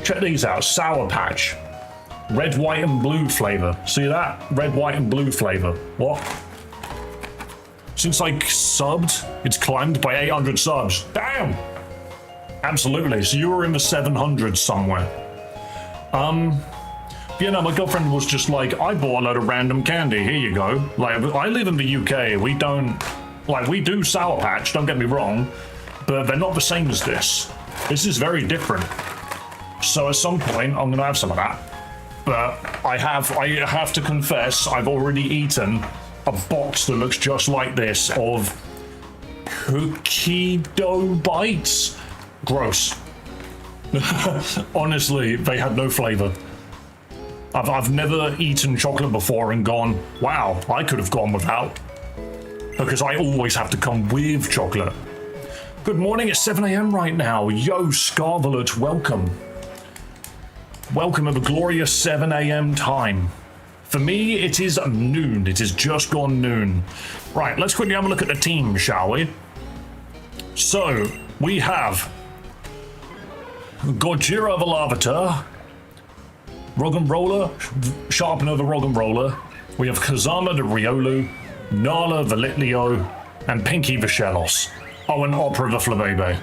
check these out. Sour Patch. Red, white, and blue flavor. See that? Red, white, and blue flavor. What? Since I subbed, it's climbed by 800 subs. Damn! Absolutely. So you were in the 700s somewhere. You know, my girlfriend was just like, I bought a load of random candy. Here you go. Like, I live in the UK. We don't... Like, we do Sour Patch, don't get me wrong. But they're not the same as this. This is very different. So at some point, I'm going to have some of that. But I have to confess, I've already eaten a box that looks just like this of cookie dough bites. Gross. Honestly, they had no flavor. I've never eaten chocolate before and gone, wow, I could have gone without. Because I always have to come with chocolate. Good morning, it's 7 a.m. right now. Yo, Scarvelet, welcome. Welcome at the glorious 7 a.m. time. For me, it is noon. It is just gone noon. Right, let's quickly have a look at the team, shall we? So, we have Gojira the Lavater, Roggenroller, Sharpener the Roggenroller. We have Kazama the Riolu, Nala the Litleo, and Pinky the Shellos. Oh, and Opera the Flabebe.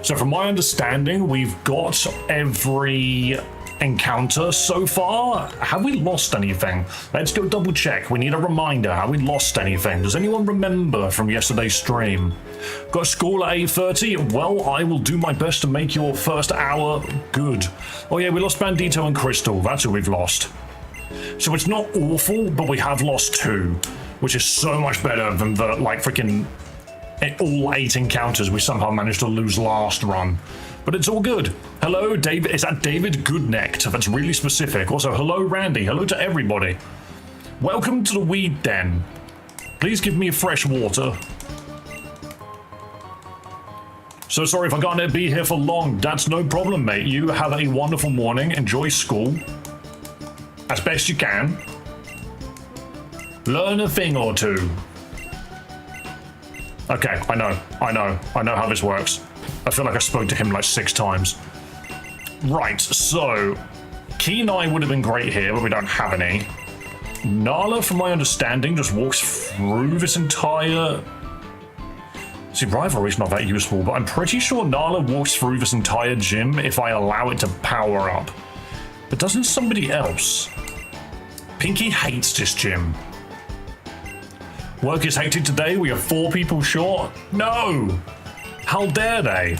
So from my understanding, we've got every encounter so far. Have we lost anything? Let's go double check. We need a reminder. Have we lost anything? Does anyone remember from yesterday's stream? Got school at 8:30? Well, I will do my best to make your first hour good. Oh yeah, we lost Bandito and Crystal. That's who we've lost. So it's not awful, but we have lost 2, which is so much better than the, like, freaking all 8 encounters we somehow managed to lose last run. But it's all good. Hello, David. Is that David Goodneck? That's really specific. Also, hello, Randy. Hello to everybody. Welcome to the Weed Den. Please give me fresh water. So sorry if I can't be here for long. That's no problem, mate. You have a wonderful morning. Enjoy school as best you can. Learn a thing or two. Okay, I know how this works. I feel like I spoke to him like 6 times. Right, so Kenai would have been great here, but we don't have any. Nala, from my understanding, just walks through this entire... See, Rivalry's not that useful, but I'm pretty sure Nala walks through this entire gym if I allow it to power up. But doesn't somebody else? Pinky hates this gym. Work is hectic today. We are 4 people short. No! How dare they?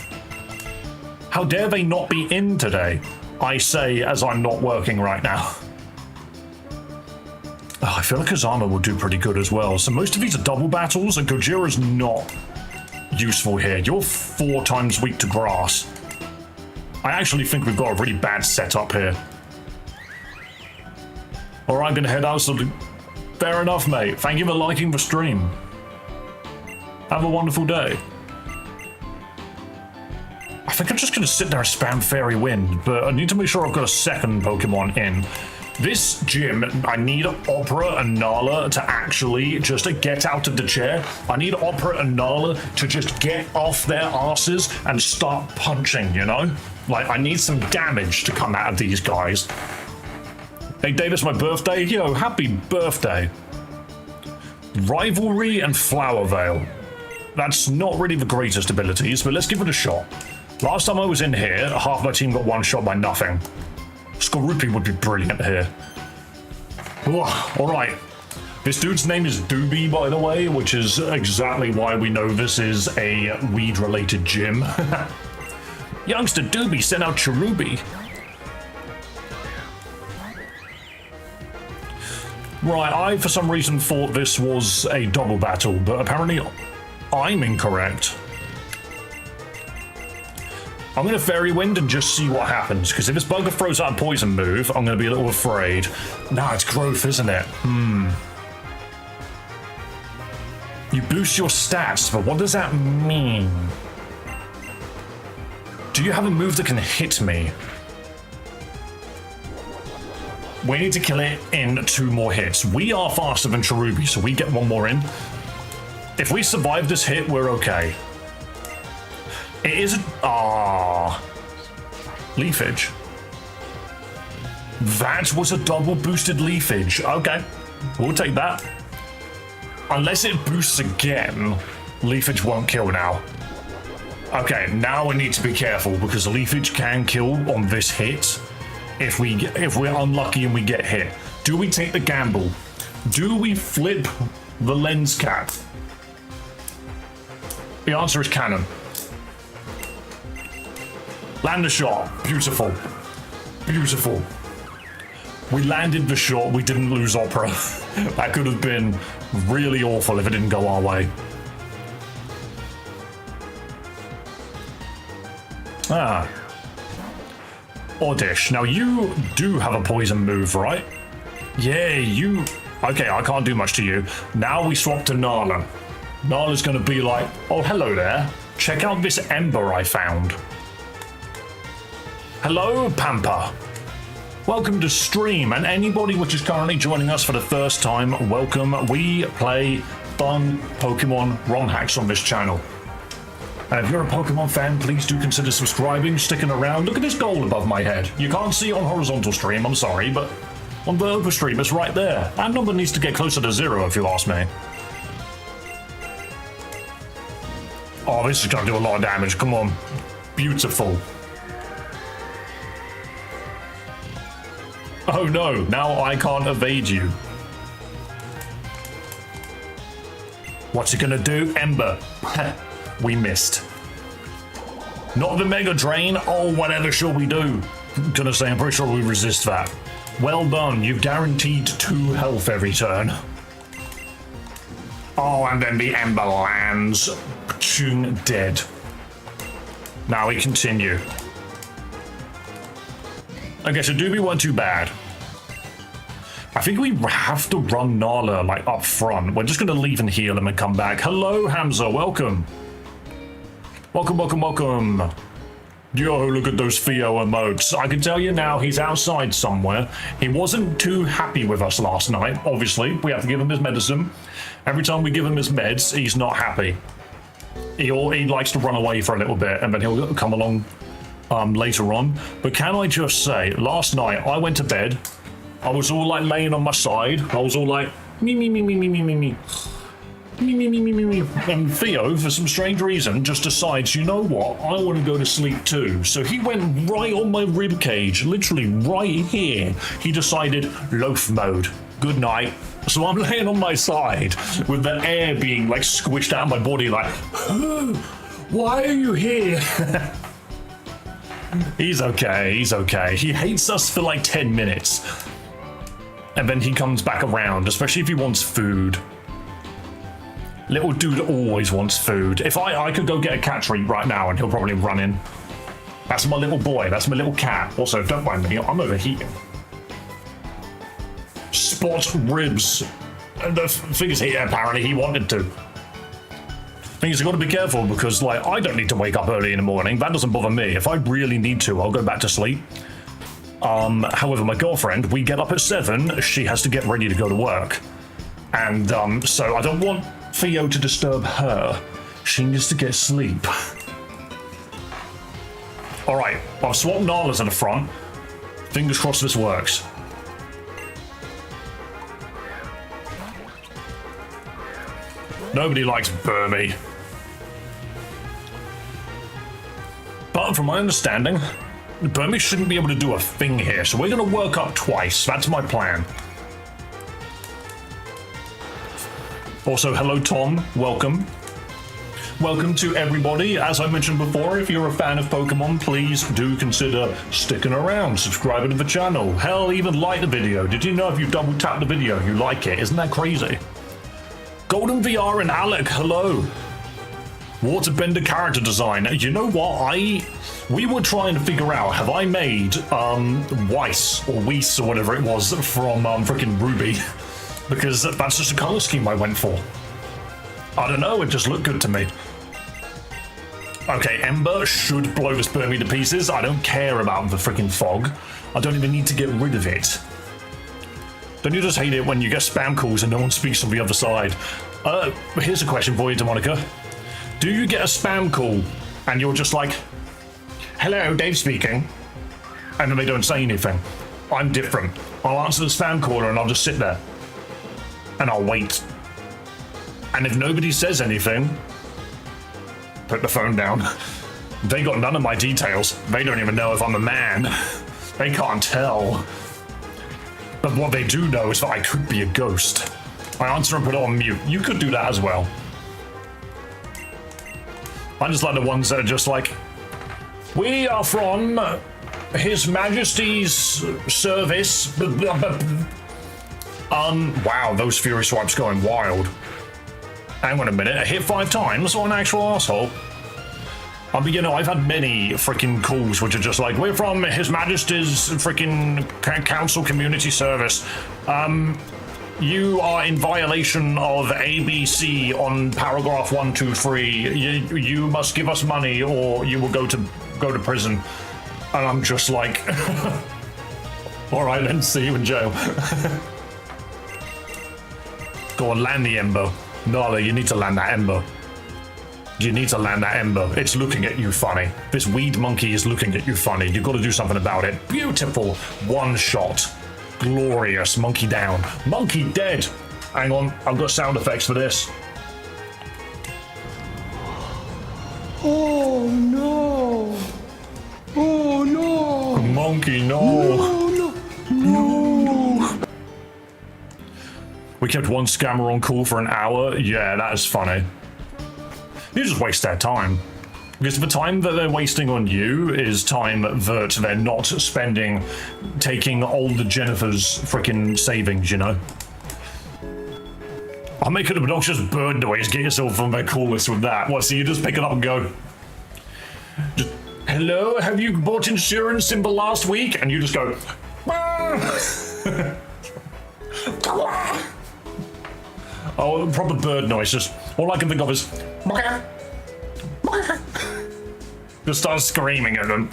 How dare they not be in today? I say as I'm not working right now. Oh, I feel like Kazama will do pretty good as well. So most of these are double battles, and Gojira's not useful here. You're 4 times weak to grass. I actually think we've got a really bad setup here. Alright, I'm gonna head out. So fair enough, mate. Thank you for liking the stream. Have a wonderful day. I think I'm just going to sit there and spam Fairy Wind, but I need to make sure I've got a second Pokemon in. This gym, I need Opera and Nala to actually just get out of the chair. I need Opera and Nala to just get off their asses and start punching, you know? Like, I need some damage to come out of these guys. Hey, Dave, it's my birthday. Yo, happy birthday. Rivalry and Flower Veil. That's not really the greatest abilities, but let's give it a shot. Last time I was in here, half my team got one shot by nothing. Skorupi would be brilliant here. Alright. This dude's name is Doobie, by the way, which is exactly why we know this is a weed-related gym. Youngster Doobie sent out Cherubi. Right, I for some reason thought this was a double battle, but apparently I'm incorrect. I'm going to Fairy Wind and just see what happens, because if this bugger throws out a poison move, I'm going to be a little afraid. Nah, it's growth, isn't it? You boost your stats, but what does that mean? Do you have a move that can hit me? We need to kill it in 2 more hits. We are faster than Cherubi, so we get 1 more in. If we survive this hit, we're okay. It is a... Leafage. That was a double boosted leafage. Okay, we'll take that. Unless it boosts again, leafage won't kill now. Okay, now we need to be careful because leafage can kill on this hit if we're unlucky and we get hit. Do we take the gamble? Do we flip the lens cap? The answer is cannon. Land the shot. Beautiful. Beautiful. We landed the shot. We didn't lose Opera. That could have been really awful if it didn't go our way. Ah. Oddish. Now you do have a poison move, right? Yeah, you... Okay, I can't do much to you. Now we swap to Nala. Nala's gonna be like, oh, hello there. Check out this ember I found. Hello, Pampa. Welcome to stream, and anybody which is currently joining us for the first time, welcome. We play fun Pokemon ROM hacks on this channel. And if you're a Pokemon fan, please do consider subscribing, sticking around. Look at this goal above my head. You can't see it on horizontal stream, I'm sorry, but on vertical stream, it's right there. That number needs to get closer to 0 if you ask me. Oh, this is gonna do a lot of damage, come on. Beautiful. Oh no, now I can't evade you. What's it gonna do? Ember. We missed. Not the Mega Drain. Oh, whatever shall we do? I'm gonna say, I'm pretty sure we resist that. Well done, you've guaranteed 2 health every turn. Oh, and then the Ember lands. Dead. Now we continue. Okay, so Doobie weren't too bad. I think we have to run Nala, like, up front. We're just gonna leave and heal him and come back. Hello, Hamza, welcome. Welcome, welcome, welcome. Yo, look at those Theo emotes. I can tell you now, he's outside somewhere. He wasn't too happy with us last night, obviously. We have to give him his medicine. Every time we give him his meds, he's not happy. He likes to run away for a little bit, and then he'll come along later on. But can I just say, last night I went to bed, I was all like laying on my side, I was all like me me me me me me me me me me me me me me, and Theo, for some strange reason, just decides, you know what, I want to go to sleep too. So he went right on my rib cage, literally right here. He decided loaf mode. Good night. So I'm laying on my side with the air being like squished out of my body, like, why are you here? He's okay, he's okay. He hates us for like 10 minutes. And then he comes back around, especially if he wants food. Little dude always wants food. If I could go get a cat treat right now and he'll probably run in. That's my little boy, that's my little cat. Also, don't mind me, I'm overheating. Spot ribs. And the thing is, apparently he wanted to. Thing is, you've got to be careful because, like, I don't need to wake up early in the morning. That doesn't bother me. If I really need to, I'll go back to sleep. However, my girlfriend, we get up at 7. She has to get ready to go to work. And, so I don't want Theo to disturb her. She needs to get sleep. All right, I've swapped Nala to the front. Fingers crossed this works. Nobody likes Burmy. But from my understanding, Burmy shouldn't be able to do a thing here, so we're going to work up twice. That's my plan. Also, hello Tom, welcome. Welcome to everybody. As I mentioned before, if you're a fan of Pokemon, please do consider sticking around, subscribing to the channel. Hell, even like the video. Did you know if you double tap the video, you like it? Isn't that crazy? Golden VR and Alec, hello. Waterbender character design. You know what? We were trying to figure out, have I made Weiss or Weiss or whatever it was from freaking Ruby? Because that's just a color scheme I went for. I don't know, it just looked good to me. Okay, Ember should blow this Burmy to pieces. I don't care about the freaking fog. I don't even need to get rid of it. Don't you just hate it when you get spam calls and no one speaks on the other side? Here's a question for you, Demonica. Do you get a spam call and you're just like, hello, Dave speaking, and then they don't say anything? I'm different. I'll answer the spam caller and I'll just sit there. And I'll wait. And if nobody says anything, put the phone down. They got none of my details. They don't even know if I'm a man. They can't tell. But what they do know is that I could be a ghost. I answer and put it on mute. You could do that as well. I just like the ones that are just like, we are from His Majesty's service. Wow, those fury swipes going wild. Hang on a minute, I hit 5 times on an actual asshole. I mean, you know, I've had many freaking calls which are just like, we're from His Majesty's freaking council community service. You are in violation of ABC on paragraph 123. You must give us money or you will go to prison. And I'm just like, all right, then see you in jail. Go on, land the ember. Nala, you need to land that ember. You need to land that ember. It's looking at you funny. This weed monkey is looking at you funny. You've got to do something about it. Beautiful. One shot. Glorious. Monkey down. Monkey dead. Hang on. I've got sound effects for this. Oh no. Oh no. Monkey, no. No, no, no. We kept one scammer on call for an hour. Yeah, that is funny. You just waste their time. Because the time that they're wasting on you is time that they're not spending taking older Jennifer's freaking savings, you know? I'll make an obnoxious bird noise, get yourself on their call list with that. What, so you just pick it up and go, just, hello, have you bought insurance in the last week? And you just go, oh, proper bird noise, just, all I can think of is, just start screaming at them.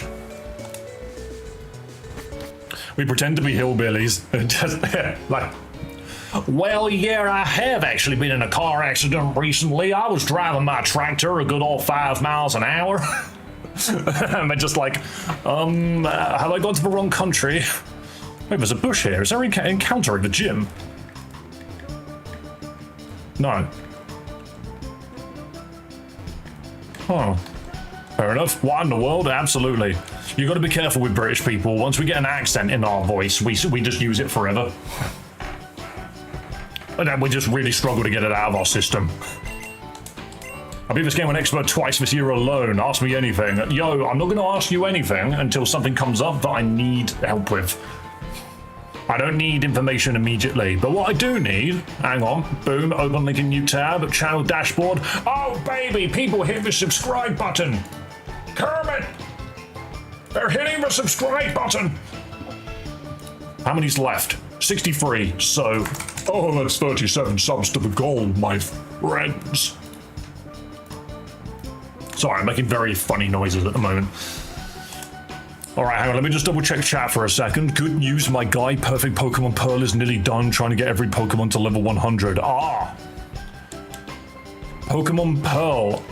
We pretend to be hillbillies and just like, well, yeah, I have actually been in a car accident recently. I was driving my tractor a good old 5 miles an hour. And they're just like, have I gone to the wrong country? Wait, there's a bush here. Is there an encounter at the gym? No. Oh, fair enough. What in the world? Absolutely. You got to be careful with British people. Once we get an accent in our voice, we just use it forever. And then we just really struggle to get it out of our system. I beat this game an expert twice this year alone. Ask me anything. Yo, I'm not going to ask you anything until something comes up that I need help with. I don't need information immediately, but what I do need, hang on, boom, open link in new tab, channel dashboard. Oh baby, people hit the subscribe button. Kermit, they're hitting the subscribe button. How many's left? 63, so, oh, that's 37 subs to the goal, my friends. Sorry, I'm making very funny noises at the moment. Alright, hang on, let me just double check chat for a second. Good news, my guy, Perfect Pokemon Pearl is nearly done trying to get every Pokemon to level 100. Ah! Pokemon Pearl.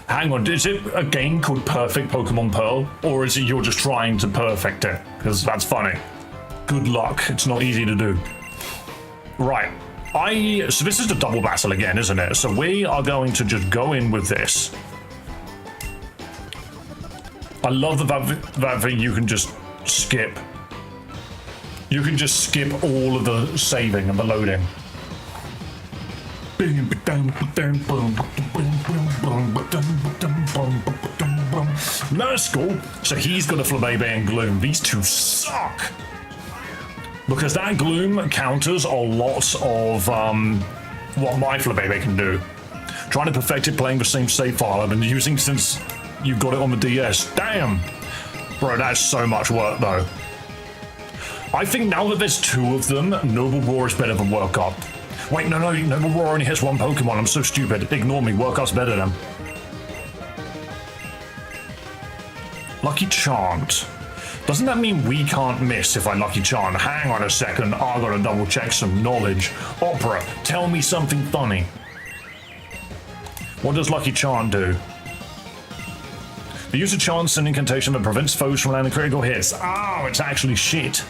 Hang on, is it a game called Perfect Pokemon Pearl? Or is it you're just trying to perfect it? Because that's funny. Good luck, it's not easy to do. Right, so this is the double battle again, isn't it? So we are going to just go in with this. I love that thing you can just skip. You can just skip all of the saving and the loading. Nursecle. So he's got a Flabébé and Gloom. These two suck. Because that Gloom counters a lot of what my Flabébé can do. Trying to perfect it playing the same save file I've been using since you got it on the DS. Damn! Bro, that's so much work, though. I think now that there's 2 of them, Noble Roar is better than Work Up. Wait, no, Noble Roar only hits 1 Pokemon. I'm so stupid. Ignore me. Work Up's better than. Lucky Chant. Doesn't that mean we can't miss if I Lucky Chant? Hang on a second. I gotta double check some knowledge. Opera, tell me something funny. What does Lucky Chant do? The use of chance and incantation that prevents foes from landing critical hits. Oh, it's actually shit.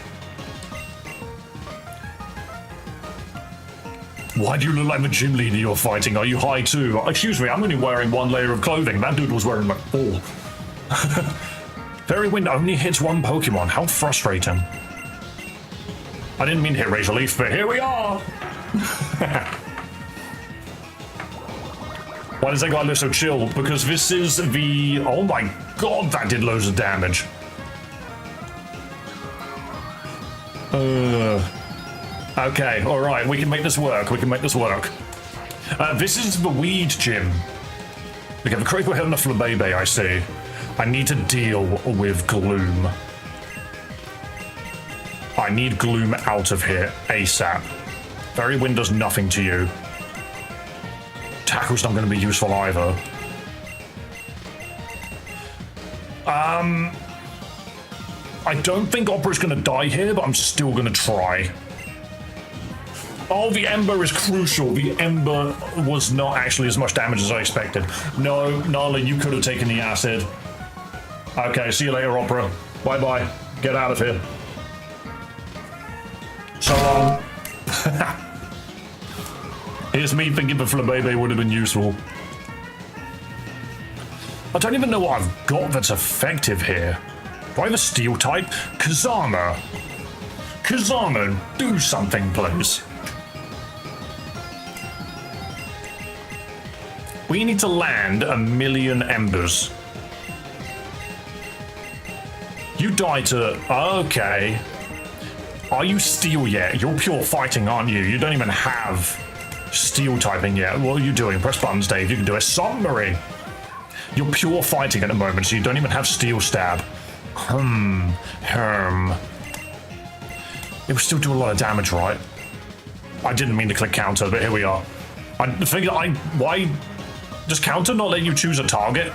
Why do you look like the gym leader you're fighting? Are you high too? Excuse me, I'm only wearing 1 layer of clothing. That dude was wearing like 4. Fairy Wind only hits 1 Pokemon. How frustrating. I didn't mean to hit Razor Leaf, but here we are! Why does that guy look so chill? Because this is the... Oh my god, that did loads of damage. Okay, alright, we can make this work. We can make this work. This is the Weed Gym. We have a critical hit on the Flabébé, I see. I need to deal with Gloom. I need Gloom out of here ASAP. Fairy Wind does nothing to you. Tackle's not going to be useful either. I don't think Opera's going to die here, but I'm still going to try. Oh, the Ember is crucial. The Ember was not actually as much damage as I expected. No, Nala, you could have taken the acid. Okay, see you later, Opera. Bye-bye. Get out of here. So long. Here's me thinking the Flabébé would have been useful. I don't even know what I've got that's effective here. Do I have a Steel type? Kazama. Kazama, do something, please. We need to land 1,000,000 embers. You die to... Okay. Are you Steel yet? You're pure fighting, aren't you? You don't even have Steel typing yet. What are you doing? Press buttons, Dave. You can do it. Submarine. You're pure fighting at the moment, so you don't even have Steel Stab. It will still do a lot of damage, right? I didn't mean to click counter, but here we are. I figure why does counter not let you choose a target?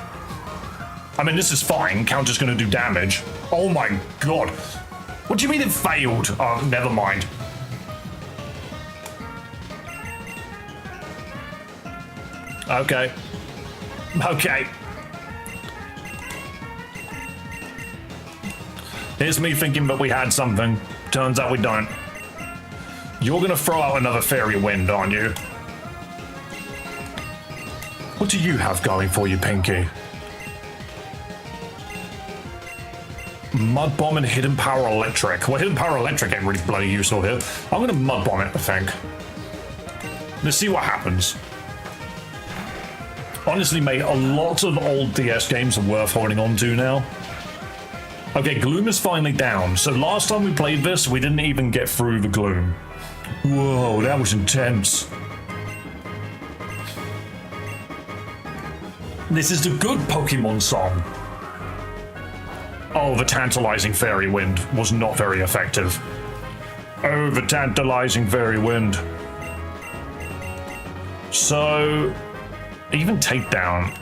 I mean, this is fine. Counter's going to do damage. Oh my god. What do you mean it failed? Oh, never mind. Okay. Okay. Here's me thinking that we had something. Turns out we don't. You're gonna throw out another Fairy Wind, aren't you? What do you have going for you, Pinky? Mud Bomb and Hidden Power Electric. Well, Hidden Power Electric ain't really bloody useful here. I'm gonna Mud Bomb it, I think. Let's see what happens. Honestly, mate, a lot of old DS games are worth holding on to now. Okay, Gloom is finally down. So last time we played this, we didn't even get through the Gloom. Whoa, that was intense. This is the good Pokemon song. Oh, the tantalizing Fairy Wind was not very effective. Oh, the tantalizing Fairy Wind. So, even takedown.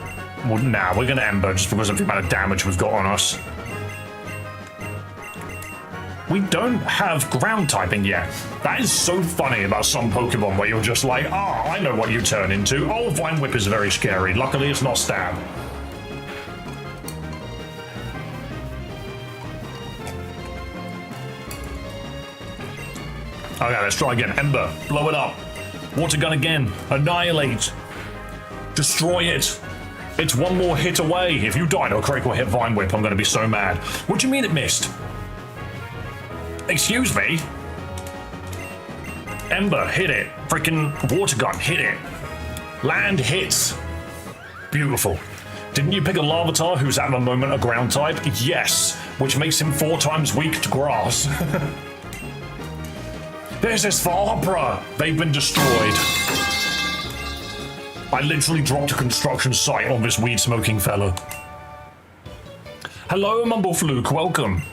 Well, nah, we're gonna Ember just because of the amount of damage we've got on us. We don't have ground typing yet. That is so funny about some Pokemon where you're just like, I know what you turn into. Oh, Vine Whip is very scary. Luckily, it's not Stab. Okay, let's try again. Ember, blow it up. Water Gun again. Annihilate. Destroy it. It's one more hit away. If you die to a critical hit Vine Whip, I'm going to be so mad. What do you mean it missed? Excuse me? Ember, hit it. Freaking Water Gun, hit it. Land hits. Beautiful. Didn't you pick a Larvitar who's at the moment a ground type? Yes, which makes him 4 times weak to grass. This is for Opera. They've been destroyed. I literally dropped a construction site on this weed-smoking fella. Hello, Mumblefluke, welcome.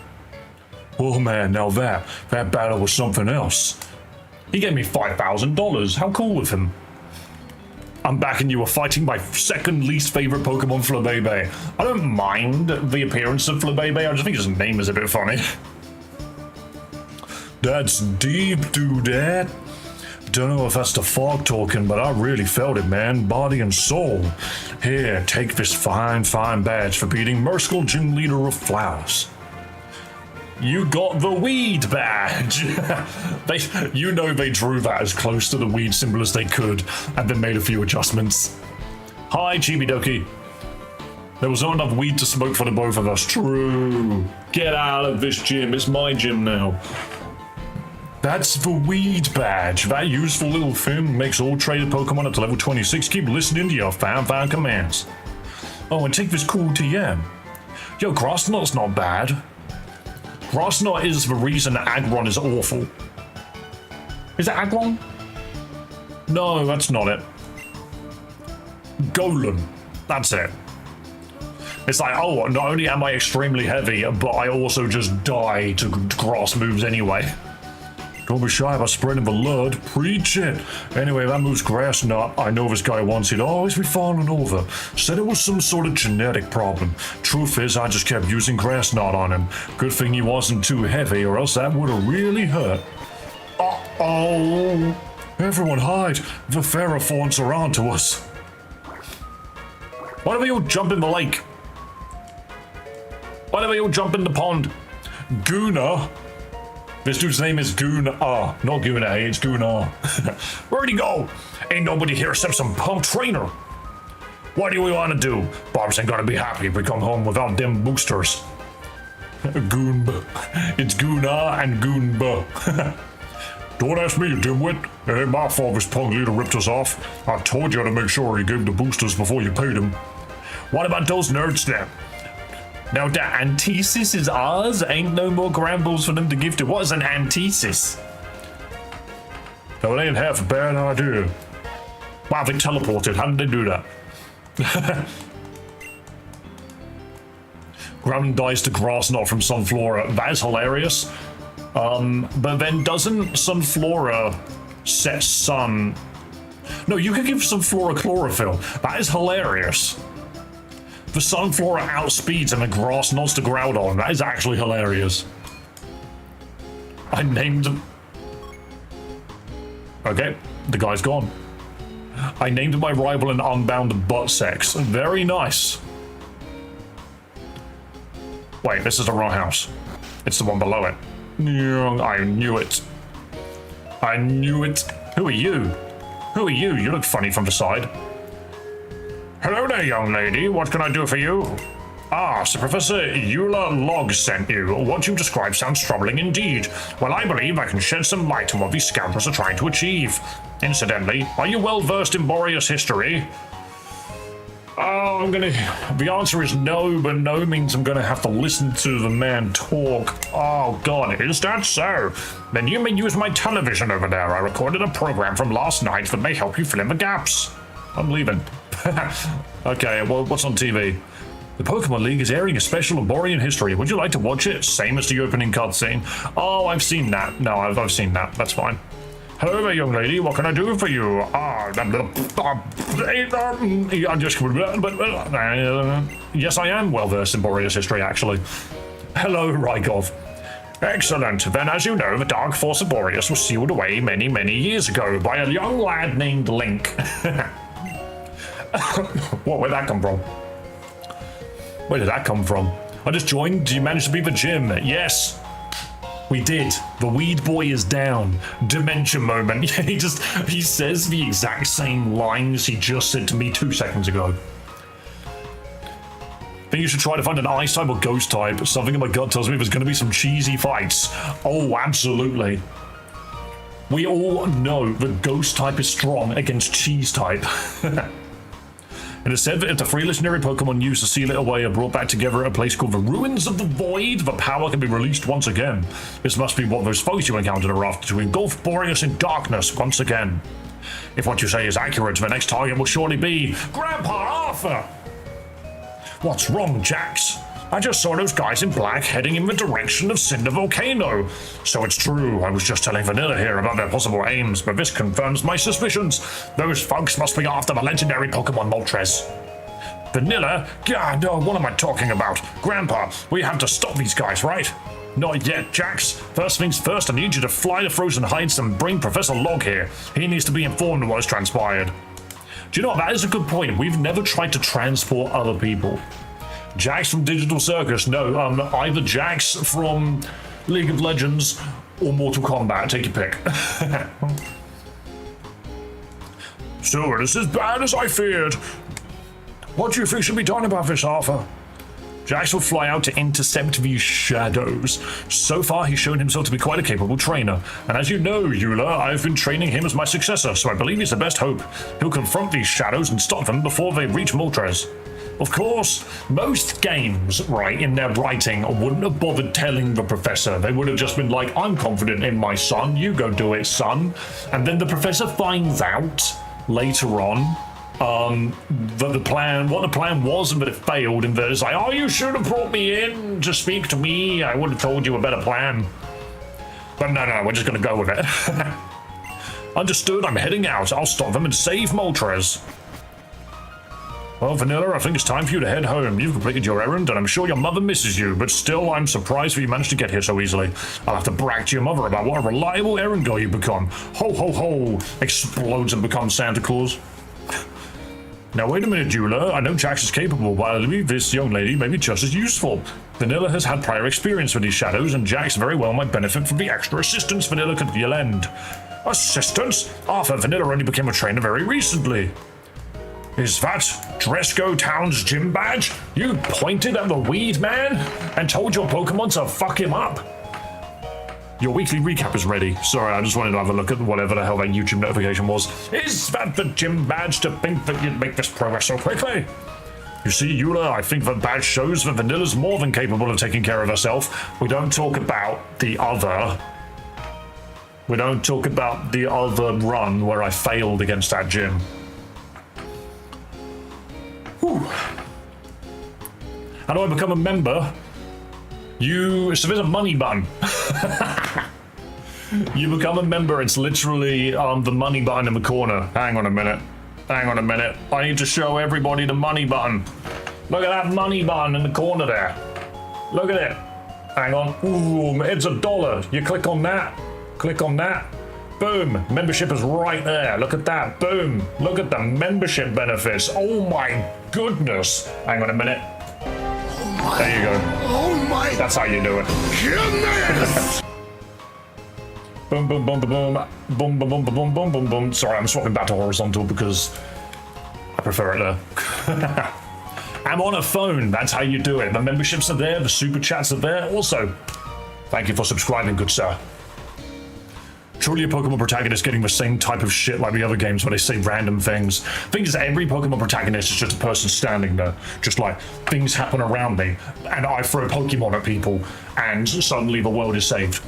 Oh man, now that battle was something else. He gave me $5,000. How cool of him. I'm backing you. Are fighting my second least favorite Pokemon, Flabébé. I don't mind the appearance of Flabébé. I just think his name is a bit funny. That's deep, dudette. Don't know if that's the fog talking, but I really felt it, man. Body and soul. Here, take this fine badge for beating Merciful Gym Leader of Flowers. You got the weed badge. They drew that as close to the weed symbol as they could, and then made a few adjustments. Hi, Chibidoki. There was not enough weed to smoke for the both of us. True. Get out of this gym. It's my gym now. That's the weed badge. That useful little thing makes all traded Pokemon up to level 26 keep listening to your fan commands. Oh, and take this cool TM. Yo, Grassnot's not bad. Grassnot is the reason Aggron is awful. Is it Aggron? No, that's not it. Golem. That's it. It's like, oh, not only am I extremely heavy, but I also just die to grass moves anyway. Don't be shy about spreading the word. Preach it. Anyway, that moves Grassnot. I know this guy wants it. Always be falling over. Said it was some sort of genetic problem. Truth is, I just kept using Grassnot on him. Good thing he wasn't too heavy, or else that would have really hurt. Uh-oh. Everyone hide. The Ferrothorns are onto us. Why don't we all jump in the lake? Why don't we all jump in the pond? Guna. This dude's name is Guna, not Guna, it's Guna. Where'd he go? Ain't nobody here except some punk trainer. What do we want to do? Barbs ain't gonna be happy if we come home without them boosters. Goonba. It's Guna and Goonba. Don't ask me, you dimwit. It ain't my fault this punk leader ripped us off. I told you to make sure he gave the boosters before you paid him. What about those nerds then? Now that antithesis is ours, ain't no more Grambles for them to give to. What is an antithesis? No, it ain't half a bad idea. Wow, they teleported. How did they do that? Ground dies to Grassnot from Sunflora. That is hilarious. But then doesn't Sunflora set Sun? No, you could give Sunflora chlorophyll. That is hilarious. The Sunflora outspeeds and the Grassnot's to Groudon. That is actually hilarious. I named him. Okay, the guy's gone. I named my rival an Unbound butt sex. Very nice. Wait, this is the wrong house. It's the one below it. I knew it. I knew it. Who are you? Who are you? You look funny from the side. Hello there, young lady. What can I do for you? Ah, so Professor Eula Log sent you. What you describe sounds troubling indeed. Well, I believe I can shed some light on what these scoundrels are trying to achieve. Incidentally, are you well versed in Boreas history? Oh, the answer is no, but no means I'm gonna have to listen to the man talk. Oh god, is that so? Then you may use my television over there. I recorded a program from last night that may help you fill in the gaps. I'm leaving. Okay, well, what's on TV? The Pokemon League is airing a special of Borean history. Would you like to watch it? Same as the opening cutscene. Oh, I've seen that. No, I've seen that. That's fine. Hello there, young lady. What can I do for you? Yes, I am well versed in Boreas history, actually. Hello, Rykov. Excellent. Then, as you know, the dark force of Boreas was sealed away many, many years ago by a young lad named Link. Where'd that come from? Where did that come from? I just joined. Did you manage to beat the gym? Yes. We did. The weed boy is down. Dementia moment. Yeah, he says the exact same lines he just said to me 2 seconds ago. I think you should try to find an ice type or ghost type. Something in my gut tells me there's going to be some cheesy fights. Oh, absolutely. We all know the ghost type is strong against cheese type. It is said that if the 3 legendary Pokemon used to seal it away are brought back together at a place called the Ruins of the Void, the power can be released once again. This must be what those foes you encountered are after, to engulf Boreas in darkness once again. If what you say is accurate, the next target will surely be Grandpa Arthur! What's wrong, Jax? I just saw those guys in black heading in the direction of Cinder Volcano. So it's true, I was just telling Vanilla here about their possible aims, but this confirms my suspicions. Those folks must be after the legendary Pokemon Moltres. Vanilla? God, no, what am I talking about? Grandpa, we have to stop these guys, right? Not yet, Jax. First things first, I need you to fly to Frozen Heights and bring Professor Log here. He needs to be informed of what has transpired. Do you know what? That is a good point. We've never tried to transport other people. Jax from Digital Circus, no, either Jax from League of Legends, or Mortal Kombat. Take your pick. So it is as bad as I feared. What do you think should be done about this, Arthur? Jax will fly out to intercept these shadows. So far, he's shown himself to be quite a capable trainer. And as you know, Eula, I've been training him as my successor, so I believe he's the best hope. He'll confront these shadows and stop them before they reach Moltres. Of course, most games, right, in their writing, wouldn't have bothered telling the professor. They would have just been like, I'm confident in my son, you go do it, son. And then the professor finds out later on what the plan was, and that it failed, and that it's like, oh, you should have brought me in to speak to me. I would have told you a better plan. But no, we're just gonna go with it. Understood, I'm heading out. I'll stop them and save Moltres. Well, Vanilla, I think it's time for you to head home. You've completed your errand, and I'm sure your mother misses you, but still, I'm surprised that you managed to get here so easily. I'll have to brag to your mother about what a reliable errand girl you've become. Ho, ho, ho! Explodes and becomes Santa Claus. Now, wait a minute, Eula. I know Jax is capable, but I believe this young lady may be just as useful. Vanilla has had prior experience with these shadows, and Jax very well might benefit from the extra assistance Vanilla could lend. Assistance? Arthur, Vanilla only became a trainer very recently. Is that Dresco Town's gym badge? You pointed at the weed man and told your Pokemon to fuck him up? Your weekly recap is ready. Sorry, I just wanted to have a look at whatever the hell that YouTube notification was. Is that the gym badge to think that you'd make this progress so quickly? You see, Eula, I think the badge shows that Vanilla's more than capable of taking care of herself. We don't talk about the other run where I failed against that gym. Whew. How do I become a member? So there's a money button. You become a member, it's literally the money button in the corner. Hang on a minute. I need to show everybody the money button. Look at that money button in the corner there. Look at it. Hang on. Ooh, it's $1. You click on that. Boom. Membership is right there. Look at that. Boom. Look at the membership benefits. Oh my goodness. Hang on a minute. There you go. Oh my! That's how you do it. Goodness! Boom, boom, boom, boom, boom, boom, boom, boom, boom, boom, boom, boom. Sorry, I'm swapping back to horizontal because I prefer it there. I'm on a phone. That's how you do it. The memberships are there. The super chats are there. Also, thank you for subscribing, good sir. Truly a Pokemon protagonist getting the same type of shit like the other games where they say random things. Thing is, every Pokemon protagonist is just a person standing there, just like, things happen around me, and I throw Pokemon at people, and suddenly the world is saved.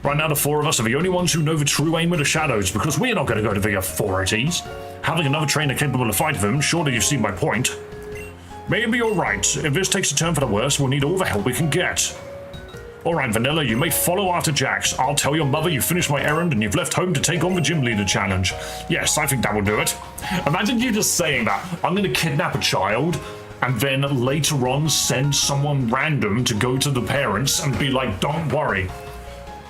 Right now, the four of us are the only ones who know the true aim of the shadows, because we're not going to go to the authorities. Having another trainer capable of fighting them, surely you've seen my point. Maybe you're right. If this takes a turn for the worse, we'll need all the help we can get. Alright, Vanilla, you may follow after Jax. I'll tell your mother you finished my errand and you've left home to take on the gym leader challenge. Yes, I think that will do it. Imagine you just saying that. I'm going to kidnap a child and then later on send someone random to go to the parents and be like, don't worry.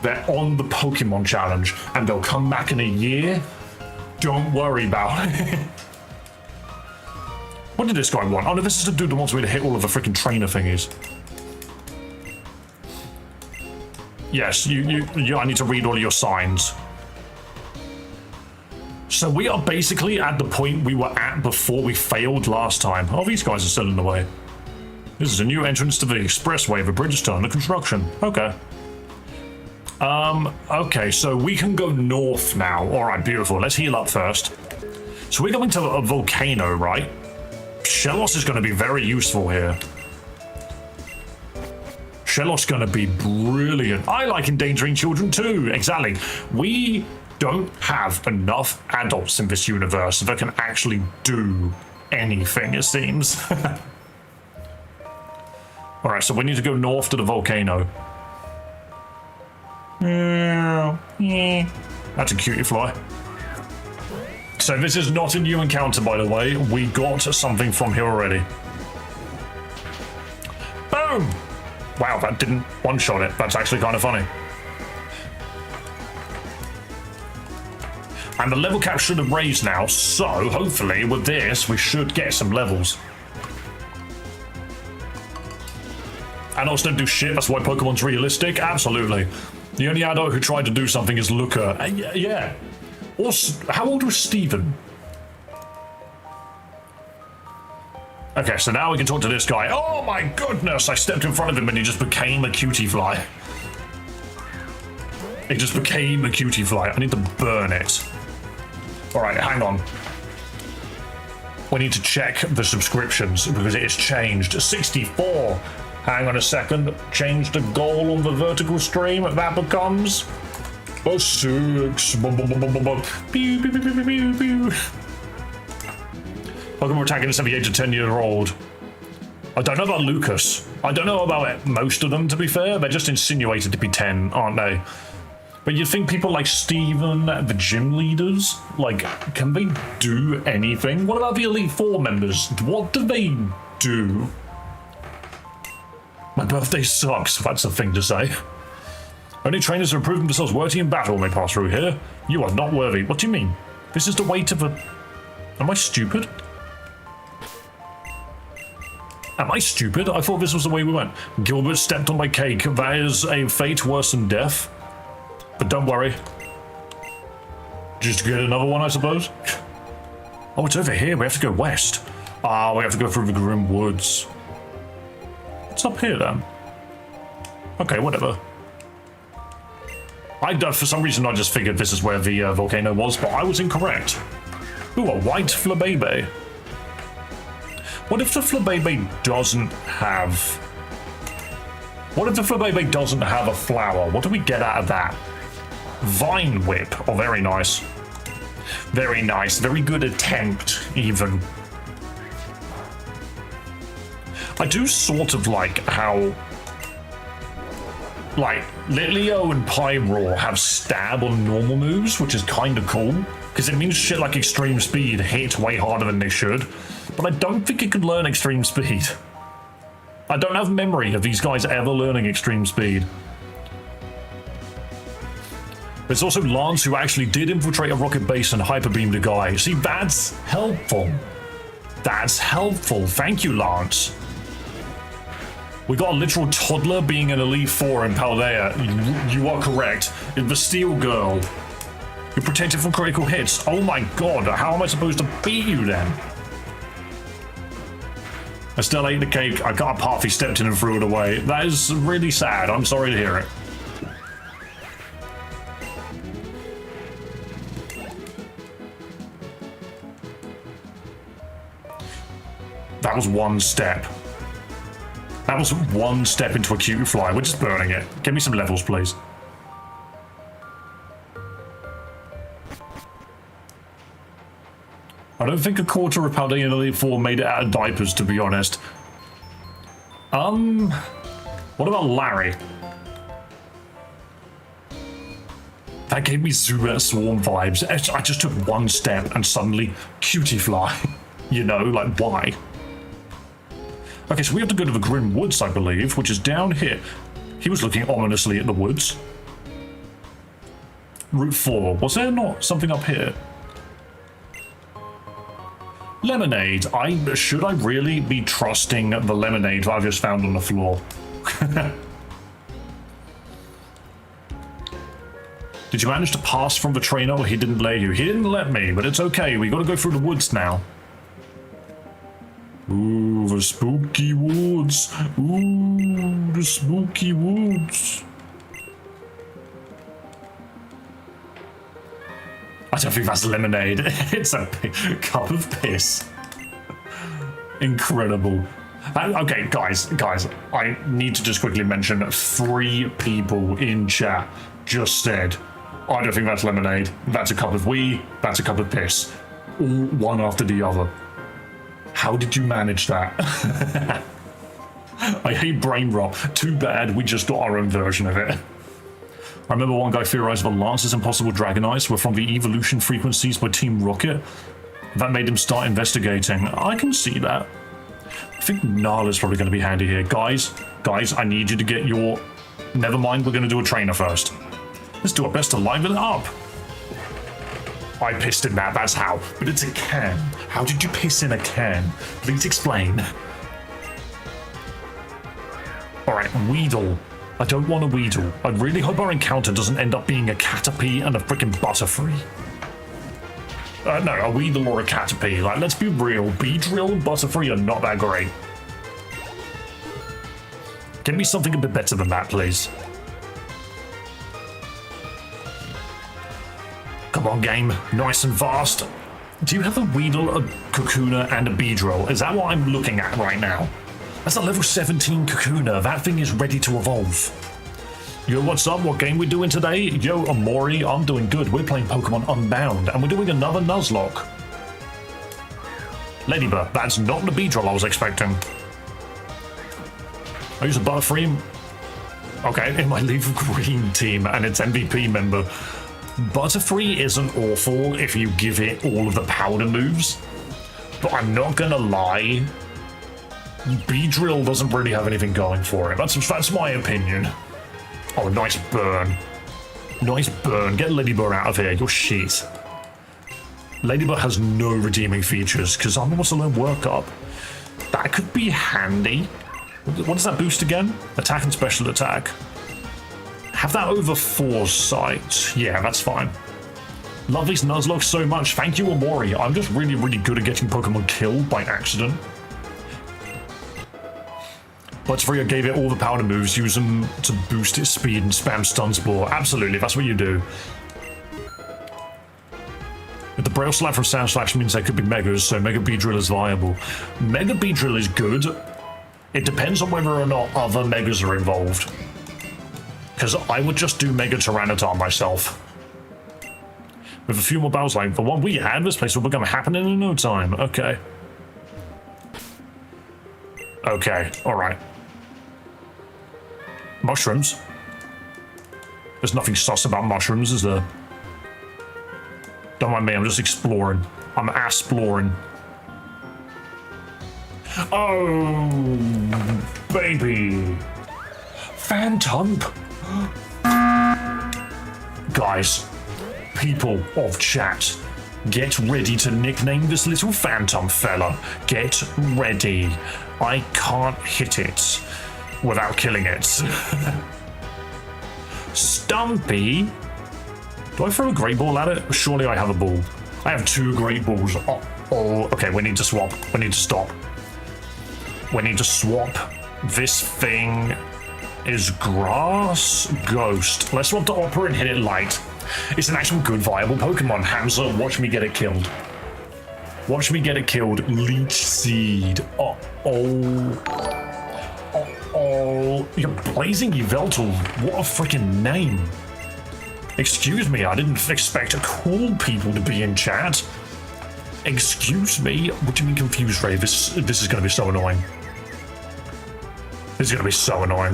They're on the Pokemon challenge and they'll come back in a year. Don't worry about it. What did this guy want? Oh no, this is the dude that wants me to hit all of the freaking trainer thingies. Yes, I need to read all of your signs. So we are basically at the point we were at before we failed last time. Oh, these guys are still in the way. This is a new entrance to the expressway. The bridge is still under construction. Okay. Okay, so we can go north now. All right, beautiful. Let's heal up first. So we're going to a volcano, right? Shellos is going to be very useful here. Shellos gonna be brilliant. I like endangering children too. Exactly. We don't have enough adults in this universe that can actually do anything, it seems. Alright, so we need to go north to the volcano. That's a cutie fly. So this is not a new encounter, by the way. We got something from here already. Boom! Wow, that didn't one-shot it. That's actually kind of funny. And the level cap should have raised now, so hopefully with this we should get some levels. Adults don't do shit, that's why Pokemon's realistic? Absolutely. The only adult who tried to do something is Luca. Yeah. How old was Steven? Okay, so now we can talk to this guy. Oh my goodness, I stepped in front of him and he just became a cutie fly. It just became a cutie fly. I need to burn it. All right, hang on. We need to check the subscriptions because it has changed. 64. Hang on a second. Change the goal on the vertical stream. That becomes a 6. Pew, pew, pew, pew, pew, pew. Pokemon protagonists every age of 10-year-old. I don't know about Lucas. I don't know about most of them, to be fair. They're just insinuated to be 10, aren't they? But you'd think people like Steven, the gym leaders, like, can they do anything? What about the Elite Four members? What do they do? My birthday sucks, that's a thing to say. Only trainers who have proven themselves worthy in battle may pass through here. You are not worthy. What do you mean? This is the way to the... Am I stupid? Am I stupid? I thought this was the way we went. Gilbert stepped on my cake. That is a fate worse than death. But don't worry. Just get another one, I suppose. Oh, it's over here. We have to go west. Ah, we have to go through the grim woods. What's up here, then? Okay, whatever. For some reason, I just figured this is where the volcano was, but I was incorrect. Ooh, a white Flabébé. What if the Flabébé doesn't have... What if the Flabébé doesn't have a flower? What do we get out of that? Vine Whip. Oh, very nice. Very nice. Very good attempt, even. I do sort of like how... Like, Litleo and Pyroar have stab on normal moves, which is kind of cool. Because it means shit like Extreme Speed hit way harder than they should. But I don't think it could learn Extreme Speed. I don't have memory of these guys ever learning Extreme Speed. There's also Lance, who actually did infiltrate a rocket base and hyper beamed a guy. See, that's helpful. That's helpful. Thank you, Lance. We got a literal toddler being an Elite Four in Paldea. You are correct. It's the Steel Girl. You're protected from critical hits. Oh my god, how am I supposed to beat you then? I still ate the cake. I got a path, he stepped in and threw it away. That is really sad. I'm sorry to hear it. That was one step. That was one step into a cutie fly. We're just burning it. Give me some levels, please. I don't think a quarter of Paldean Elite Four made it out of diapers, to be honest. What about Larry? That gave me Zubat Swarm vibes. I just took one step and suddenly cutie fly. You know, like, why? Okay, so we have to go to the Grim Woods, I believe, which is down here. He was looking ominously at the woods. Route 4. Was there not something up here? Lemonade. Should I really be trusting the lemonade that I've just found on the floor? Did you manage to pass from the trainer or he didn't let you? He didn't let me, but it's okay. We gotta go through the woods now. Ooh, the spooky woods. Ooh, the spooky woods. I don't think that's lemonade. It's a cup of piss. Incredible. Okay, guys, I need to just quickly mention 3 people in chat just said, I don't think that's lemonade. That's a cup of wee. That's a cup of piss. All one after the other. How did you manage that? I hate brain rot. Too bad we just got our own version of it. I remember one guy theorized that Lance's impossible Dragonites were from the evolution frequencies by Team Rocket. That made him start investigating. I can see that. I think Nala's probably going to be handy here. Guys, I need you to get your... Never mind, we're going to do a trainer first. Let's do our best to liven it up. I pissed in that, that's how. But it's a can. How did you piss in a can? Please explain. Alright, Weedle. I don't want a Weedle. I really hope our encounter doesn't end up being a Caterpie and a freaking Butterfree. No, a Weedle or a Caterpie. Like, let's be real. Beedrill and Butterfree are not that great. Give me something a bit better than that, please. Come on, game. Nice and fast. Do you have a Weedle, a Kakuna, and a Beedrill? Is that what I'm looking at right now? That's a level 17 Kakuna. That thing is ready to evolve. Yo, what's up? What game we doing today? Yo, Amori, I'm doing good. We're playing Pokemon Unbound, and we're doing another Nuzlocke. Ladybird, that's not the Beedrill I was expecting. I use a Butterfree. Okay, in my Leaf Green team and its MVP member. Butterfree isn't awful if you give it all of the powder moves, but I'm not gonna lie, Beedrill doesn't really have anything going for it. That's my opinion. Oh, nice burn. Nice burn. Get Ladybird out of here. You're shit. Ladybird has no redeeming features because I'm almost a learn work up. That could be handy. What does that boost again? Attack and special attack. Have that over Foresight. Yeah, that's fine. Love these Nuzlocke so much. Thank you, Amori. I'm just really, really good at getting Pokemon killed by accident. Butterfree, I gave it all the powder moves. Use them to boost its speed and spam Stun Spore. Absolutely, that's what you do. The Braille Slap from Sound Slash means there could be Megas, so Mega Beedrill is viable. Mega Beedrill is good. It depends on whether or not other Megas are involved. Because I would just do Mega Tyranitar myself. With a few more battles like the one we had, this place will become happening in no time. Okay. Okay, alright. Mushrooms. There's nothing sus about mushrooms, is there? Don't mind me, I'm just exploring. I'm exploring. Oh, baby. Phantom. Guys, people of chat, get ready to nickname this little phantom fella. Get ready. I can't hit it without killing it. Stumpy. Do I throw a great ball at it? Surely I have a ball. I have two great balls. Oh, okay, we need to swap. We need to stop. We need to swap. This thing is Grass Ghost. Let's swap to Opera and hit it light. It's an actual good viable Pokemon. Hamza, watch me get it killed. Watch me get it killed. Leech Seed. Oh, you're Blazing Yveltal. What a freaking name. Excuse me, I didn't expect cool people to be in chat. Excuse me? What do you mean confused, Ray? This is going to be so annoying. This is going to be so annoying.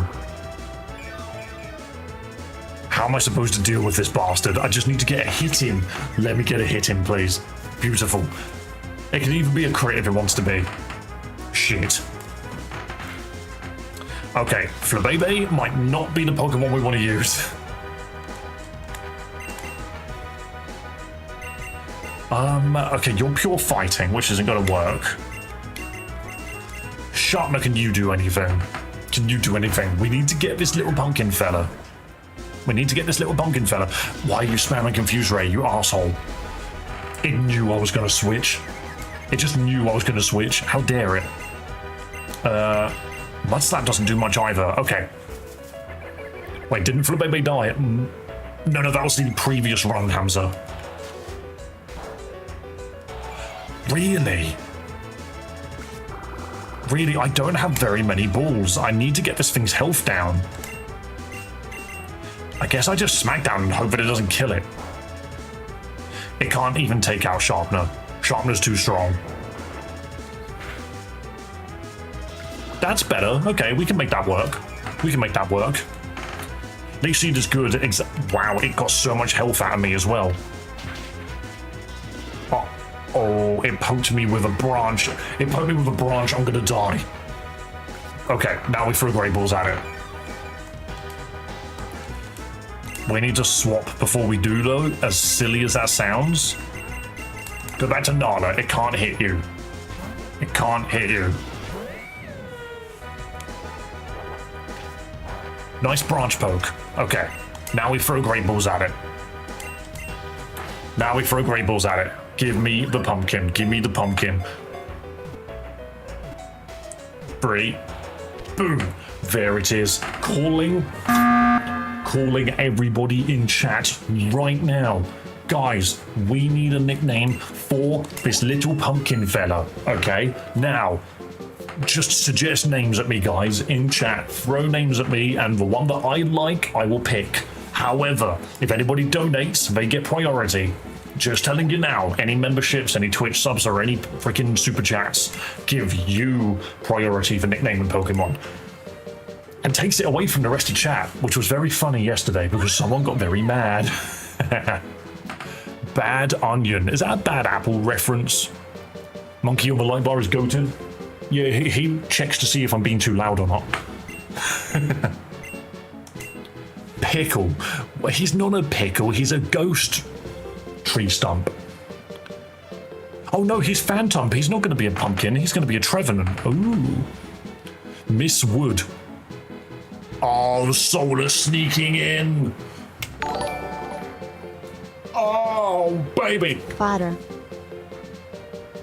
How am I supposed to deal with this bastard? I just need to get a hit in. Let me get a hit in, please. Beautiful. It can even be a crit if it wants to be. Shit. Okay, Flabebe might not be the Pokemon we want to use. Okay, you're pure fighting, which isn't gonna work. Sharpner, can you do anything? Can you do anything? We need to get this little pumpkin fella. We need to get this little pumpkin fella. Why are you spamming Confuse Ray, you asshole? It knew I was gonna switch. It just knew I was gonna switch. How dare it? Mud Slap doesn't do much either. Okay. Wait, didn't Flabebe die? No, that was the previous run, Hamza. Really? Really, I don't have very many balls. I need to get this thing's health down. I guess I just smack down and hope that it doesn't kill it. It can't even take out Sharpner. Sharpner's too strong. That's better. Okay, we can make that work. We can make that work. Leech Seed is good. Wow, it got so much health out of me as well. Oh, it poked me with a branch. It poked me with a branch. I'm gonna die. Okay, now we throw Great Balls at it. We need to swap before we do, though, as silly as that sounds. Go back to Nala. It can't hit you. It can't hit you. Nice branch poke. Okay. Now we throw great balls at it. Now we throw great balls at it. Give me the pumpkin. Give me the pumpkin. 3. Boom. There it is. Calling everybody in chat right now. Guys, we need a nickname for this little pumpkin fella. Okay? Now, just suggest names at me, guys, in chat. Throw names at me, and the one that I like, I will pick. However, if anybody donates, they get priority. Just telling you now, any memberships, any Twitch subs, or any freaking super chats give you priority for nicknaming Pokemon. And takes it away from the rest of chat, which was very funny yesterday because someone got very mad. Bad onion. Is that a bad apple reference? Monkey on the light bar is goated. Yeah, he checks to see if I'm being too loud or not. Pickle. Well, he's not a pickle, he's a ghost tree stump. Oh no, he's Phantump. He's not going to be a pumpkin, he's going to be a Trevenant. Ooh. Miss Wood. Oh, Solar sneaking in. Oh, baby. Fodder.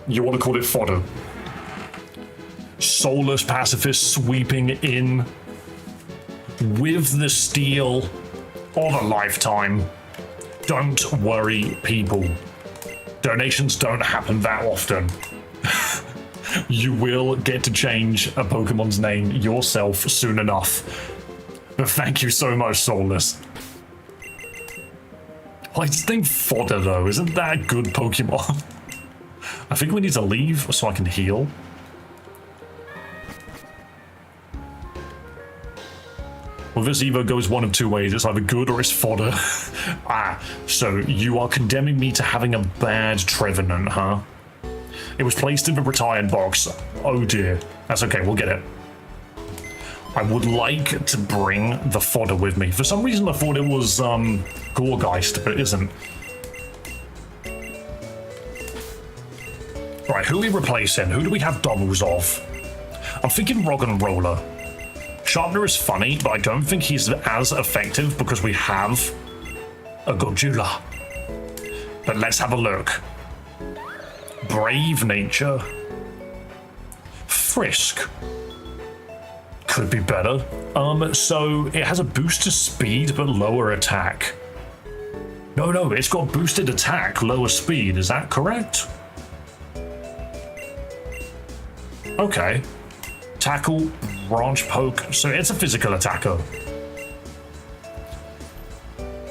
You want to call it fodder? Soulless pacifist sweeping in with the steel of a lifetime. Don't worry, people. Donations don't happen that often. You will get to change a Pokemon's name yourself soon enough. But thank you so much, Soulless. Why is his name Fodder, though? Isn't that a good Pokemon? I think we need to leave so I can heal. Well, this Evo goes one of two ways. It's either good or it's fodder. So you are condemning me to having a bad Trevenant, huh? It was placed in the retired box. Oh dear. That's okay, we'll get it. I would like to bring the fodder with me. For some reason I thought it was Gorgeist, but it isn't. Right, who are we replacing? Who do we have doubles of? I'm thinking Roller. Sharpener is funny, but I don't think he's as effective because we have a Godzilla. But let's have a look. Brave Nature. Frisk. Could be better. So it has a boost to speed but lower attack. No, it's got boosted attack, lower speed. Is that correct? Okay. Tackle, branch poke. So it's a physical attacker.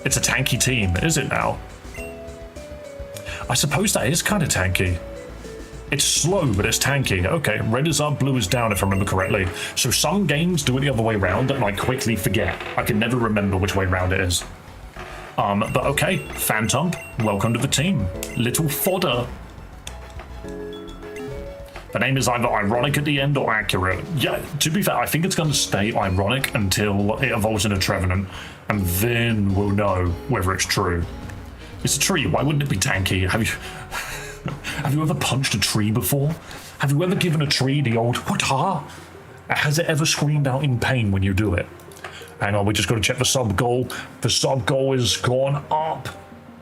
It's a tanky team, is it now? I suppose that is kind of tanky. It's slow, but it's tanky. Okay, red is up, blue is down, if I remember correctly. So some games do it the other way around, and I quickly forget. I can never remember which way round it is. But okay, Phantump, welcome to the team. Little fodder. The name is either ironic at the end or accurate. Yeah, to be fair, I think it's going to stay ironic until it evolves into Trevenant, and then we'll know whether it's true. It's a tree, why wouldn't it be tanky? Have you ever punched a tree before? Have you ever given a tree the old "what-ha"? Has it ever screamed out in pain when you do it? Hang on, we just got to check the sub goal. The sub goal has gone up.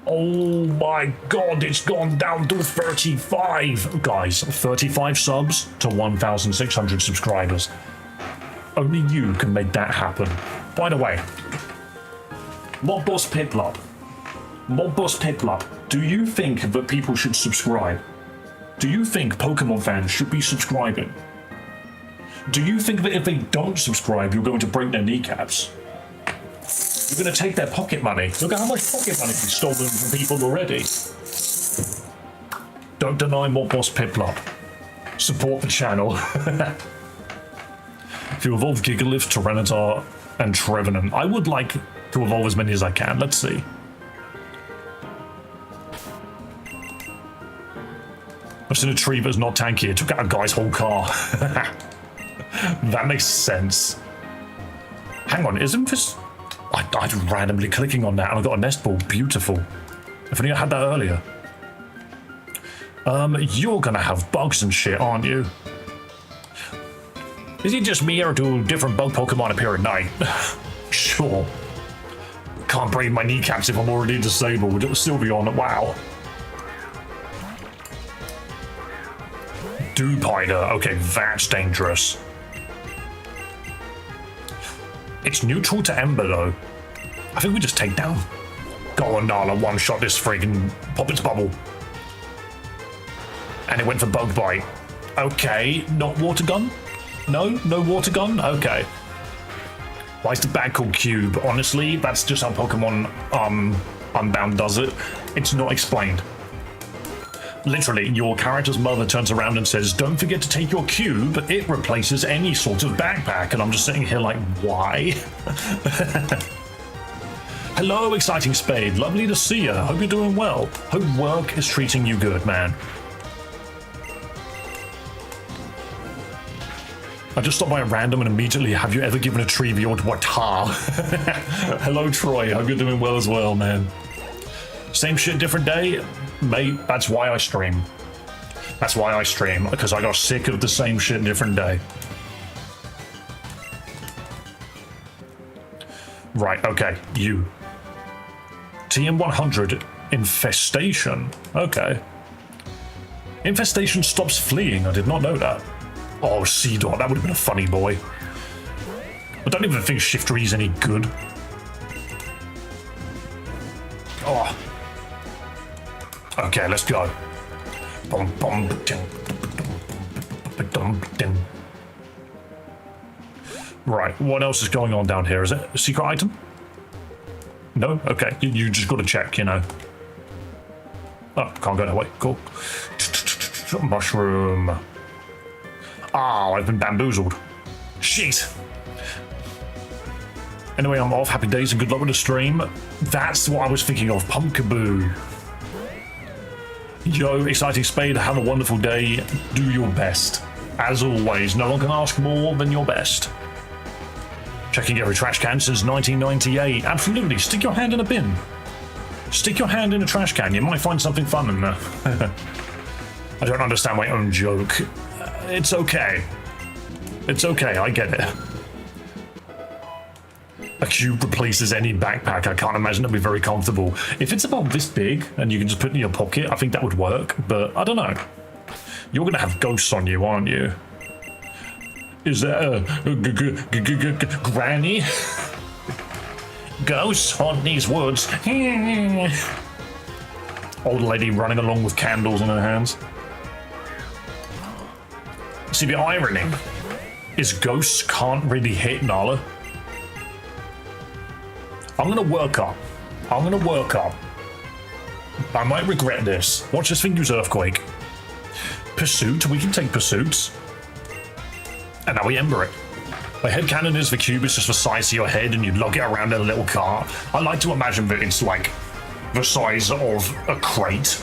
Oh my god, it's gone down to 35. Guys, 35 subs to 1,600 subscribers. Only you can make that happen. By the way, Mob Boss Piplup, do you think that people should subscribe? Do you think Pokemon fans should be subscribing? Do you think that if they don't subscribe, you're going to break their kneecaps? You're going to take their pocket money. Look at how much pocket money you've stolen from people already. Don't deny Mob Boss Piplup. Support the channel. If you evolve Gigalith, Tyranitar, and Trevenant, I would like to evolve as many as I can. Let's see. I've seen a tree that's not tanky. It took out a guy's whole car. That makes sense. Hang on, isn't this... I'm randomly clicking on that and I got a nest ball. Beautiful. If only I had that earlier. You're gonna have bugs and shit, aren't you? Is it just me or do different bug Pokemon appear at night? Sure. Can't break my kneecaps if I'm already disabled. It was Sylveon. Wow. Dupider. Okay, that's dangerous. It's neutral to Ember, though. I think we just take down. Go on, Nala. One-shot this friggin' pop its bubble. And it went for Bug Bite. Okay, not Water Gun? No Water Gun? Okay. Why is the bag called Cube? Honestly, that's just how Pokemon Unbound does it. It's not explained. Literally, your character's mother turns around and says, don't forget to take your cube. It replaces any sort of backpack. And I'm just sitting here like, why? Hello, Exciting Spade. Lovely to see you. Hope you're doing well. Hope work is treating you good, man. I just stopped by at random and immediately, have you ever given a Treevior to Watar? Hello, Troy. Hope you're doing well as well, man. Same shit, different day? Mate, that's why I stream. That's why I stream, because I got sick of the same shit, different day. Right, okay, you. TM100 Infestation. Okay. Infestation stops fleeing. I did not know that. Oh, Seedot, that would have been a funny boy. I don't even think Shiftry's any good. Oh. Okay, let's go. Right, what else is going on down here? Is it a secret item? No? Okay, you just got to check, you know. Oh, can't go that way. Cool. Mushroom. Ah, I've been bamboozled. Shit. Anyway, I'm off. Happy days and good luck with the stream. That's what I was thinking of. Pumpkaboo. Yo, Exciting Spade, have a wonderful day. Do your best. As always, no one can ask more than your best. Checking every trash can since 1998. Absolutely. Stick your hand in a bin. Stick your hand in a trash can. You might find something fun in there. I don't understand my own joke. It's okay. It's okay, I get it. A cube replaces any backpack. I can't imagine it'd be very comfortable. If it's about this big and you can just put it in your pocket, I think that would work, but I don't know. You're gonna have ghosts on you, aren't you? Is that a granny? Ghosts haunt these woods. Old lady running along with candles in her hands. See, the irony is ghosts can't really hit Nala. I'm gonna work up. I'm gonna work up. I might regret this. Watch this thing use Earthquake. Pursuit, we can take Pursuits. And now we Ember it. My headcanon is the cube is just the size of your head and you lug it around in a little cart. I like to imagine that it's like the size of a crate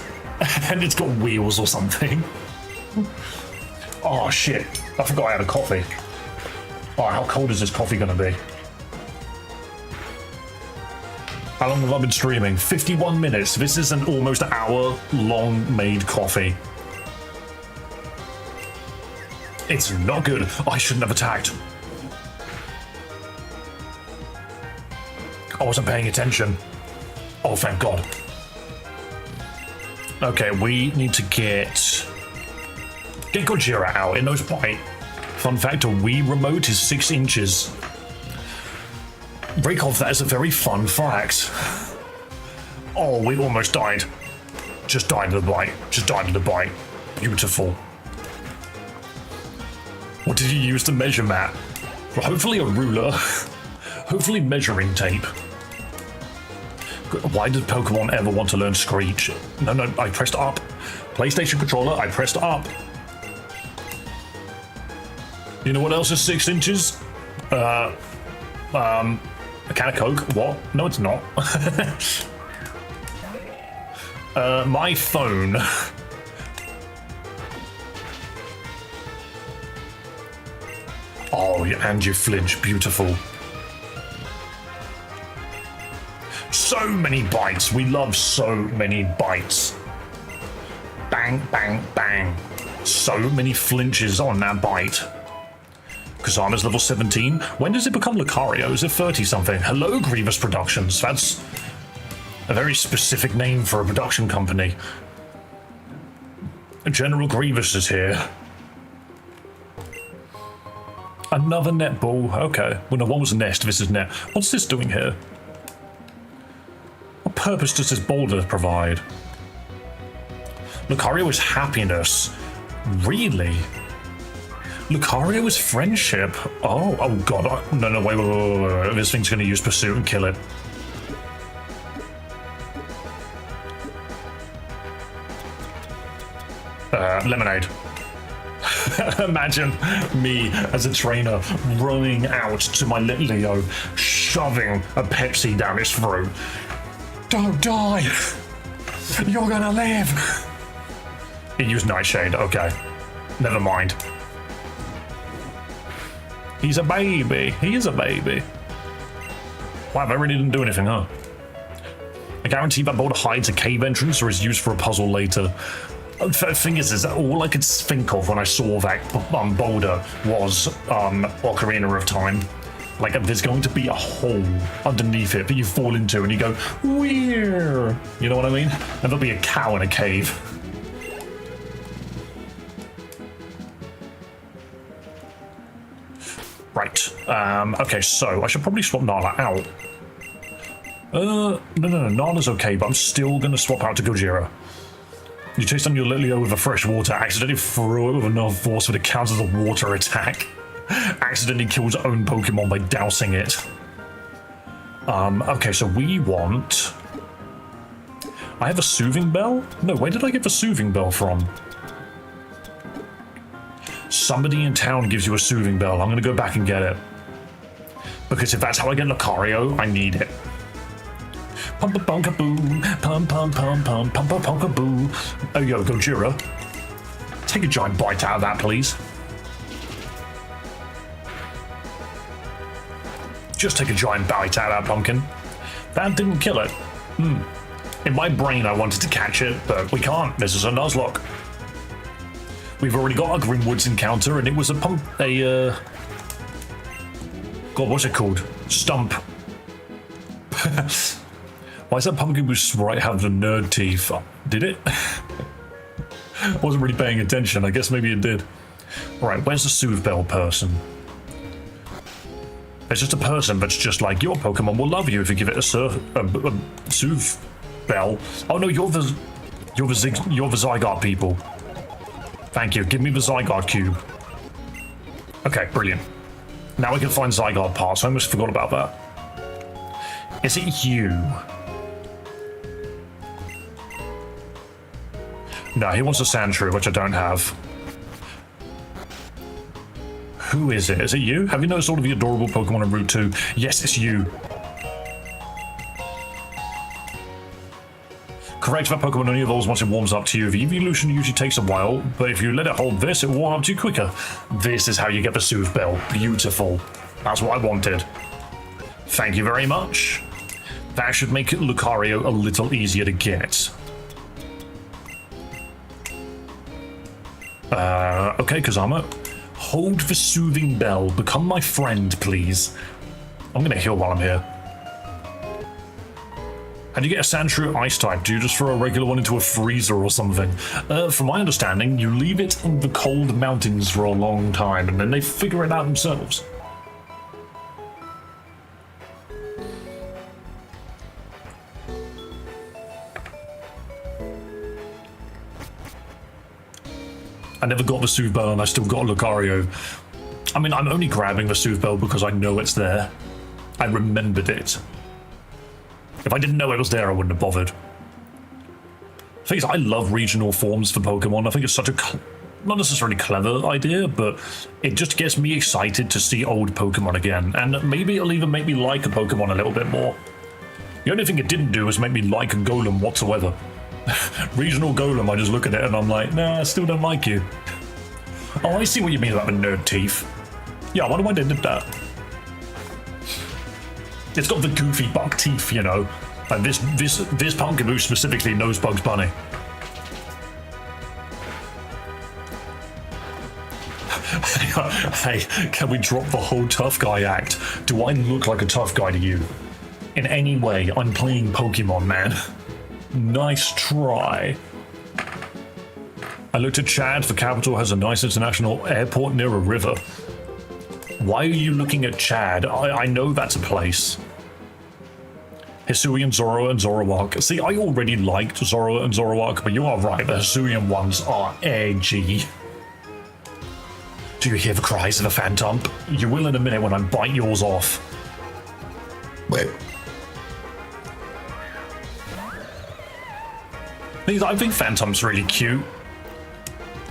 and it's got wheels or something. Oh shit, I forgot I had a coffee. Oh, how cold is this coffee gonna be? How long have I been streaming? 51 minutes. This is an almost hour-long made coffee. It's not good. I shouldn't have attacked. I wasn't paying attention. Oh, thank God. Okay, we need to get Gojira out. It knows bite. Fun fact, a Wii remote is 6 inches. Breakoff, that is a very fun fact. Oh, we almost died. Just died of the bite. Just died of the bite. Beautiful. What did you use to measure, Matt? Well, hopefully a ruler. Hopefully measuring tape. Why did Pokemon ever want to learn Screech? No, I pressed up. PlayStation controller, I pressed up. You know what else is 6 inches? A can of Coke? What? No, it's not. My phone. Oh, and you flinch. Beautiful. So many bites. We love so many bites. Bang, bang, bang. So many flinches on that bite. Kazama's level 17. When does it become Lucario? Is it 30-something? Hello, Grievous Productions. That's a very specific name for a production company. General Grievous is here. Another netball. Okay. Well, no, one was nest. This is net. What's this doing here? What purpose does this boulder provide? Lucario is happiness. Really? Lucario is friendship. Oh god. No, wait. This thing's going to use pursuit and kill it. Lemonade. Imagine me as a trainer running out to my little Leo, shoving a Pepsi down his throat. Don't die! You're gonna live! He used Nightshade, okay. Never mind. He's a baby. He is a baby. Wow, that really didn't do anything, huh? I guarantee that boulder hides a cave entrance or is used for a puzzle later. The thing is that all I could think of when I saw that boulder was Ocarina of Time. Like, there's going to be a hole underneath it that you fall into and you go, weird. You know what I mean? And there'll be a cow in a cave. Right. Okay, so I should probably swap Nala out. No, Nala's okay, but I'm still going to swap out to Gojira. You chased on your Lilio with a fresh water, accidentally threw it with enough force that it counts as a water attack. Accidentally kills its own Pokemon by dousing it. Okay, so we want... I have a Soothing Bell? No, where did I get the Soothing Bell from? Somebody in town gives you a Soothing Bell. I'm going to go back and get it. Because if that's how I get Lucario, I need it. Pum-pa-pum-ka-boo, pum-pum-pum-pum, pum-pum-pum-ka-boo. Oh, yo, Gojira. Take a giant bite out of that, please. Just take a giant bite out of that pumpkin. That didn't kill it. In my brain, I wanted to catch it, but we can't. This is a Nuzlocke. We've already got a Grimwoods encounter, and it was a God, what's it called? Stump. Why does that pumpkin with Sprite have the nerd teeth? Did it? I wasn't really paying attention. I guess maybe it did. Alright, where's the Soothe Bell person? It's just a person that's just like, your Pokemon will love you if you give it a Soothe Bell. Oh no, you're the Zygarde people. Thank you. Give me the Zygarde cube. Okay, brilliant. Now we can find Zygarde parts. I almost forgot about that. Is it you? No, he wants a Sandshrew, which I don't have. Who is it? Is it you? Have you noticed all of the adorable Pokemon in Route 2? Yes, it's you. Correct, that Pokemon only evolves once it warms up to you. The evolution usually takes a while, but if you let it hold this, it will warm up to you quicker. This is how you get the Soothe Bell. Beautiful. That's what I wanted. Thank you very much. That should make Lucario a little easier to get. Okay, Kazama. Hold the Soothing Bell. Become my friend, please. I'm gonna heal while I'm here. How do you get a Sandshrew Ice type? Do you just throw a regular one into a freezer or something? From my understanding, you leave it in the cold mountains for a long time, and then they figure it out themselves. I never got the Soothe Bell and I still got Lucario. I mean, I'm only grabbing the Soothe Bell because I know it's there. I remembered it. If I didn't know it was there, I wouldn't have bothered. The thing is, I love regional forms for Pokemon. I think it's such a, not necessarily clever idea, but it just gets me excited to see old Pokemon again. And maybe it'll even make me like a Pokemon a little bit more. The only thing it didn't do was make me like a Golem whatsoever. Regional Golem, I just look at it and I'm like, nah, I still don't like you. Oh, I see what you mean about the nerd teeth. Yeah, I wonder why they did that. It's got the goofy buck teeth, you know. And this Pumpkaboo specifically knows Bugs Bunny. Hey, can we drop the whole tough guy act? Do I look like a tough guy to you? In any way, I'm playing Pokemon, man. Nice try. I looked at Chad. The capital has a nice international airport near a river. Why are you looking at Chad? I know that's a place. Hisuian, Zoro, and Zoroark. See, I already liked Zoro and Zoroark, but you are right, the Hisuian ones are edgy. Do you hear the cries of the Phantom? You will in a minute when I bite yours off. Wait. I think Phantom's really cute.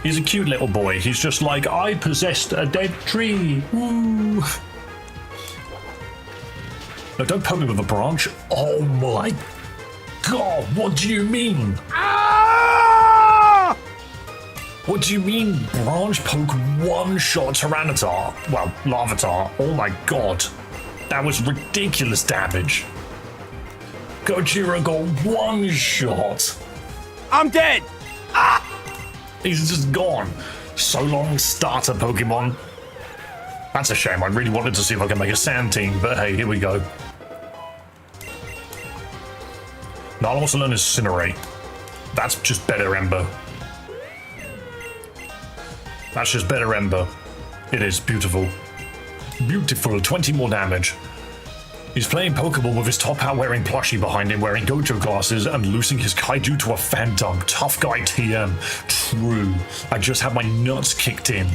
He's a cute little boy. He's just like, I possessed a dead tree. Woo. No, don't poke me with a branch. Oh my god, what do you mean? Ah! What do you mean, branch poke one-shot Tyranitar? Well, Larvitar. Oh my god. That was ridiculous damage. Gojira got one shot. I'm dead! He's just gone. So long, starter Pokemon. That's a shame. I really wanted to see if I can make a sand team, but hey, here we go. Now I want to learn Incinerate. That's just better Ember. That's just better Ember. It is beautiful. Beautiful. 20 more damage. He's playing Pokemon with his top hat wearing plushie behind him, wearing Gojo glasses and losing his Kaiju to a Phantom. Tough guy TM. True. I just had my nuts kicked in.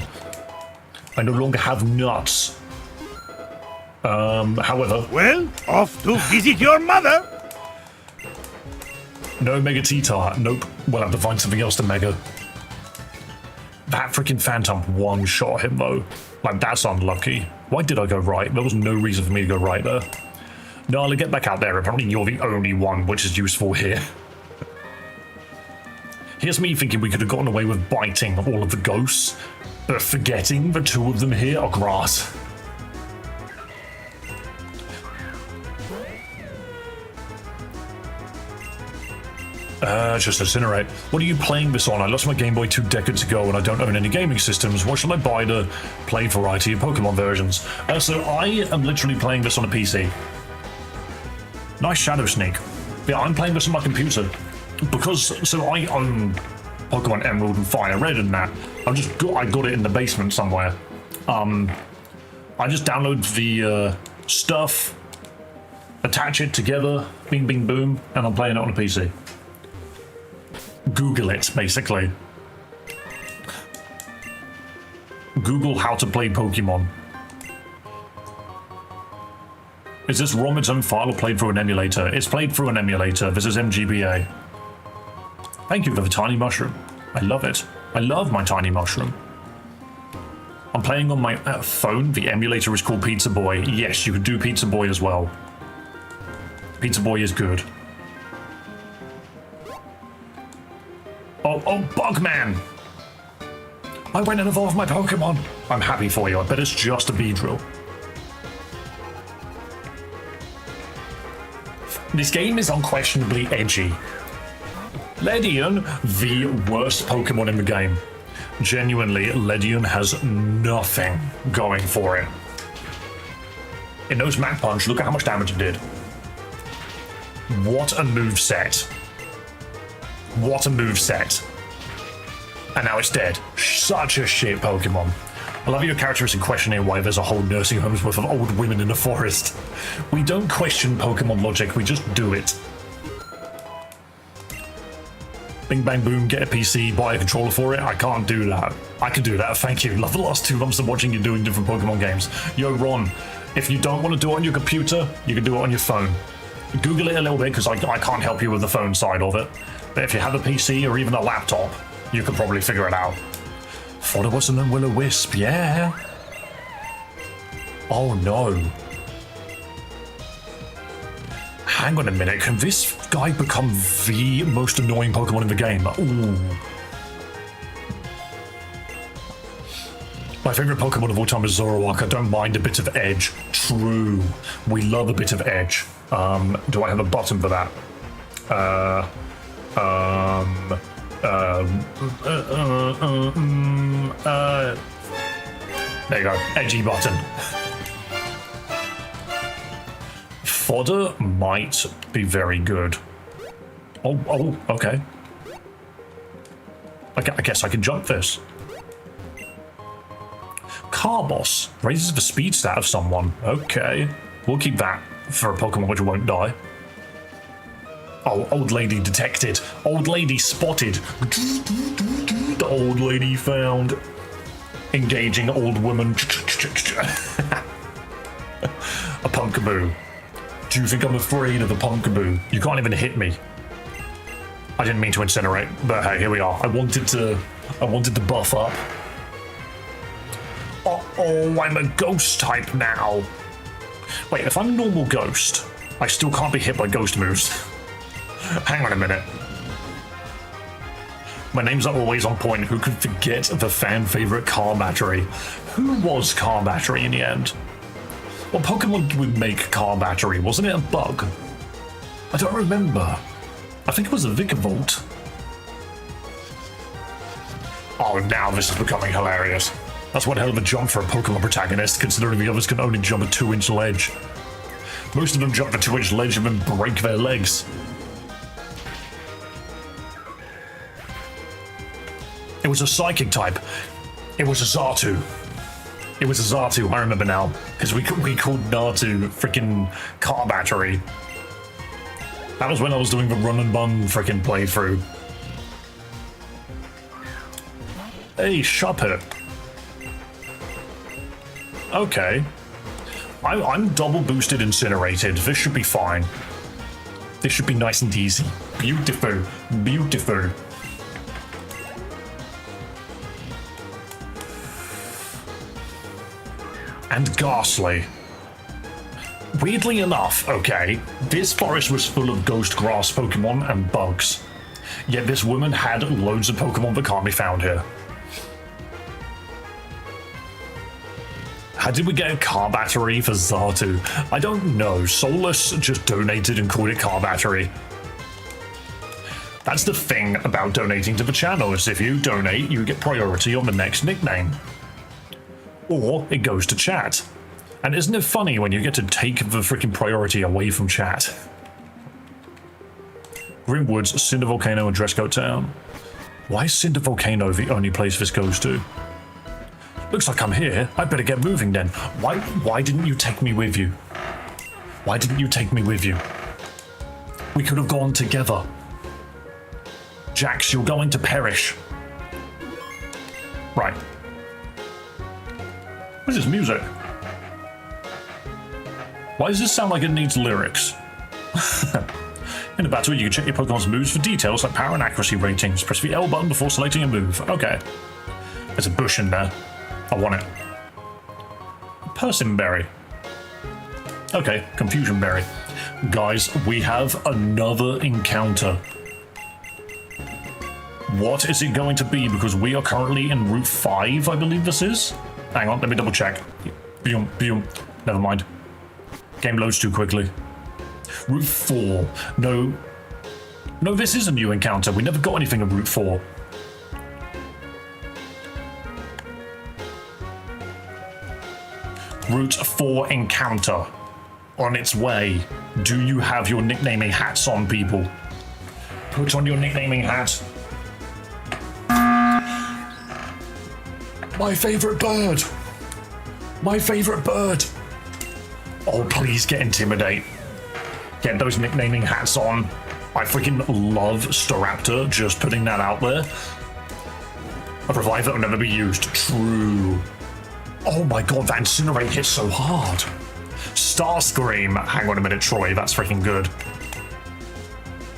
I no longer have nuts. However... Well, off to visit your mother! No Mega T-Tar. Nope. We'll have to find something else to Mega. That freaking Phantom one-shot him, though. Like, that's unlucky. Why did I go right? There was no reason for me to go right there. Nala, get back out there. Apparently you're the only one which is useful here. Here's me thinking we could have gotten away with biting all of the ghosts, but forgetting the two of them here are grass. Just Incinerate. What are you playing this on? I lost my Game Boy 2 decades ago and I don't own any gaming systems. What should I buy to play variety of Pokemon versions? So I am literally playing this on a PC. Nice Shadow Sneak. Yeah, I'm playing this on my computer. Because, so I own Pokemon Emerald and Fire Red and that. I got it in the basement somewhere. I just download the stuff, attach it together, bing bing boom, and I'm playing it on a PC. Google it, basically. Google how to play Pokemon. Is this ROM its own file or played through an emulator? It's played through an emulator. This is MGBA. Thank you for the tiny mushroom. I love it. I love my tiny mushroom. I'm playing on my phone. The emulator is called Pizza Boy. Yes, you could do Pizza Boy as well. Pizza Boy is good. Oh, Bugman! I went and evolved my Pokemon. I'm happy for you. I bet it's just a Beedrill. This game is unquestionably edgy. Ledian, the worst Pokemon in the game. Genuinely, Ledian has nothing going for it. It knows Mach Punch. Look at how much damage it did. What a moveset. What a moveset. And now it's dead. Such a shit Pokemon. I love your characters in questioning why there's a whole nursing home's worth of old women in the forest. We don't question Pokemon logic, we just do it. Bing bang boom, get a PC, buy a controller for it. I can't do that. I can do that, thank you. Love the last 2 months of watching you doing different Pokemon games. Yo, Ron, if you don't want to do it on your computer, you can do it on your phone. Google it a little bit, because I can't help you with the phone side of it. But if you have a PC or even a laptop, you could probably figure it out. Thought it wasn't a Will-O-Wisp, yeah. Oh no. Hang on a minute, can this guy become the most annoying Pokemon in the game? Ooh. My favorite Pokemon of all time is Zoroark. I don't mind a bit of edge. True. We love a bit of edge. Do I have a button for that? There you go. Edgy button. Fodder might be very good. Oh, okay. I guess I can jump this. Carbos raises the speed stat of someone. Okay. We'll keep that for a Pokemon which won't die. Oh, old lady detected. Old lady spotted. The old lady found. Engaging old woman. A Pumpkaboo. Do you think I'm afraid of a Pumpkaboo? You can't even hit me. I didn't mean to incinerate, but hey, here we are. I wanted to buff up. Uh-oh, I'm a ghost type now. Wait, if I'm a normal ghost, I still can't be hit by ghost moves. Hang on a minute. My names are always on point. Who could forget the fan favorite car battery? Who was car battery in the end? What Pokemon would make car battery? Wasn't it a bug? I don't remember. I think it was a Vikavolt. Oh, now this is becoming hilarious. That's one hell of a jump for a Pokemon protagonist, considering the others can only jump a 2-inch ledge. Most of them jump a 2-inch ledge and then break their legs. It was a psychic type. It was a Xatu. It was a Xatu, I remember now. Because we called Natu freaking car battery. That was when I was doing the run and bun freaking playthrough. Hey, Shuppet. Okay. I'm double boosted incinerated. This should be fine. This should be nice and easy. Beautiful. Beautiful. And ghastly. Weirdly enough, okay, this forest was full of ghost grass Pokemon and bugs. Yet this woman had loads of Pokemon that can't be found here. How did we get a car battery for Xatu? I don't know. Solus just donated and called it car battery. That's the thing about donating to the channel, is if you donate, you get priority on the next nickname. Or it goes to chat. And isn't it funny when you get to take the freaking priority away from chat? Grimwoods, Cinder Volcano, and Dresscoat Town. Why is Cinder Volcano the only place this goes to? Looks like I'm here. I better get moving then. Why didn't you take me with you? Why didn't you take me with you? We could have gone together. Jax, you're going to perish. Right. What is this music? Why does this sound like it needs lyrics? In a battle, you can check your Pokemon's moves for details like power and accuracy ratings. Press the L button before selecting a move. Okay. There's a bush in there. I want it. Persimberry. Okay, Confusion Berry. Guys, we have another encounter. What is it going to be? Because we are currently in Route 5, I believe this is. Hang on, let me double check. Never mind. Game loads too quickly. Route 4. No, this is a new encounter. We never got anything on Route 4. Route 4 encounter. On its way. Do you have your nicknaming hats on, people? Put on your nicknaming hat. My favorite bird. My favorite bird. Oh, please get Intimidate. Get those nicknaming hats on. I freaking love Staraptor, just putting that out there. A revive that will never be used. True. Oh my god, that Incinerate hits so hard. Starscream. Hang on a minute, Troy. That's freaking good.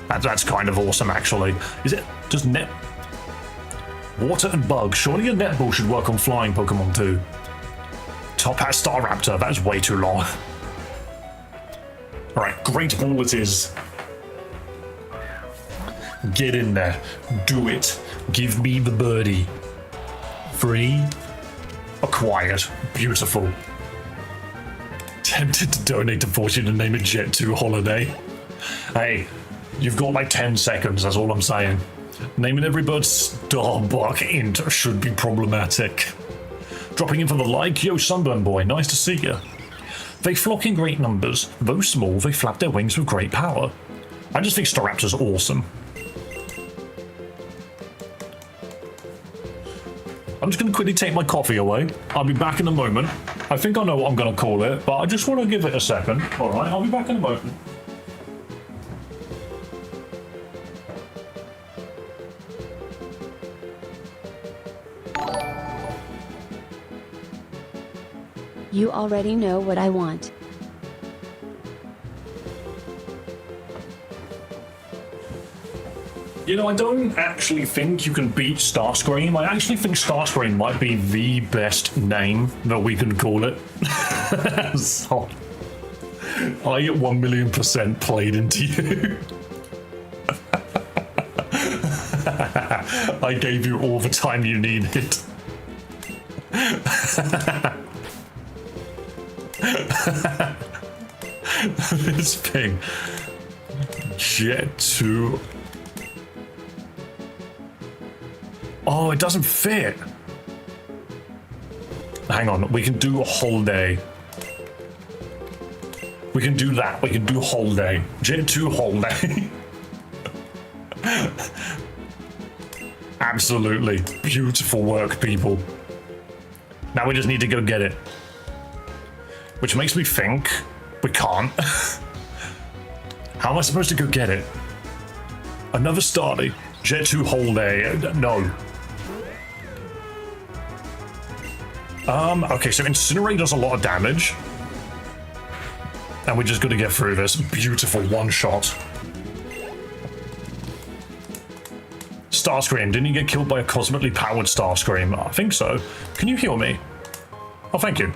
That's kind of awesome, actually. Is it? Does net... Water and Bug. Surely a netball should work on flying Pokemon too. Top Hat Staraptor. That is way too long. Alright, Great Ball it is. Get in there. Do it. Give me the birdie. Free. Acquired. Beautiful. Tempted to donate to Fortune and name it Jet 2 Holiday. Hey, you've got like 10 seconds, that's all I'm saying. Naming every bird Starbuck int should be problematic. dropping in for the like. Yo, Sunburn Boy, nice to see you. They flock in great numbers. Though small, they flap their wings with great power. I just think Staraptor's awesome. I'm just going to quickly take my coffee away. I'll be back in a moment. I think I know what I'm going to call it, but I just want to give it a second. All right, I'll be back in a moment. You already know what I want. You know, I don't actually think you can beat Starscream. I actually think Starscream might be the best name that we can call it. So, I 1,000,000% played into you. I gave you all the time you needed. This thing. Jet 2. Oh, it doesn't fit. Hang on, we can do a whole day. We can do that. We can do whole day. Jet 2 whole day. Absolutely. Beautiful work, people. Now we just need to go get it. Which makes me think we can't. How am I supposed to go get it? Another Starly. Jet 2 whole day. No. Okay, so Incinerate does a lot of damage. And we're just gonna get through this. Beautiful one shot. Starscream, didn't you get killed by a cosmically powered Starscream? I think so. Can you heal me? Oh, thank you.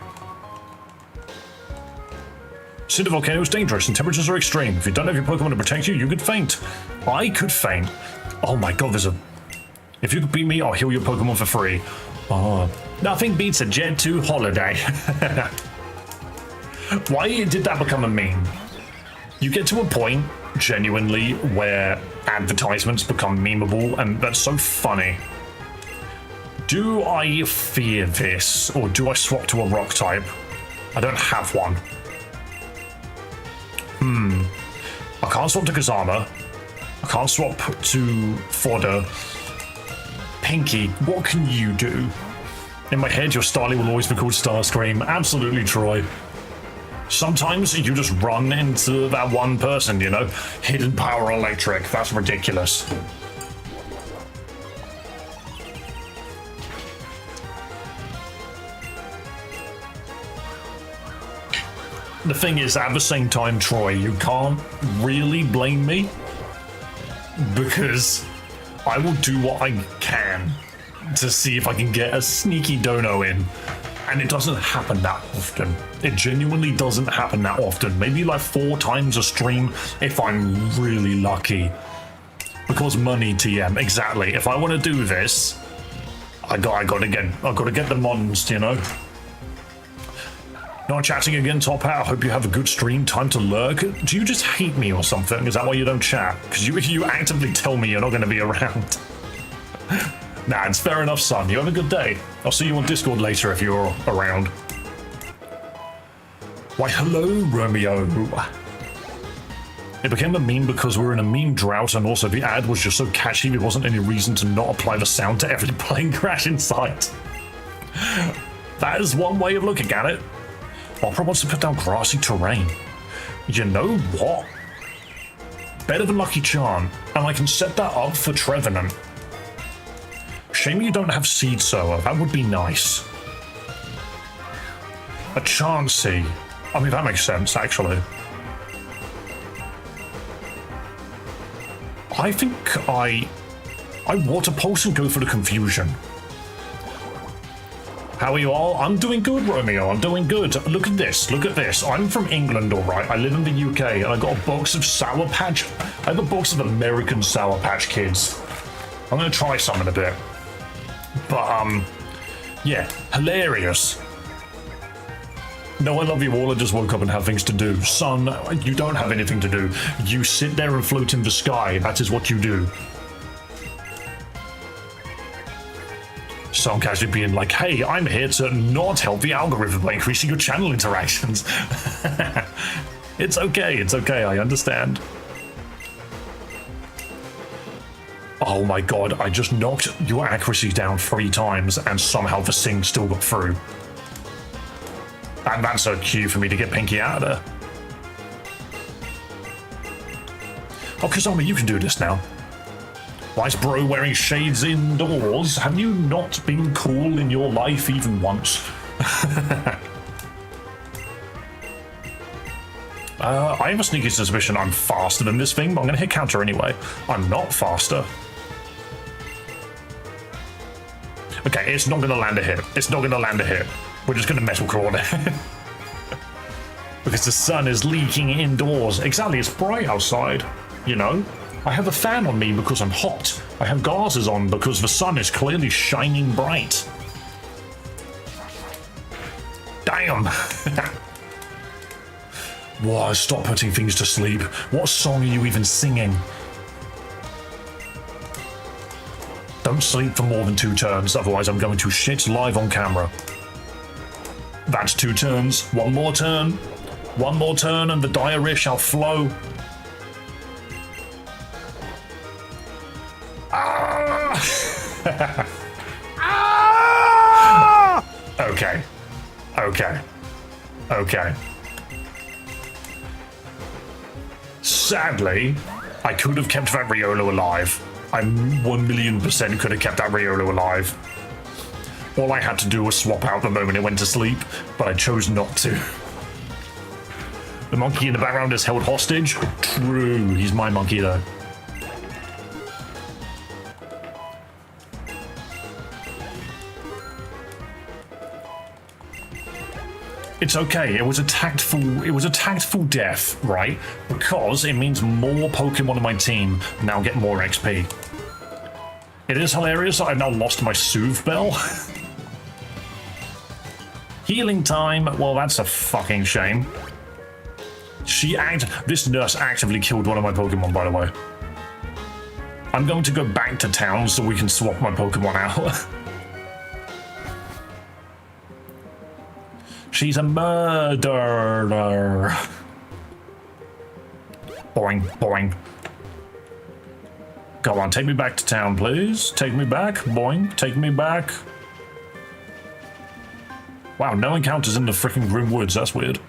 Cinder Volcano is dangerous and temperatures are extreme. If you don't have your Pokemon to protect you, you could faint. I could faint. Oh my god, there's a... If you could beat me, I'll heal your Pokemon for free. Oh, nothing beats a Jet 2 holiday. Why did that become a meme? You get to a point, genuinely, where advertisements become memeable, and that's so funny. Do I fear this, or do I swap to a rock type? I don't have one. I can't swap to Kazama. I can't swap to Fodder. Pinky, what can you do? In my head, your Starly will always be called Starscream. Absolutely, Troy. Sometimes you just run into that one person, you know? Hidden Power Electric. That's ridiculous. The thing is, at the same time, Troy, you can't really blame me, because I will do what I can to see if I can get a sneaky dono in, and it doesn't happen that often. It genuinely doesn't happen that often. Maybe like 4 times a stream if I'm really lucky. Because money, TM, exactly. If I want to do this, I gotta get the mons, you know. Not chatting again, Top Hat. I hope you have a good stream. Time to lurk. Do you just hate me or something? Is that why you don't chat? Because you actively tell me you're not going to be around. Nah, it's fair enough, son. You have a good day. I'll see you on Discord later if you're around. Why, hello, Romeo. It became a meme because we're in a meme drought, and also the ad was just so catchy there wasn't any reason to not apply the sound to every plane crash in sight. That is one way of looking at it. Opera wants to put down grassy terrain. You know what? Better than Lucky Charm, and I can set that up for Trevenant. Shame you don't have Seed Sower, that would be nice. A Chansey. I mean, that makes sense, actually. I think I Water Pulse and go for the Confusion. How are you all? I'm doing good, Romeo. I'm doing good. Look at this. Look at this. I'm from England, all right. I live in the UK, and I got a box of Sour Patch. I have a box of American Sour Patch Kids. I'm gonna try some in a bit. But yeah, hilarious. No, I love you all. I just woke up and have things to do. Son, you don't have anything to do. You sit there and float in the sky. That is what you do. I'm casually being like, hey, I'm here to not help the algorithm by increasing your channel interactions. It's okay, I understand. Oh my god, I just knocked your accuracy down 3 times and somehow the sing still got through. And that's a cue for me to get Pinky out of there. Oh, Kazama, you can do this now. Why is bro wearing shades indoors? Have you not been cool in your life even once? I have a sneaky suspicion I'm faster than this thing, but I'm going to hit counter anyway. I'm not faster. Okay, it's not going to land a hit. It's not going to land a hit. We're just going to metalcore it. Because the sun is leaking indoors. Exactly, it's bright outside, you know? I have a fan on me because I'm hot. I have glasses on because the sun is clearly shining bright. Damn! Whoa, stop putting things to sleep. What song are you even singing? Don't sleep for more than 2 turns, otherwise I'm going to shit live on camera. That's 2 turns. 1 more turn. 1 more turn and the diarrhea shall flow. Ah! Ah! Okay. Okay. Okay. Sadly, I could have kept that Riolo alive. I 1,000,000% could have kept that Riolo alive. All I had to do was swap out the moment it went to sleep, but I chose not to. The monkey in the background is held hostage. True, he's my monkey though. It's okay. It was a tactful death, right? Because it means more Pokemon in my team now get more XP. It is hilarious that I've now lost my Soothe Bell. Healing time. Well, that's a fucking shame. This nurse actively killed one of my Pokemon, by the way. I'm going to go back to town so we can swap my Pokemon out. She's a murderer. Boing, boing. Go on, take me back to town, please. Take me back. Boing, take me back. Wow, no encounters in the freaking Grim Woods. That's weird.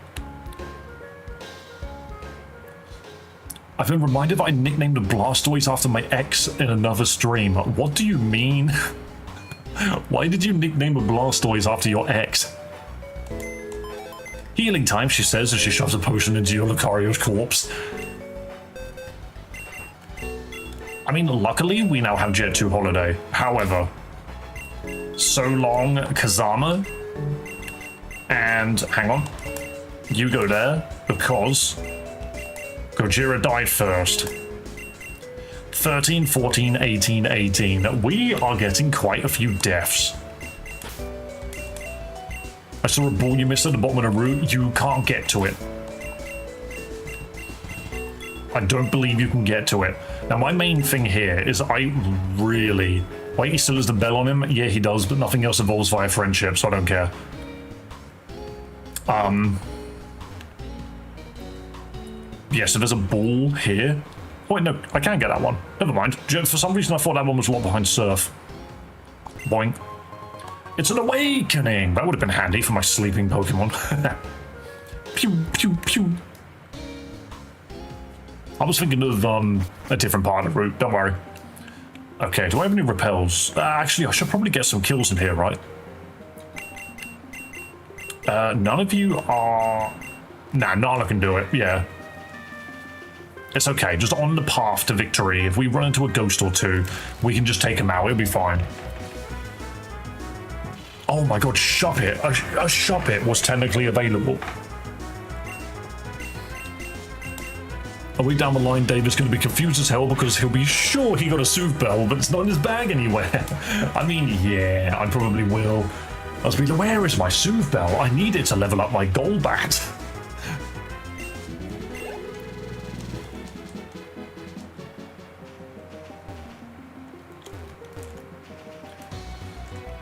I've been reminded that I nicknamed the Blastoise after my ex in another stream. What do you mean? Why did you nickname a Blastoise after your ex? Healing time, she says as she shoves a potion into your Lucario's corpse. I mean, luckily, we now have Jet 2 Holiday. However, so long, Kazama. And hang on. You go there, because Gojira died first. 13, 14, 18, 18. We are getting quite a few deaths. I saw a ball you missed at the bottom of the route. You can't get to it. I don't believe you can get to it. Now, my main thing here is I really... Wait, he still has the bell on him? Yeah, he does, but nothing else evolves via friendship, so I don't care. Yeah, so there's a ball here. Oh, wait, no, I can't get that one. Never mind. For some reason, I thought that one was locked behind Surf. Boing. It's an awakening! That would have been handy for my sleeping Pokemon. Pew, pew, pew. I was thinking of a different part of the route, don't worry. Okay, do I have any repels? Actually, I should probably get some kills in here, right? None of you are... Nah, Nala can do it, yeah. It's okay, just on the path to victory. If we run into a ghost or two, we can just take him out, it'll be fine. Oh my god, Shop It! A Shop It was technically available. A week down the line, David's going to be confused as hell because he'll be sure he got a Soothe Bell, but it's not in his bag anywhere. I mean, yeah, I probably will. I'll be like, where is my Soothe Bell? I need it to level up my Golbat.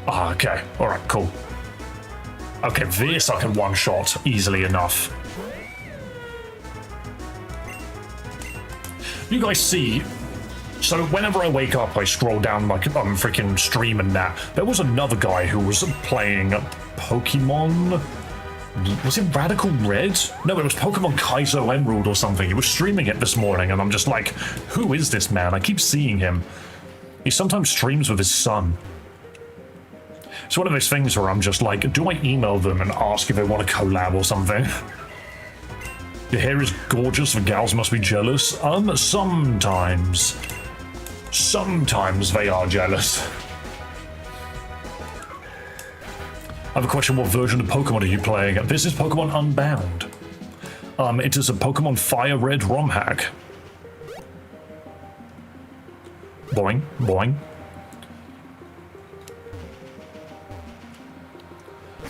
Ah, okay. Alright, cool. Okay, this I can one-shot easily enough. You guys see, so whenever I wake up, I scroll down my freaking stream and that. There was another guy who was playing Pokemon. Was it Radical Red? No, it was Pokemon Kaizo Emerald or something. He was streaming it this morning, and I'm just like, who is this man? I keep seeing him. He sometimes streams with his son. It's one of those things where I'm just like, do I email them and ask if they want to collab or something? Your hair is gorgeous, the gals must be jealous. Sometimes. Sometimes they are jealous. I have a question, what version of Pokemon are you playing? This is Pokemon Unbound. It is a Pokemon Fire Red ROM hack. Boing, boing.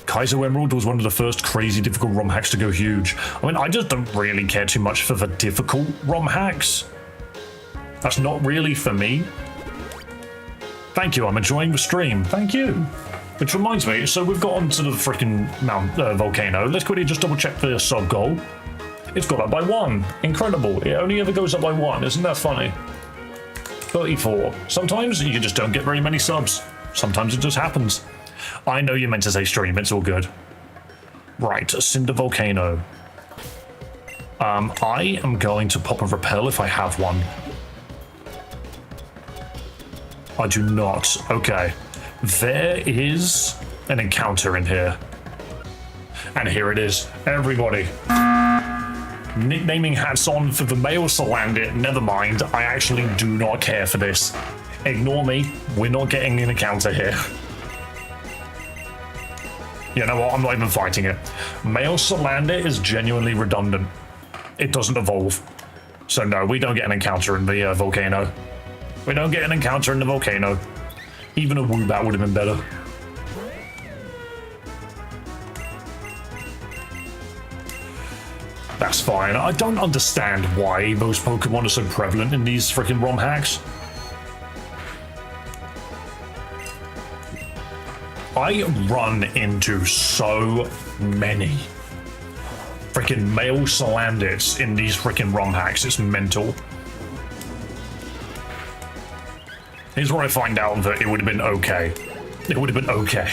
Kaizo Emerald was one of the first crazy difficult ROM hacks to go huge. I mean, I just don't really care too much for the difficult ROM hacks. That's not really for me. Thank you, I'm enjoying the stream. Thank you. Which reminds me, so we've got onto the freaking volcano. Let's quickly just double check the sub goal. It's got up by 1. Incredible. It only ever goes up by 1. Isn't that funny? 34. Sometimes you just don't get very many subs. Sometimes it just happens. I know you meant to say stream. It's all good. Right, Cinder Volcano. I am going to pop a repel if I have one. I do not. Okay. There is an encounter in here. And here it is. Everybody. Nicknaming hats on for the male Salandit. Never mind. I actually do not care for this. Ignore me. We're not getting an encounter here. You know what? I'm not even fighting it. Male Salandit is genuinely redundant. It doesn't evolve. So no, we don't get an encounter in the volcano. We don't get an encounter in the volcano. Even a Woobat would have been better. That's fine. I don't understand why those Pokemon are so prevalent in these freaking ROM hacks. I run into so many freaking male Salandits in these freaking ROM hacks. It's mental. Here's where I find out that it would have been okay. It would have been okay.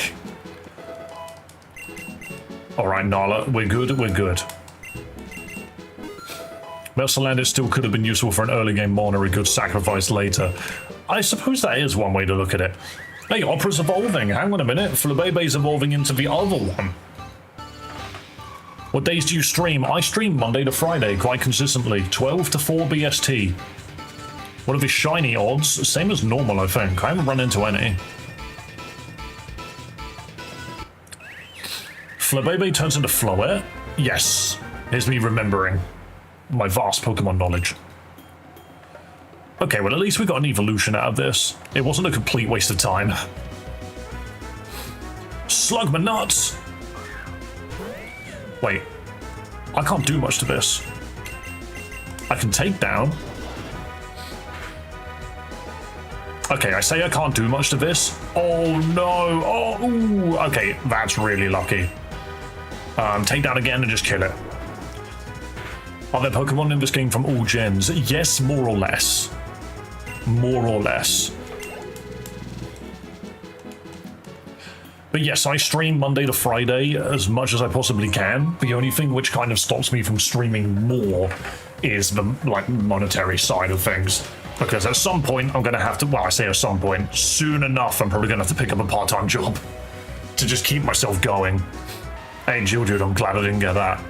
Alright, Nala, we're good, we're good. Male Salandit still could have been useful for an early game mon or a good sacrifice later. I suppose that is one way to look at it. Hey, Opera's evolving. Hang on a minute. Flabebe's evolving into the other one. What days do you stream? I stream Monday to Friday quite consistently. 12 to 4 BST. What are the shiny odds? Same as normal, I think. I haven't run into any. Flabebe turns into Floette? Yes. Here's me remembering my vast Pokemon knowledge. Okay, well at least we got an evolution out of this. It wasn't a complete waste of time. Slug my nuts! Wait. I can't do much to this. I can take down. Okay, I say I can't do much to this. Oh no! Oh, ooh. Okay, that's really lucky. Take down again and just kill it. Are there Pokemon in this game from all gens? Yes, more or less. More or less. But yes, I stream Monday to Friday as much as I possibly can. The only thing which kind of stops me from streaming more is the monetary side of things. Because at some point I'm going to have to, well, I say at some point, soon enough I'm probably going to have to pick up a part-time job to just keep myself going. Hey, Geodude, I'm glad I didn't get that.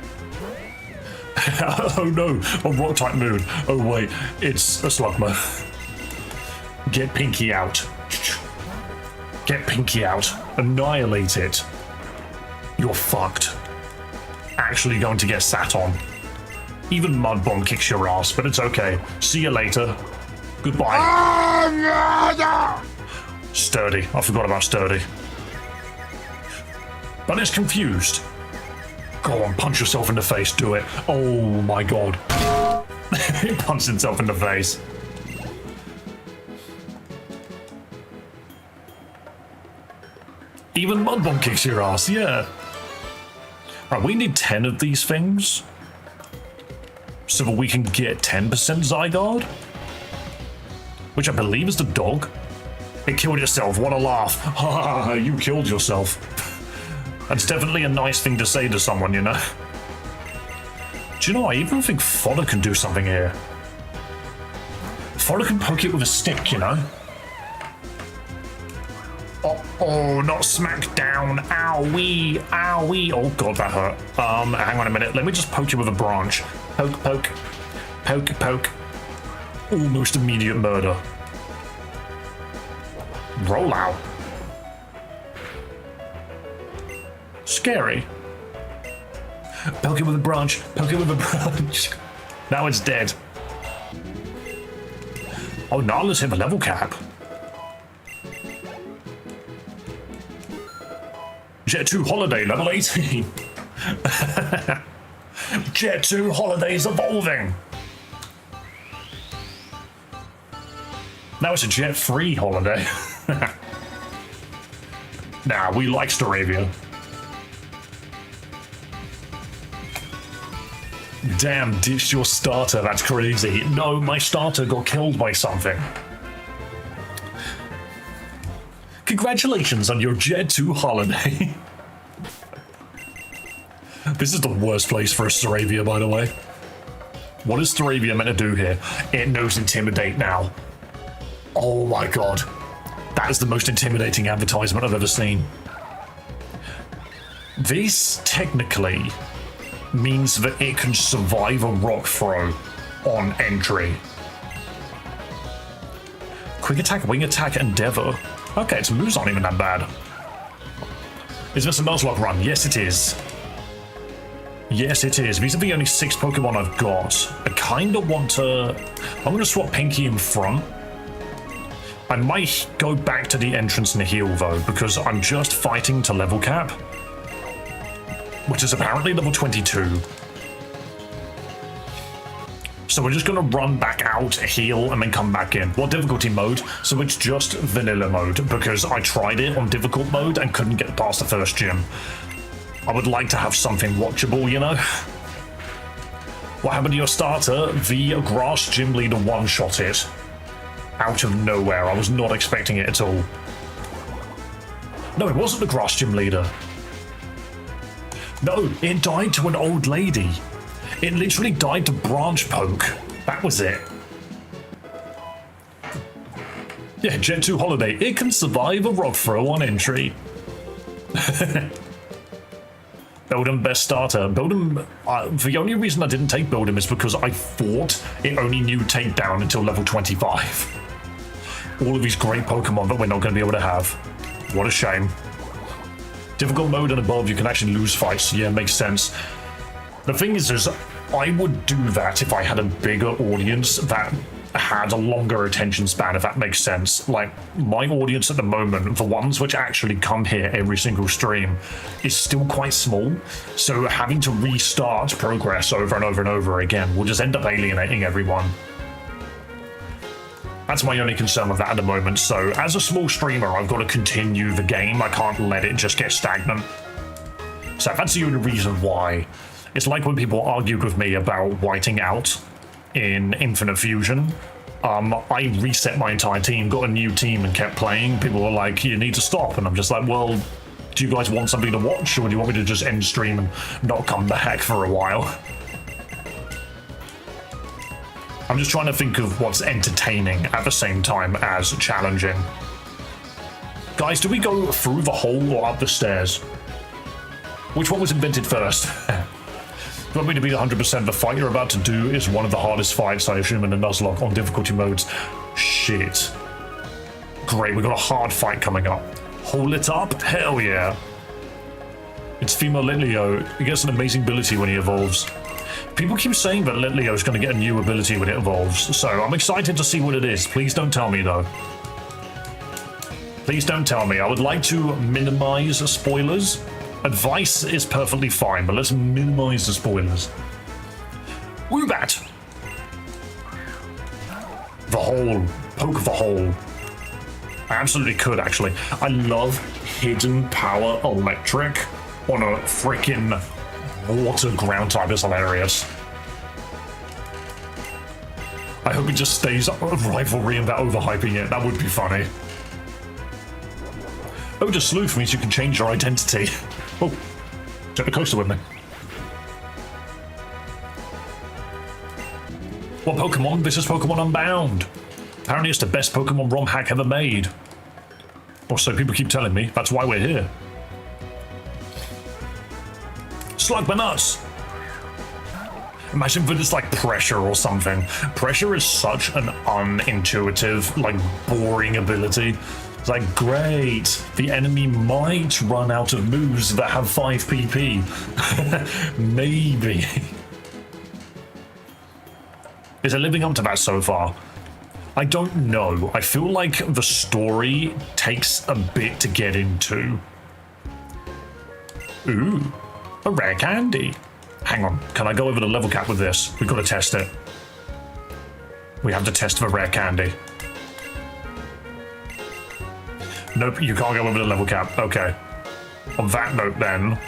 Oh no, a rock-type moon. Oh wait, it's a Slugma. Get Pinky out. Get Pinky out. Annihilate it. You're fucked. Actually going to get sat on. Even Mud Bomb kicks your ass, but it's okay. See you later. Goodbye. Sturdy. I forgot about Sturdy. But it's confused. Go on, punch yourself in the face. Do it. Oh my god. He punched himself in the face. Even Mudbomb kicks your ass, yeah. Right, we need 10 of these things so that we can get 10% Zygarde, which I believe is the dog. It killed itself, what a laugh. Ha, you killed yourself. That's definitely a nice thing to say to someone, you know? Do you know, I even think Fodder can do something here. Fodder can poke it with a stick, you know? Oh, not smack down. Owie, owie. Oh god, that hurt. Hang on a minute. Let me just poke you with a branch. Poke, poke. Poke, poke. Almost immediate murder. Roll out. Scary. Poke it with a branch. Poke it with a branch. Now it's dead. Oh, Nala's hit the level cap. Jet 2 Holiday, level 18. Jet 2 Holiday's evolving. Now it's a Jet 3 Holiday. Nah, we like Staravia. Damn, ditched your starter, that's crazy. No, my starter got killed by something. Congratulations on your Jet 2 holiday. This is the worst place for a Staravia, by the way. What is Staravia meant to do here? It knows Intimidate now. Oh my god. That is the most intimidating advertisement I've ever seen. This, technically, means that it can survive a rock throw on entry. Quick attack, wing attack, endeavor. Okay, its moves aren't even that bad. Is this a Nuzlocke run? Yes, it is. Yes, it is. These are the only 6 Pokemon I've got. I kind of want to... I'm going to swap Pinky in front. I might go back to the entrance and heal, though, because I'm just fighting to level cap, which is apparently level 22. So we're just going to run back out, heal, and then come back in. What difficulty mode? So it's just vanilla mode, because I tried it on difficult mode and couldn't get past the first gym. I would like to have something watchable, you know? What happened to your starter? The grass gym leader one-shot it. Out of nowhere. I was not expecting it at all. No, it wasn't the grass gym leader. No, it died to an old lady. It literally died to branch poke. That was it. Yeah, Gen 2 Holiday. It can survive a rock throw on entry. Beldum best starter. Beldum, the only reason I didn't take Beldum is because I thought it only knew takedown until level 25. All of these great Pokemon that we're not going to be able to have. What a shame. Difficult mode and above, you can actually lose fights. Yeah, makes sense. The thing is I would do that if I had a bigger audience that had a longer attention span, if that makes sense. Like, my audience at the moment, the ones which actually come here every single stream, is still quite small. So having to restart progress over and over and over again will just end up alienating everyone. That's my only concern with that at the moment. So as a small streamer, I've got to continue the game. I can't let it just get stagnant. So that's the only reason why. It's like when people argued with me about whiting out in Infinite Fusion. I reset my entire team, got a new team and kept playing. People were like, you need to stop. And I'm just like, well, do you guys want something to watch? Or do you want me to just end stream and not come back for a while? I'm just trying to think of what's entertaining at the same time as challenging. Guys, do we go through the hole or up the stairs? Which one was invented first? You want me to be 100%? The fight you're about to do is one of the hardest fights, I assume, in the Nuzlocke on difficulty modes. Shit. Great, we've got a hard fight coming up. Hole it up? Hell yeah. It's female Litleo. He gets an amazing ability when he evolves. People keep saying that Litleo is going to get a new ability when it evolves, so I'm excited to see what it is. Please don't tell me, though. Please don't tell me. I would like to minimize spoilers. Advice is perfectly fine, but let's minimize the spoilers. Woobat! The hole. Poke the hole. I absolutely could, actually. I love hidden power electric on a freaking water ground type. It's hilarious. I hope it just stays rivalry and that overhyping it. That would be funny. Oh, just sleuth means you can change your identity. Oh, take the coaster with me. What Pokemon? This is Pokemon Unbound. Apparently it's the best Pokemon ROM hack ever made. Or so people keep telling me. That's why we're here. Slug my nuts! Imagine if it's like pressure or something. Pressure is such an unintuitive, like boring ability. It's like, great, the enemy might run out of moves that have 5 PP. Maybe. Is it living up to that so far? I don't know. I feel like the story takes a bit to get into. Ooh, a rare candy. Hang on, can I go over the level cap with this? We've got to test it. We have to test the rare candy. Nope, you can't go over the level cap. Okay. On that note then,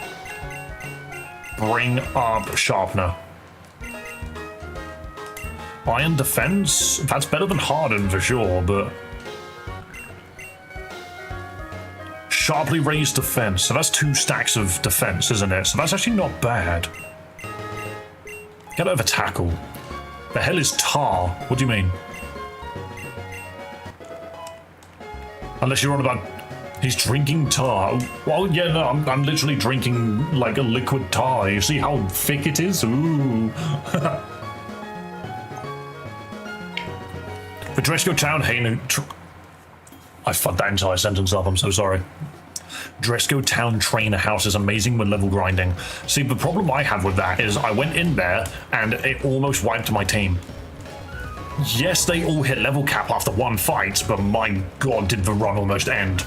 bring up Sharpener. Iron Defense? That's better than Harden for sure, but... Sharply Raised Defense. So that's 2 stacks of defense, isn't it? So that's actually not bad. Get over Tackle. The hell is Tar? What do you mean? Unless you're on about... He's drinking tar. Well, yeah, no, I'm literally drinking like a liquid tar. You see how thick it is? Ooh. The Dresco Town Hainu... I fucked that entire sentence up, I'm so sorry. Dresco Town Trainer House is amazing with level grinding. See, the problem I have with that is I went in there and it almost wiped my team. Yes, they all hit level cap after 1 fight, but my god, did the run almost end.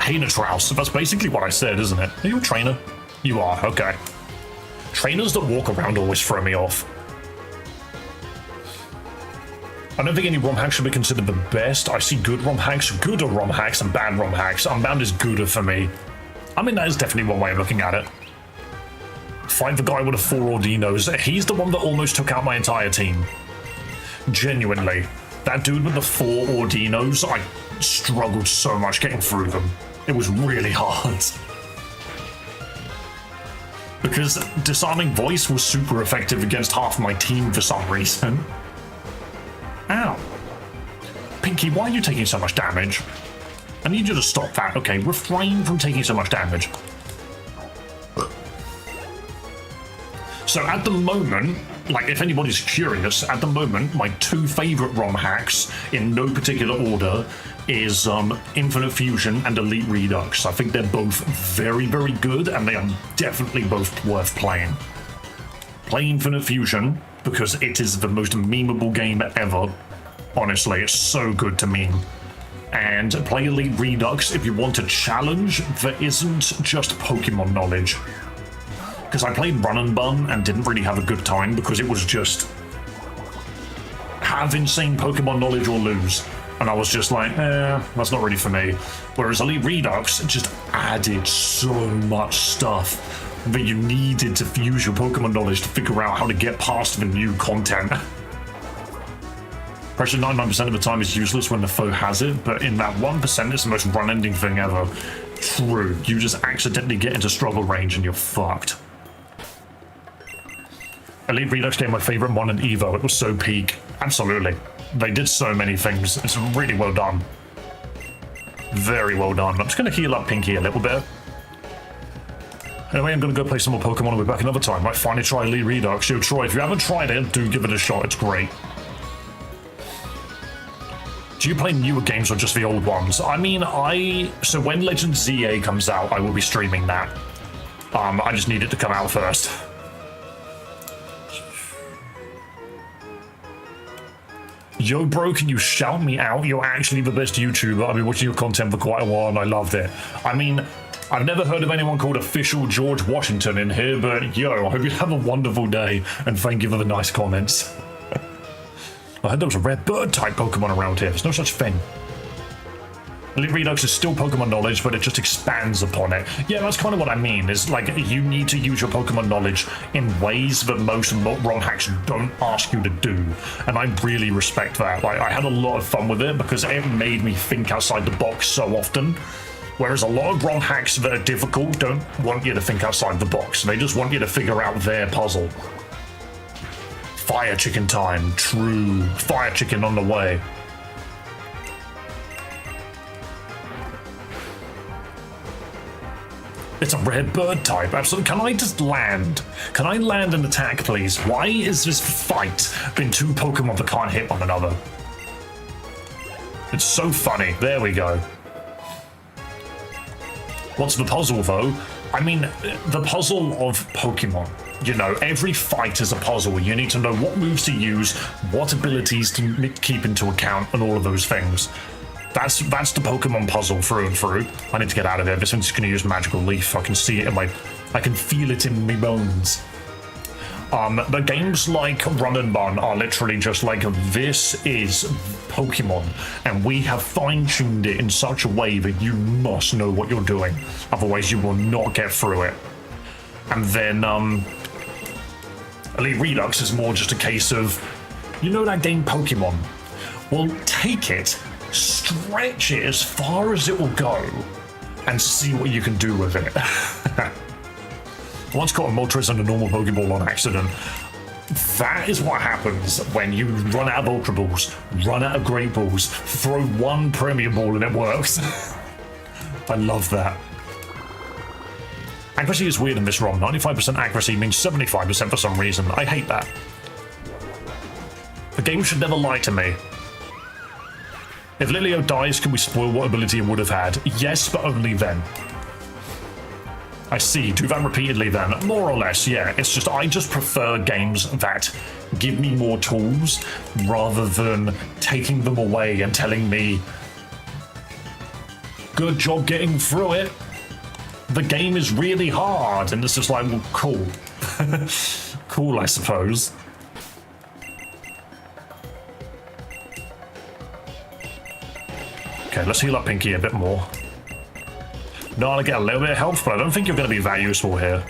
Hainatraus, that's basically what I said, isn't it? Are you a trainer? You are, okay. Trainers that walk around always throw me off. I don't think any ROM hacks should be considered the best. I see good ROM hacks, gooder ROM hacks, and bad ROM hacks. Unbound is gooder for me. I mean, that is definitely one way of looking at it. Fight the guy with the 4 Ordinos. He's the one that almost took out my entire team. Genuinely. That dude with the 4 Ordinos, I struggled so much getting through them. It was really hard. Because Disarming Voice was super effective against half my team for some reason. Ow. Pinky, why are you taking so much damage? I need you to stop that. Okay, refrain from taking so much damage. So at the moment, like if anybody's curious, at the moment, my 2 favorite ROM hacks, in no particular order, is Infinite Fusion and Elite Redux. I think they're both very, very good, and they are definitely both worth playing. Play Infinite Fusion, because it is the most memeable game ever. Honestly, it's so good to meme. And play Elite Redux if you want a challenge that isn't just Pokemon knowledge. Because I played Run and Bun and didn't really have a good time because it was just have insane Pokemon knowledge or lose. And I was just like, that's not really for me. Whereas Elite Redux just added so much stuff that you needed to use your Pokemon knowledge to figure out how to get past the new content. Pressure 99% of the time is useless when the foe has it, but in that 1% it's the most run-ending thing ever. True, you just accidentally get into struggle range and you're fucked. Elite Redux gave my favorite one in Evo. It was so peak. Absolutely. They did so many things. It's really well done. Very well done. I'm just going to heal up Pinky a little bit. Anyway, I'm going to go play some more Pokemon and we'll be back another time. Might finally try Elite Redux. Yo, Troy, if you haven't tried it, do give it a shot. It's great. Do you play newer games or just the old ones? I mean, so when Legend ZA comes out, I will be streaming that. I just need it to come out first. Yo, bro, can you shout me out? You're actually the best YouTuber. I've been watching your content for quite a while and I loved it. I mean, I've never heard of anyone called Official George Washington in here, but yo, I hope you have a wonderful day and thank you for the nice comments. I heard there was a rare bird-type Pokemon around here. There's no such thing. Elite Redux is still Pokemon knowledge, but it just expands upon it. Yeah, that's kind of what I mean, is like, you need to use your Pokemon knowledge in ways that most ROM hacks don't ask you to do. And I really respect that. Like, I had a lot of fun with it because it made me think outside the box so often. Whereas a lot of ROM hacks that are difficult don't want you to think outside the box. They just want you to figure out their puzzle. Fire Chicken time. True. Fire Chicken on the way. It's a rare bird type. Absolutely. Can I just land? Can I land and attack, please? Why is this fight been two Pokemon that can't hit one another? It's so funny. There we go. What's the puzzle, though? I mean, the puzzle of Pokemon. You know, every fight is a puzzle. You need to know what moves to use, what abilities to keep into account, and all of those things. That's the Pokemon puzzle through and through. I need to get out of here. This one's just going to use Magical Leaf. I can see it in my... I can feel it in my bones. But games like Run and Bun are literally just like, this is Pokemon, and we have fine-tuned it in such a way that you must know what you're doing. Otherwise, you will not get through it. And then, Elite Redux is more just a case of, you know that game Pokémon? Well, take it, stretch it as far as it will go, and see what you can do with it. Once caught a Moltres and a normal Pokeball on accident. That is what happens when you run out of Ultra Balls, run out of Great Balls, throw one Premier Ball and it works. I love that. Accuracy is weird in this ROM. 95% accuracy means 75% for some reason. I hate that. The game should never lie to me. If Lilio dies, can we spoil what ability it would have had? Yes, but only then. I see. Do that repeatedly then. More or less, yeah. It's just, I just prefer games that give me more tools rather than taking them away and telling me, good job getting through it. The game is really hard. And it's just like, well, cool. Cool, I suppose. Okay, let's heal up Pinky a bit more. No, I get a little bit of health, but I don't think you're going to be that useful here.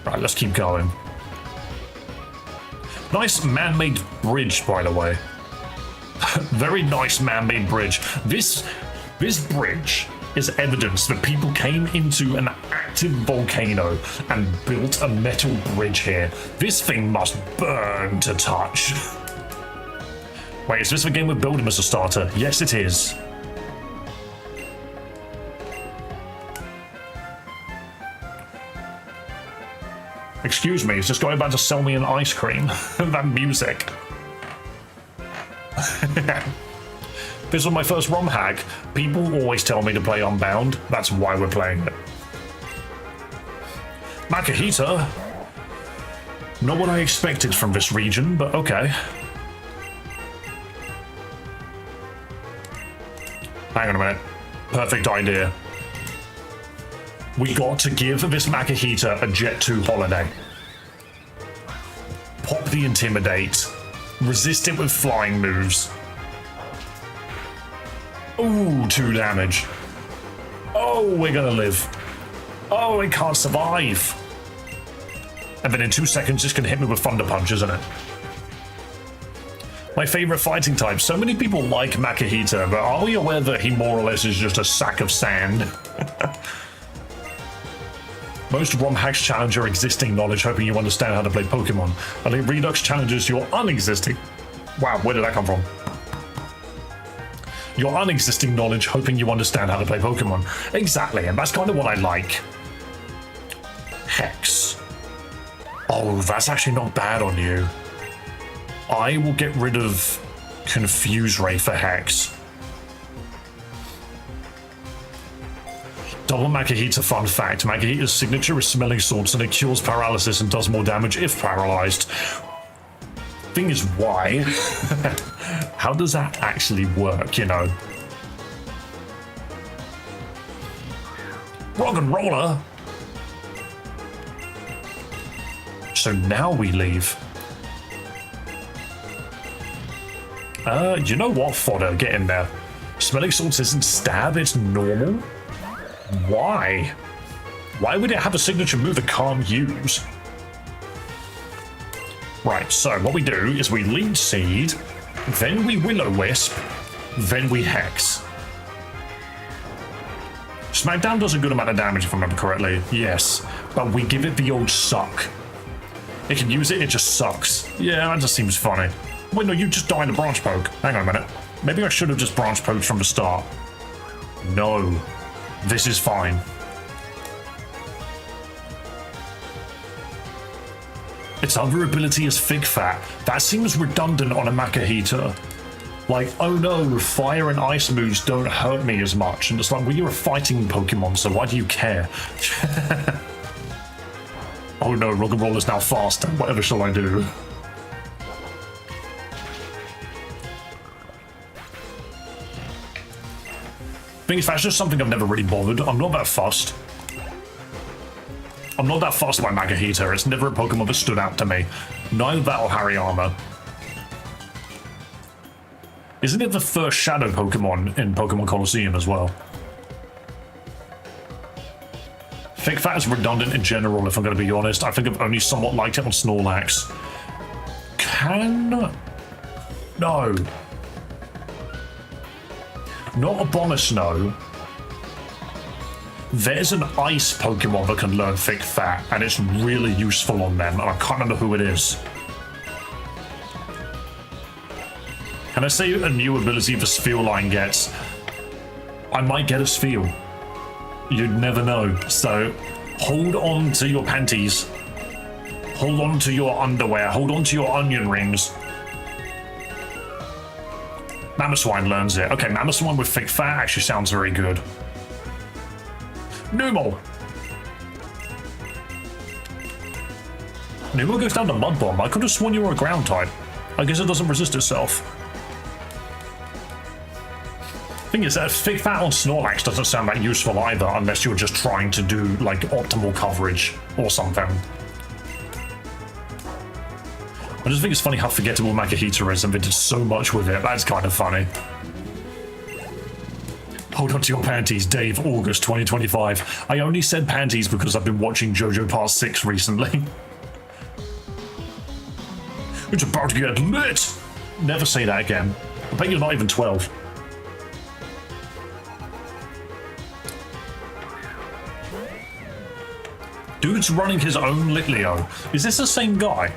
Right, let's keep going. Nice man-made bridge, by the way. Very nice man-made bridge. This bridge is evidence that people came into an active volcano and built a metal bridge here. This thing must burn to touch. Wait, is this a game with building as a starter? Yes, it is. Excuse me, it's just going about to sell me an ice cream. That music. This was my first ROM hack. People always tell me to play Unbound. That's why we're playing it. Makahita. Not what I expected from this region, but okay. Hang on a minute. Perfect idea. We got to give this Makahita a Jet 2 holiday. Pop the Intimidate. Resist it with flying moves. Ooh, 2 damage. Oh, we're gonna live. Oh, it can't survive. And then in 2 seconds, it's gonna hit me with Thunder Punch, isn't it? My favorite fighting type. So many people like Makahita, but are we aware that he more or less is just a sack of sand? Most ROM hacks challenge your existing knowledge, hoping you understand how to play Pokemon. Elite Redux challenges your unexisting... Wow, where did that come from? Your unexisting knowledge, hoping you understand how to play Pokemon. Exactly, and that's kind of what I like. Hex. Oh, that's actually not bad on you. I will get rid of Confuse Ray for Hex. Double Makahita fun fact. Makahita's signature is smelling salts and it cures paralysis and does more damage if paralyzed. Thing is, why? How does that actually work, you know? Rock and roller! So now we leave. You know what, Fodder? Get in there. Smelling salts isn't stab, it's normal? Why? Why would it have a signature move it can't use? Right, so what we do is we lead seed, then we Will-O-Wisp, then we Hex. Smackdown does a good amount of damage if I remember correctly, yes, but we give it the old suck. It can use it, it just sucks. Yeah, that just seems funny. Wait, no, you just died a branch poke. Hang on a minute. Maybe I should have just branch poked from the start. No. This is fine. Its other ability is Fig Fat. That seems redundant on a Mecha Heater. Like, oh no, fire and ice moves don't hurt me as much. And it's like, well, you're a fighting Pokemon, so why do you care? Oh no, Rock and Roll is now faster. Whatever shall I do? Thing is, that's just something I've never really bothered. I'm not that fussed. I'm not that fussed by Mega Heater. It's never a Pokemon that stood out to me. Neither that or Hariyama. Isn't it the first Shadow Pokemon in Pokemon Colosseum as well? Fig Fat is redundant in general, if I'm going to be honest. I think I've only somewhat liked it on Snorlax. No. Not Abomasnow. There's an ice Pokemon that can learn Fig Fat, and it's really useful on them, and I can't remember who it is. Can I say a new ability the Sphealine gets? I might get a Spheal. You'd never know. So, hold on to your panties. Hold on to your underwear. Hold on to your onion rings. Mamoswine learns it. Okay, Mamoswine with Fig Fat actually sounds very good. Numel! Numel goes down to Mud Bomb. I could have sworn you were a ground type. I guess it doesn't resist itself. Thing is that Fig Fat on Snorlax doesn't sound that useful either, unless you're just trying to do, like, optimal coverage or something. I just think it's funny how forgettable Mega Heater is, and they did so much with it. That's kind of funny. Hold on to your panties, Dave, August 2025. I only said panties because I've been watching JoJo Part 6 recently. It's about to get lit! Never say that again. I bet you're not even 12. Dude's running his own Litleo. Is this the same guy?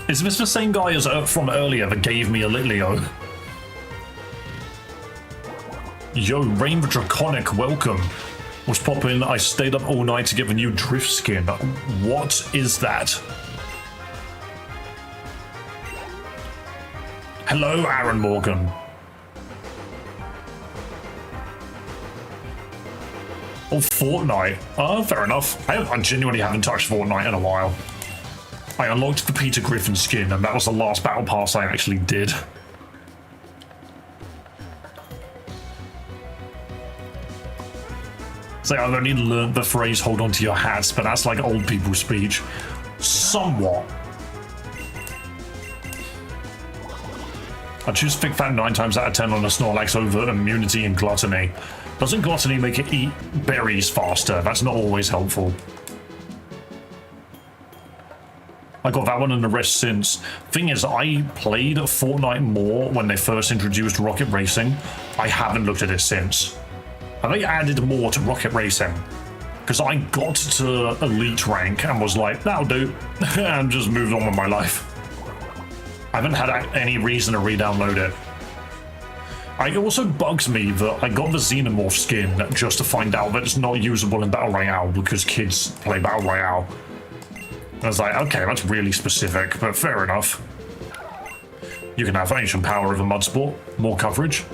Is this the same guy as from earlier that gave me a Litleo? Yo, Rain Draconic, welcome. What's poppin'? I stayed up all night to get the new Drift skin. What is that? Hello, Aaron Morgan. Oh, Fortnite. Oh, fair enough. I genuinely haven't touched Fortnite in a while. I unlocked the Peter Griffin skin, and that was the last battle pass I actually did. So I've only learned the phrase hold on to your hats, but that's like old people speech. Somewhat. I choose Fig Fat 9 times out of 10 on a Snorlax over Immunity and Gluttony. Doesn't Gluttony make it eat berries faster? That's not always helpful. I got that one in the wrist since. Thing is, I played Fortnite more when they first introduced Rocket Racing. I haven't looked at it since. Have they added more to Rocket Racing? Because I got to Elite rank and was like, that'll do, and just moved on with my life. I haven't had any reason to re-download it. It also bugs me that I got the Xenomorph skin just to find out that it's not usable in Battle Royale because kids play Battle Royale. I was like, okay, that's really specific, but fair enough. You can have ancient power of a mud sport, more coverage.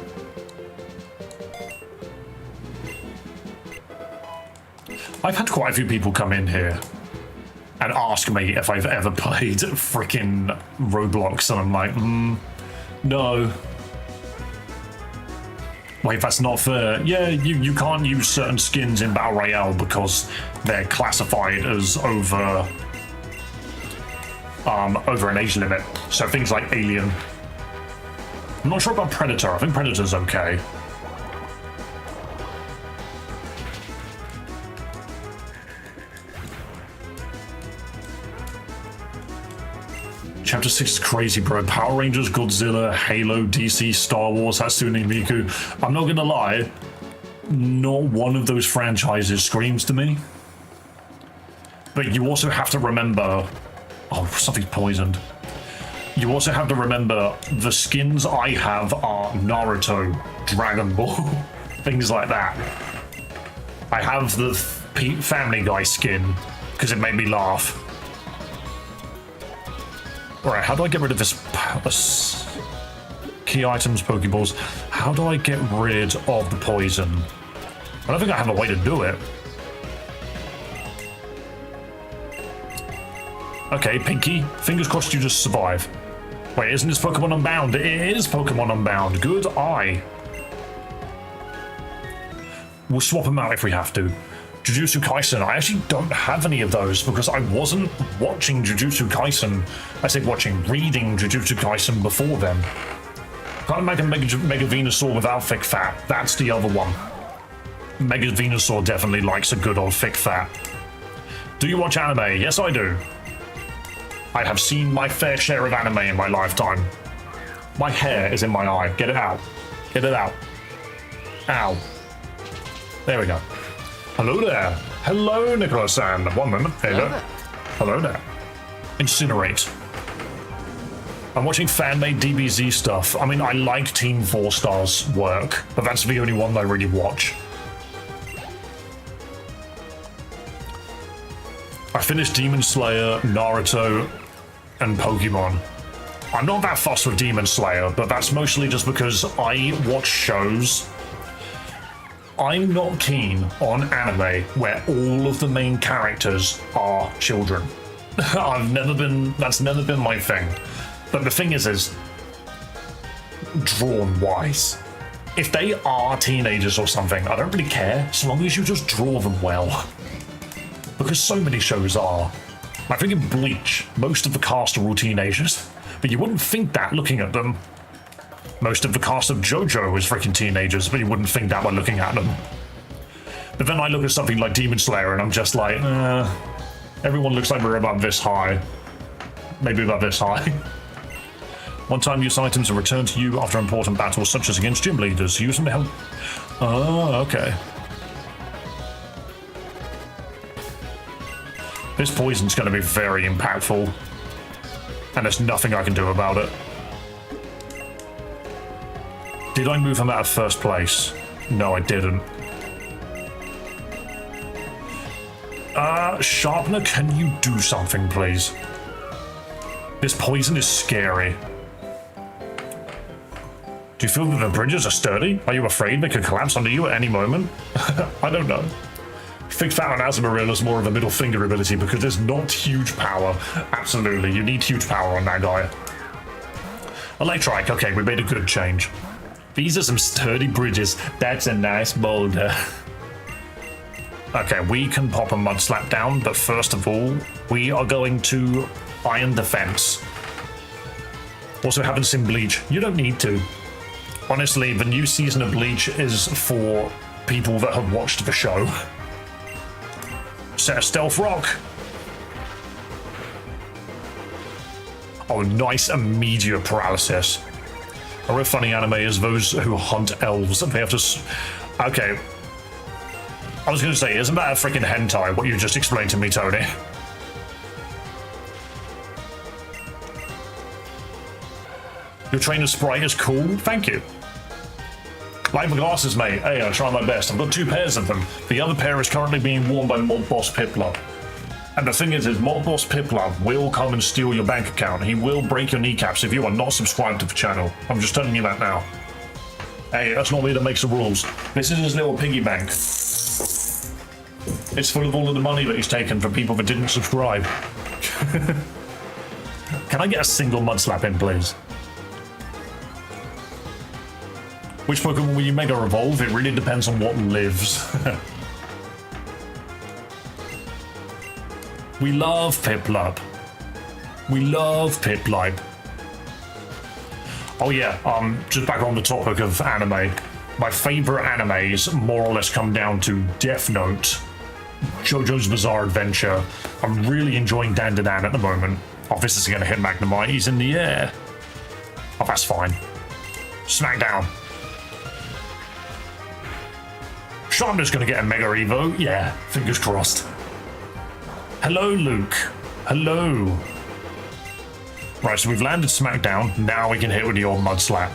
I've had quite a few people come in here and ask me if I've ever played frickin' Roblox, and I'm like, no. Wait, that's not fair. Yeah, you can't use certain skins in Battle Royale because they're classified as over over an age limit. So things like Alien. I'm not sure about Predator. I think Predator's okay. Chapter 6 is crazy, bro. Power Rangers, Godzilla, Halo, DC, Star Wars, Hatsune Miku. I'm not gonna lie, not one of those franchises screams to me. But you also have to remember... Oh, something's poisoned. You also have to remember the skins I have are Naruto, Dragon Ball, things like that. I have the Family Guy skin because it made me laugh. Alright, how do I get rid of this key items, Pokeballs? How do I get rid of the poison? I don't think I have a way to do it. Okay, Pinky, fingers crossed you just survive. Wait, isn't this Pokemon Unbound? It is Pokemon Unbound. Good eye. We'll swap them out if we have to. Jujutsu Kaisen, I actually don't have any of those because I wasn't watching Jujutsu Kaisen. I say watching, reading Jujutsu Kaisen before then. Can't make a Mega Venusaur without thick fat. That's the other one. Mega Venusaur definitely likes a good old thick fat. Do you watch anime? Yes, I do. I have seen my fair share of anime in my lifetime. My hair is in my eye. Get it out. Get it out. Ow. There we go. Hello there. Hello, Nicholas-san. 1 moment. Hello. Hello there. Incinerate. I'm watching fan-made DBZ stuff. I mean, I like Team 4 Star's work, but that's the only one I really watch. I finished Demon Slayer, Naruto, and Pokemon. I'm not that fussed with Demon Slayer, but that's mostly just because I watch shows. I'm not keen on anime where all of the main characters are children. That's never been my thing. But the thing is drawn wise. If they are teenagers or something, I don't really care, so long as you just draw them well. Because so many shows are. I think in Bleach, most of the cast are all teenagers, but you wouldn't think that looking at them. Most of the cast of JoJo is freaking teenagers, but you wouldn't think that by looking at them. But then I look at something like Demon Slayer and I'm just like, everyone looks like we're about this high. Maybe about this high. One-time use items are returned to you after important battles, such as against gym leaders. Use them to help. Oh, okay. This poison's going to be very impactful. And there's nothing I can do about it. Did I move him out of first place? No, I didn't. Sharpener, can you do something, please? This poison is scary. Do you feel that the bridges are sturdy? Are you afraid they could collapse under you at any moment? I don't know. Thick Fat on Azumarill is more of a middle finger ability because there's not huge power. Absolutely, you need huge power on that guy. Electrike, okay, we made a good change. These are some sturdy bridges. That's a nice boulder. Okay, we can pop a Mud Slap down, but first of all, we are going to Iron Defense. Also haven't seen Bleach. You don't need to. Honestly, the new season of Bleach is for people that have watched the show. Set a Stealth Rock. Oh, nice immediate paralysis. A real funny anime is those who hunt elves. They have to... Okay. I was going to say, isn't that a freaking hentai, what you just explained to me, Tony? Your trainer sprite is cool. Thank you. Like my glasses, mate. Hey, I try my best. I've got 2 pairs of them. The other pair is currently being worn by Mob Boss Piplup. And the thing is Mob Boss Piplup will come and steal your bank account. He will break your kneecaps if you are not subscribed to the channel. I'm just telling you that now. Hey, that's not me that makes the rules. This is his little piggy bank. It's full of all of the money that he's taken from people that didn't subscribe. Can I get a single Mud Slap in, please? Which Pokemon will you Mega Evolve? It really depends on what lives. We love Piplup. We love Pip-Lipe. Oh yeah, just back on the topic of anime. My favorite animes more or less come down to Death Note, JoJo's Bizarre Adventure. I'm really enjoying Dan at the moment. Oh, this is gonna hit Magnemite. He's in the air. Oh, that's fine. Smackdown. Sharpness gonna get a Mega Evo. Yeah, fingers crossed. Hello, Luke. Hello. Right, so we've landed Smackdown. Now we can hit with the old Mud Slap.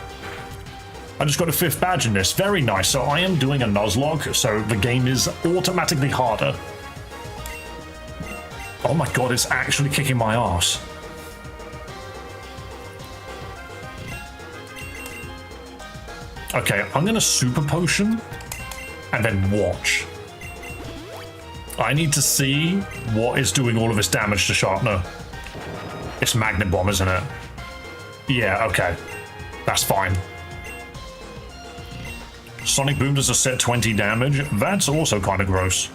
I just got a 5th badge in this. Very nice. So I am doing a Nuzlocke, so the game is automatically harder. Oh my god, it's actually kicking my ass. Okay, I'm gonna Super Potion and then watch. I need to see what is doing all of this damage to Sharpner. It's Magnet Bomb, isn't it? Yeah, okay. That's fine. Sonic Boom does a set 20 damage. That's also kind of gross.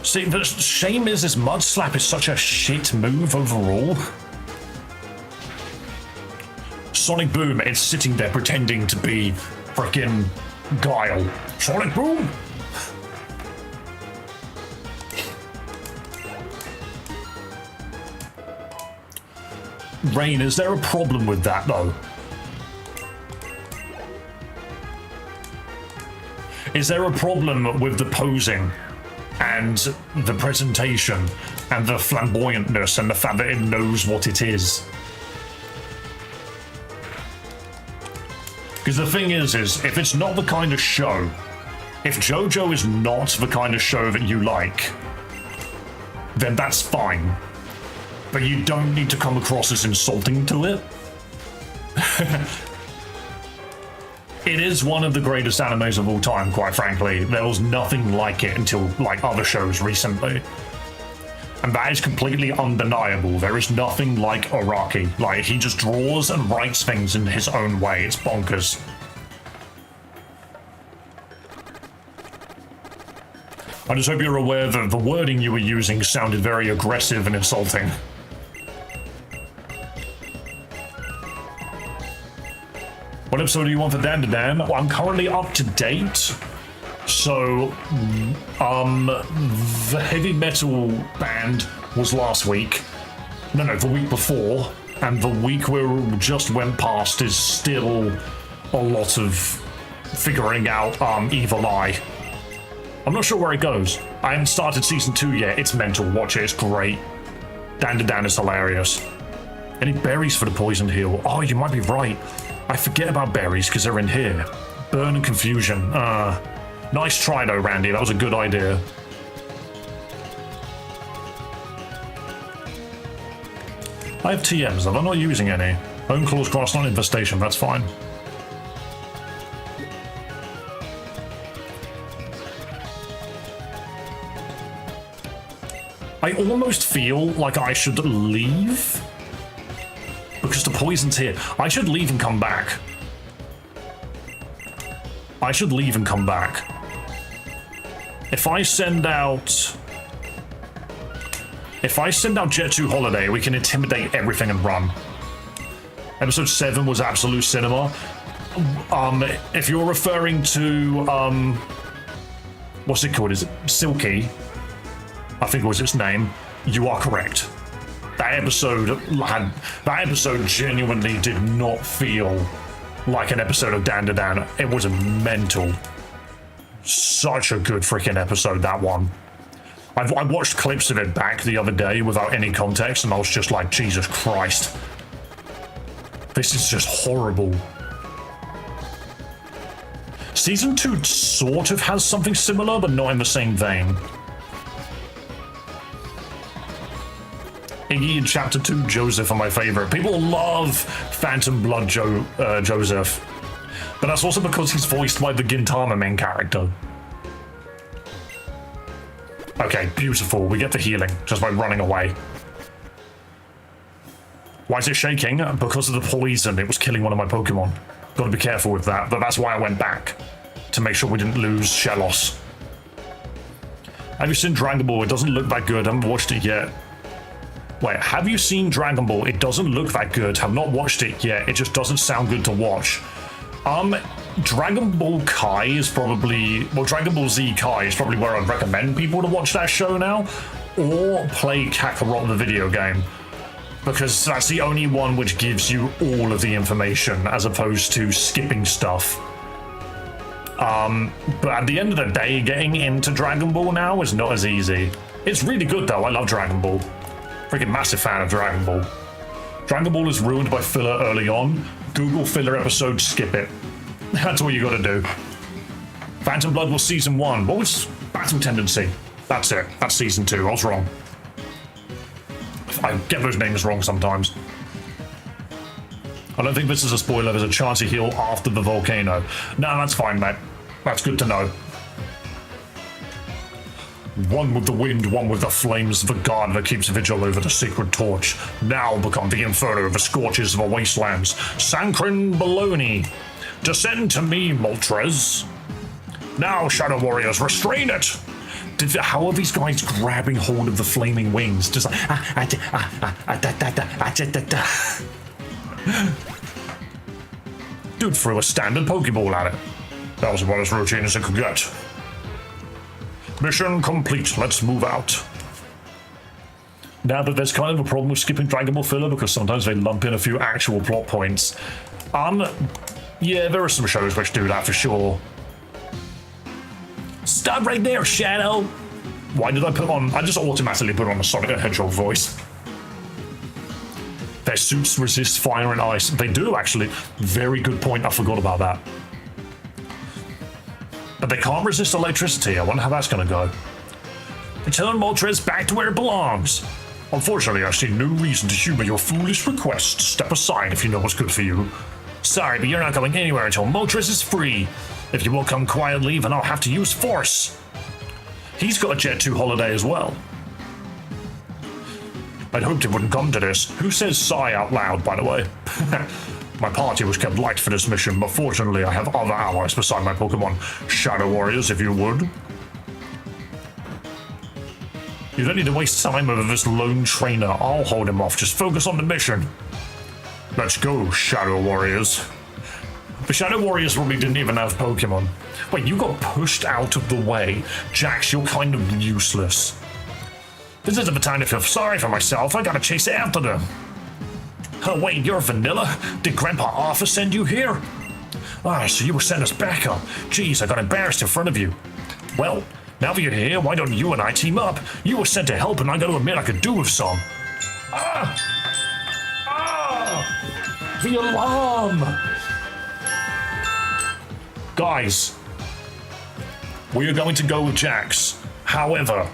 See, the shame is this Mud Slap is such a shit move overall. Sonic Boom, it's sitting there pretending to be frickin' Guile. Sonic Boom! Rain, is there a problem with that though? Is there a problem with the posing and the presentation and the flamboyantness and the fact that it knows what it is? Because the thing is if it's not the kind of show, if JoJo is not the kind of show that you like, then that's fine. But you don't need to come across as insulting to it. It is one of the greatest animes of all time, quite frankly. There was nothing like it until, like, other shows recently. And that is completely undeniable. There is nothing like Araki. Like, he just draws and writes things in his own way. It's bonkers. I just hope you're aware that the wording you were using sounded very aggressive and insulting. What episode do you want for Dan? Well, I'm currently up to date. So, the heavy metal band was last week. No, the week before. And the week we just went past is still a lot of figuring out Evil Eye. I'm not sure where it goes. I haven't started season 2 yet. It's mental. Watch it. It's great. Dan is hilarious. Any berries for the poisoned heal? Oh, you might be right. I forget about berries because they're in here. Burn and confusion. Nice try though, Randy. That was a good idea. I have TMs, though I'm not using any. Home claws grassland infestation, that's fine. I almost feel like I should leave. Because the poison's here. I should leave and come back. I should leave and come back. If I send out Jet 2 Holiday, we can intimidate everything and run. Episode 7 was absolute cinema. If you're referring to what's it called? Is it Silky? I think was its name. You are correct. That episode genuinely did not feel like an episode of Dan. It was mental. Such a good freaking episode, that one. I watched clips of it back the other day without any context, and I was just like, Jesus Christ. This is just horrible. Season 2 sort of has something similar, but not in the same vein. Iggy in Chapter 2, Joseph are my favorite. People love Phantom Blood Joseph. But that's also because he's voiced by the Gintama main character. Okay, beautiful. We get the healing just by running away. Why is it shaking? Because of the poison. It was killing one of my Pokemon. Gotta be careful with that. But that's why I went back. To make sure we didn't lose Shellos. Have you seen Dragon Ball? It doesn't look that good. I haven't watched it yet. Wait, have you seen Dragon Ball? It doesn't look that good. Have not watched it yet. It just doesn't sound good to watch. Dragon Ball Kai is probably... Well, Dragon Ball Z Kai is probably where I'd recommend people to watch that show now. Or play Kakarot the video game. Because that's the only one which gives you all of the information, as opposed to skipping stuff. But at the end of the day, getting into Dragon Ball now is not as easy. It's really good, though. I love Dragon Ball. Freaking massive fan of Dragon Ball. Dragon Ball is ruined by filler early on. Google filler episode, skip it. That's what you gotta do. Phantom Blood was season 1. What was Battle Tendency? That's it. That's season 2. I was wrong. I get those names wrong sometimes. I don't think this is a spoiler. There's a chance you heal after the volcano. No, that's fine, mate. That's good to know. One with the wind, one with the flames, the guard that keeps vigil over the sacred torch. Now become the inferno of the scorches of the wastelands. Sankrin Baloney. Descend to me, Moltres. Now, Shadow Warriors, restrain it! How are these guys grabbing hold of the flaming wings? Just like... Dude threw a standard Pokeball at it. That was about as routine as it could get. Mission complete. Let's move out. Now that there's kind of a problem with skipping Dragon Ball filler because sometimes they lump in a few actual plot points. Yeah, there are some shows which do that for sure. Stop right there, Shadow! Why did I put on... I just automatically put on a Sonic the Hedgehog voice. Their suits resist fire and ice. They do, actually. Very good point. I forgot about that. But they can't resist electricity. I wonder how that's going to go. Return Moltres back to where it belongs. Unfortunately, I see no reason to humor your foolish request. Step aside if you know what's good for you. Sorry, but you're not going anywhere until Moltres is free. If you won't come quietly, then I'll have to use force. He's got a Jet 2 holiday as well. I'd hoped it wouldn't come to this. Who says sigh out loud, by the way? My party was kept light for this mission, but fortunately I have other allies beside my Pokemon. Shadow Warriors, if you would. You don't need to waste time over this lone trainer. I'll hold him off. Just focus on the mission. Let's go, Shadow Warriors. The Shadow Warriors probably didn't even have Pokemon. Wait, you got pushed out of the way. Jax, you're kind of useless. This isn't the time to feel sorry for myself. I gotta chase after them. Oh, wait, you're Vanilla? Did Grandpa Arthur send you here? Ah, so you were sent us back up. Jeez, I got embarrassed in front of you. Well, now that you're here, why don't you and I team up? You were sent to help, and I gotta admit I could do with some. The alarm! Guys, we are going to go with Jax. However,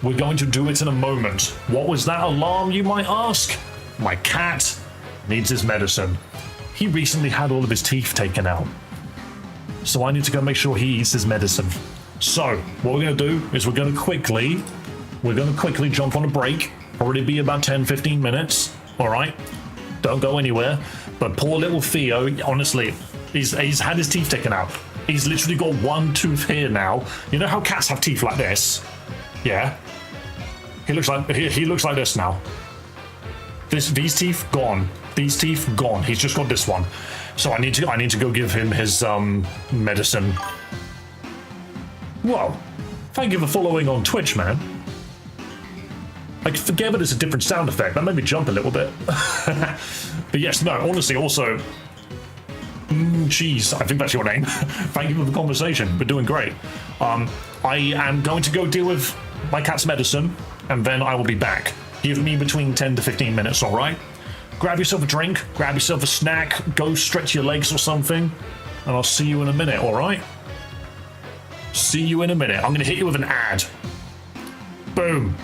we're going to do it in a moment. What was that alarm, you might ask? My cat needs his medicine. He recently had all of his teeth taken out. So I need to go make sure he eats his medicine. So, what we're going to do is we're going to quickly jump on a break. Probably be about 10-15 minutes. Alright? Don't go anywhere. But poor little Theo, honestly, he's had his teeth taken out. He's literally got one tooth here now. You know how cats have teeth like this? Yeah. He looks like this now. These teeth gone. These teeth gone. He's just got this one. So I need to go give him his medicine. Whoa. Thank you for following on Twitch, man. I forget that it's a different sound effect. That made me jump a little bit. But yes, no, honestly, also... Jeez, I think that's your name. Thank you for the conversation. We're doing great. I am going to go deal with my cat's medicine, and then I will be back. Give me between 10 to 15 minutes, all right? Grab yourself a drink, grab yourself a snack, go stretch your legs or something, and I'll see you in a minute, all right? See you in a minute. I'm going to hit you with an ad. Boom.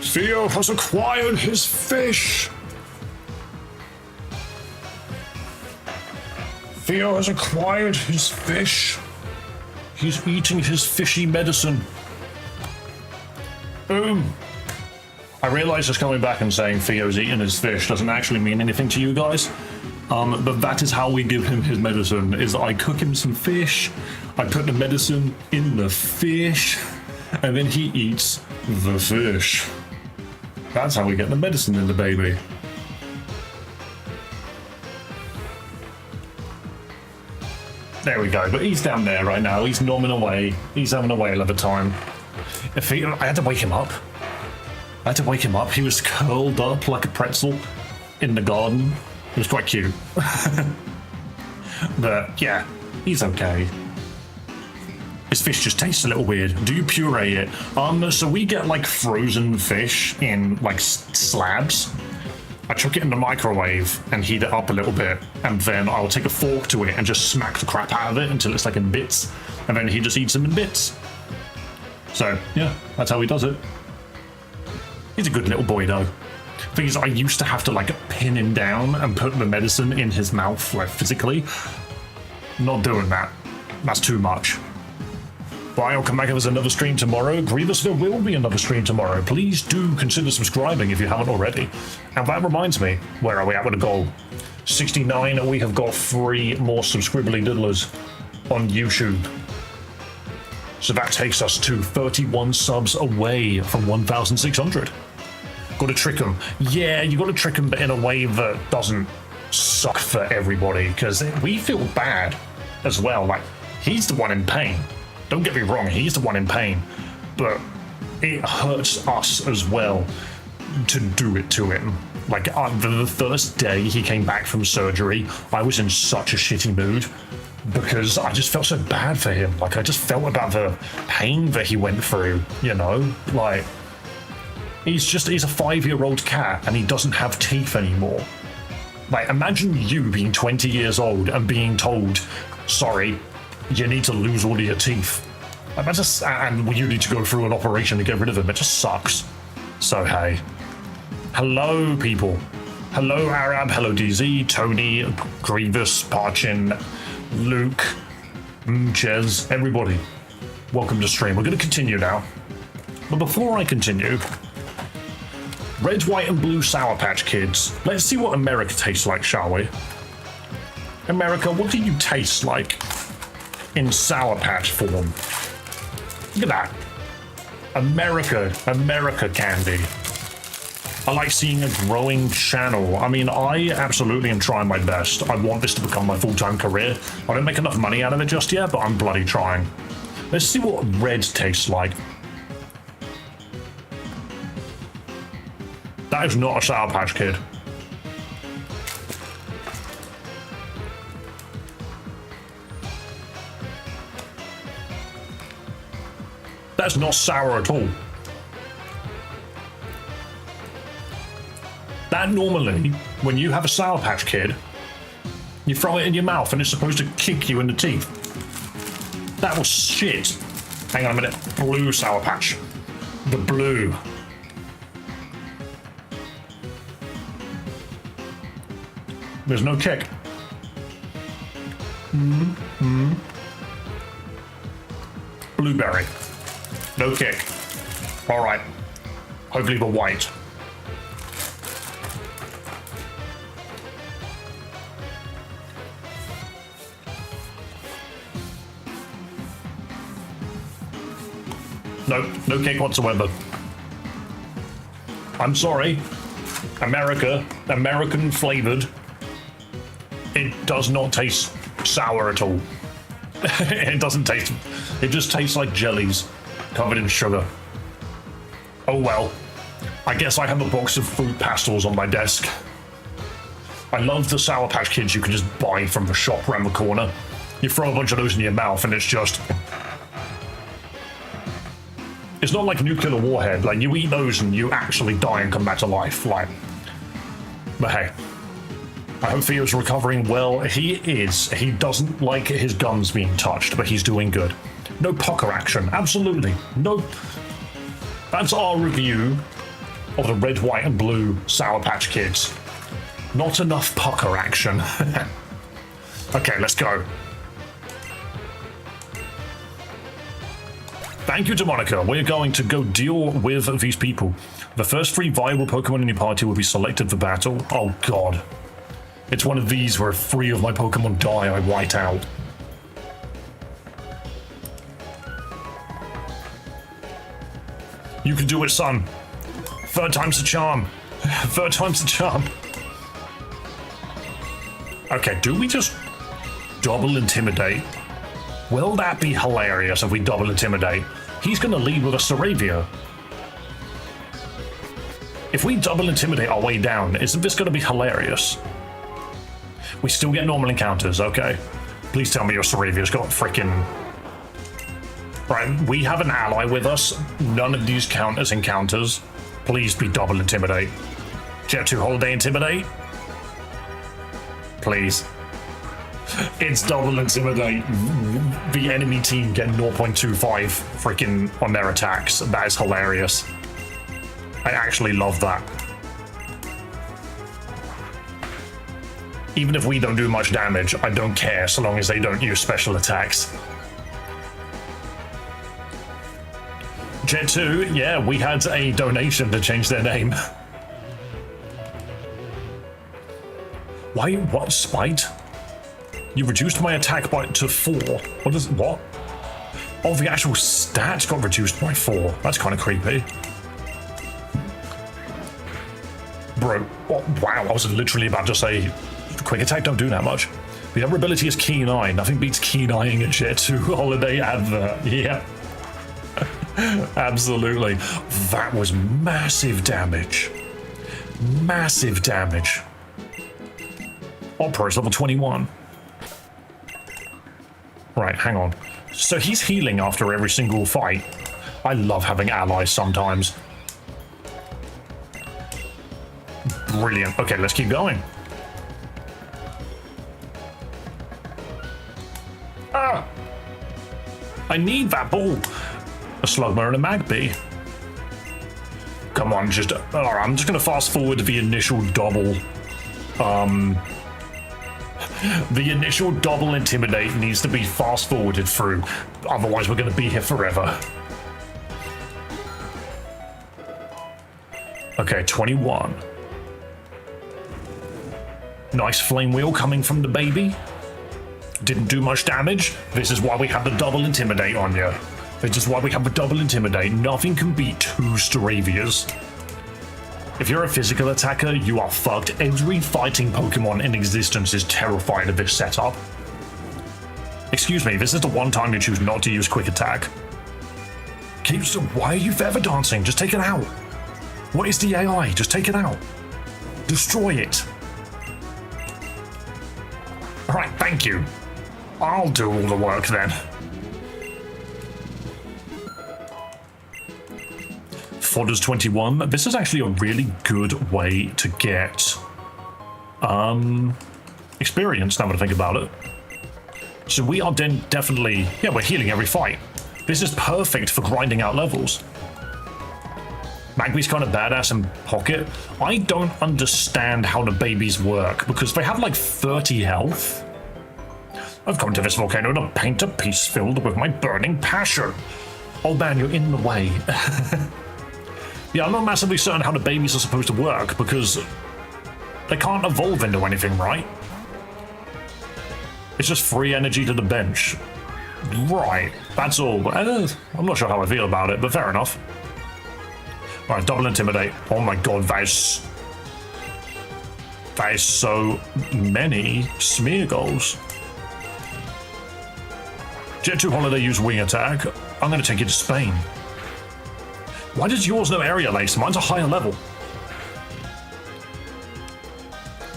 Theo has acquired his fish. Theo has acquired his fish. He's eating his fishy medicine. Boom. I realize just coming back and saying Theo's eating his fish doesn't actually mean anything to you guys. But that is how we give him his medicine, is I cook him some fish, I put the medicine in the fish, and then he eats the fish. That's how we get the medicine in the baby. There we go, but he's down there right now, he's nomming away, he's having a whale of a time. I had to wake him up. He was curled up like a pretzel in the garden. It was quite cute. But yeah, he's okay. His fish just tastes a little weird. Do you puree it? So we get like frozen fish in like slabs. I chuck it in the microwave and heat it up a little bit, and then I'll take a fork to it and just smack the crap out of it until it's like in bits, and then he just eats them in bits. So yeah, that's how he does it. He's a good little boy though. Thing is, I used to have to like pin him down and put the medicine in his mouth, like physically. Not doing that. That's too much. But I'll come back if there's another stream tomorrow. Grievous, there will be another stream tomorrow. Please do consider subscribing if you haven't already. And that reminds me, where are we at with the goal? 69, we have got 3 more subscribbly diddlers on YouTube. So that takes us to 31 subs away from 1,600. Got to trick them. Yeah, you got to trick them, but in a way that doesn't suck for everybody, because we feel bad as well. Like, he's the one in pain. Don't get me wrong, he's the one in pain, but it hurts us as well to do it to him. Like, the first day he came back from surgery, I was in such a shitty mood because I just felt so bad for him. Like, I just felt about the pain that he went through, you know? Like, he's a 5-year-old cat and he doesn't have teeth anymore. Like, imagine you being 20 years old and being told, sorry, you need to lose all of your teeth. Like, that just, and you need to go through an operation to get rid of them. It just sucks. So, hey. Hello, people. Hello, Arab. Hello, DZ, Tony, Grievous, Parchin, Luke, Ches, everybody. Welcome to stream. We're going to continue now. But before I continue, Red, White, and Blue Sour Patch Kids. Let's see what America tastes like, shall we? America, what do you taste like in Sour Patch form? Look at that. America candy. I like seeing a growing channel. I mean, I absolutely am trying my best. I want this to become my full-time career. I don't make enough money out of it just yet, but I'm bloody trying. Let's see what red tastes like. That is not a Sour Patch Kid. That's not sour at all. That normally, when you have a Sour Patch Kid, you throw it in your mouth and it's supposed to kick you in the teeth. That was shit. Hang on a minute. Blue Sour Patch. The blue. There's no kick. Blueberry. No kick. All right. Hopefully the white. No kick whatsoever. I'm sorry. American flavored. It does not taste sour at all. It doesn't taste, it just tastes like jellies covered in sugar. Oh well. I guess I have a box of fruit pastels on my desk. I love the Sour Patch Kids you can just buy from the shop around the corner. You throw a bunch of those in your mouth and it's just... It's not like nuclear warhead. Like, you eat those and you actually die and come back to life. Like, but hey, I hope Theo's recovering well. He is. He doesn't like his gums being touched, but he's doing good. No pucker action. Absolutely. No. That's our review of the red, white, and blue Sour Patch Kids. Not enough pucker action. Okay, let's go. Thank you to Monica. We're going to go deal with these people. The first 3 viable Pokemon in your party will be selected for battle. Oh god. It's one of these where 3 of my Pokemon die, I white out. You can do it, son. 3rd time's the charm. 3rd time's the charm. Okay, do we just double intimidate? Will that be hilarious if we double intimidate? He's gonna lead with a Saravia. If we double intimidate our way down, isn't this gonna be hilarious? We still get normal encounters, okay? Please tell me your Saravia's got freaking... Right, we have an ally with us. None of these count as encounters. Please be double intimidate. Jet 2 holiday intimidate? Please. It's double intimidate. The enemy team get 0.25 freaking on their attacks. That is hilarious. I actually love that. Even if we don't do much damage, I don't care so long as they don't use special attacks. Jet 2, yeah, we had a donation to change their name. Why? What? Spite? You reduced my attack by to 4. What? Oh, the actual stats got reduced by 4. That's kind of creepy. Bro, oh, wow, I was literally about to say, quick attack don't do that much. The other ability is Keen Eye. Nothing beats Keen Eyeing a Jet 2 holiday advert. Yeah. Absolutely. That was massive damage. Massive damage. Opera is level 21. Right, hang on. So he's healing after every single fight. I love having allies sometimes. Brilliant. Okay, let's keep going. Ah! I need that ball. A Slugma and a Magpie. Come on, just... Alright, I'm just going to fast forward the initial double. The initial double intimidate needs to be fast forwarded through. Otherwise, we're going to be here forever. Okay, 21. Nice flame wheel coming from the baby. Didn't do much damage. This is why we have the double intimidate on you. This is why we have the double intimidate. Nothing can beat 2 Staravias. If you're a physical attacker, you are fucked. Every fighting Pokemon in existence is terrified of this setup. Excuse me, this is the one time you choose not to use quick attack. Why are you feather dancing? Just take it out. What is the AI? Just take it out. Destroy it. Alright, thank you. I'll do all the work then. Fodder's 21. This is actually a really good way to get experience now that I think about it. So we are then definitely, yeah, we're healing every fight. This is perfect for grinding out levels. Magpie's kind of badass in pocket. I don't understand how the babies work because they have like 30 health. I've come to this volcano to paint a piece filled with my burning passion. Oh man, you're in the way. Yeah, I'm not massively certain how the babies are supposed to work because they can't evolve into anything, right? It's just free energy to the bench. Right, that's all. I'm not sure how I feel about it, but fair enough. Alright, double intimidate. Oh my god, that is so many smear goals. Jet 2 holiday use wing attack. I'm going to take you to Spain. Why does yours no area lace? Mine's a higher level.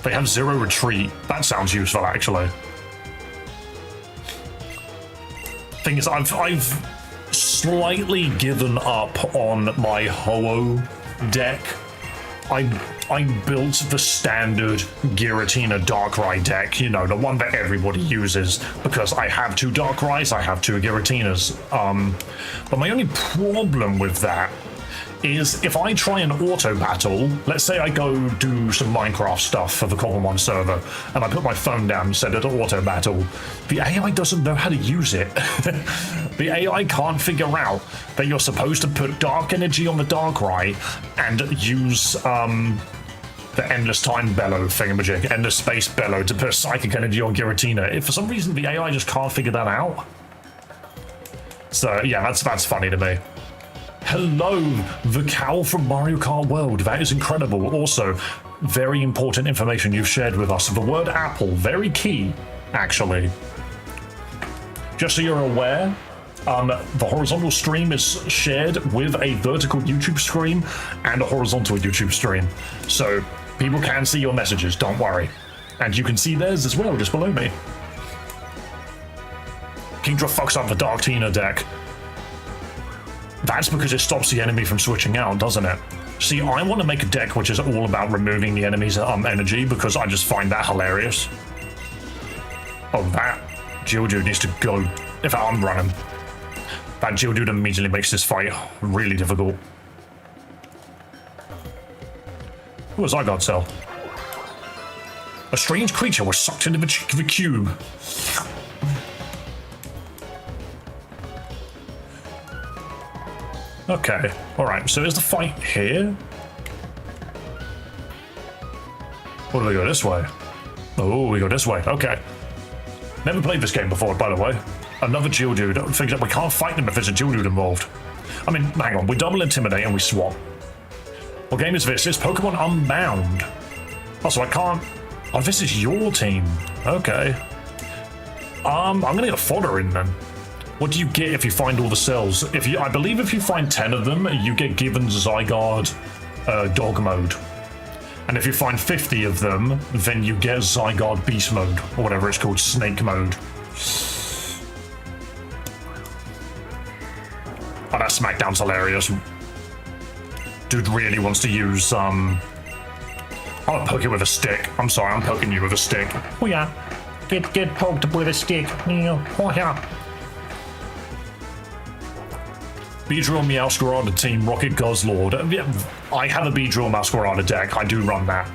They have 0 retreat. That sounds useful, actually. Thing is, I've slightly given up on my Ho-Oh deck. I built the standard Giratina Darkrai deck, you know, the one that everybody uses, because I have 2 Darkrai's, I have 2 Giratinas. But my only problem with that is if I try an auto battle, let's say I go do some Minecraft stuff for the Pokémon server, and I put my phone down and set it to auto battle, the AI doesn't know how to use it. The AI can't figure out that you're supposed to put dark energy on the Darkrai and use the endless time bellow thingamajig, endless space bellow to put psychic energy on Giratina. If for some reason the AI just can't figure that out. So yeah, that's funny to me. Hello, the cow from Mario Kart World. That is incredible. Also, very important information you've shared with us. The word apple, very key, actually. Just so you're aware, the horizontal stream is shared with a vertical YouTube stream and a horizontal YouTube stream. So people can see your messages, don't worry. And you can see theirs as well, just below me. Kingdra fucks up the Dark Tina deck. That's because it stops the enemy from switching out, doesn't it? See, I want to make a deck which is all about removing the enemy's energy because I just find that hilarious. Oh, that Geodude needs to go if I'm running. That Geodude immediately makes this fight really difficult. Who was Zygarde Cell? A strange creature was sucked into the cube. Okay, alright, so is the fight here? Or do we go this way? Oh, we go this way, okay. Never played this game before, by the way. Another Geodude. Figures out we can't fight them if there's a Geodude involved. I mean, hang on, we double intimidate and we swap. What game is this? It's Pokémon Unbound. Oh, so I can't... Oh, this is your team. Okay. I'm gonna get a fodder in then. What do you get if you find all the cells? I believe if you find 10 of them, you get given Zygarde dog mode. And if you find 50 of them, then you get Zygarde beast mode, or whatever it's called, snake mode. Oh, that Smackdown's hilarious. Dude really wants to use, I'm gonna poke it with a stick. I'm sorry, I'm poking you with a stick. Oh yeah. Get poked with a stick. Oh yeah. Beedrill Meowscarada team, Rocket Guzzlord. Yeah, I have a Beedrill Meowscarada deck. I do run that.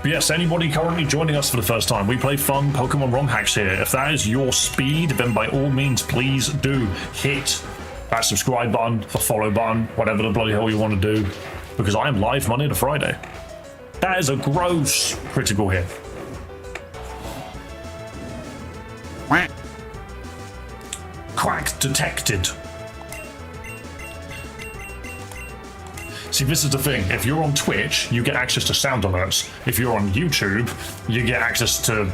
But yes, anybody currently joining us for the first time, we play fun Pokemon ROM hacks here. If that is your speed, then by all means, please do hit that subscribe button, the follow button, whatever the bloody hell you want to do, because I am live Monday to Friday. That is a gross critical hit. Quack detected. See, this is the thing. If you're on Twitch, you get access to sound alerts. If you're on YouTube, you get access to...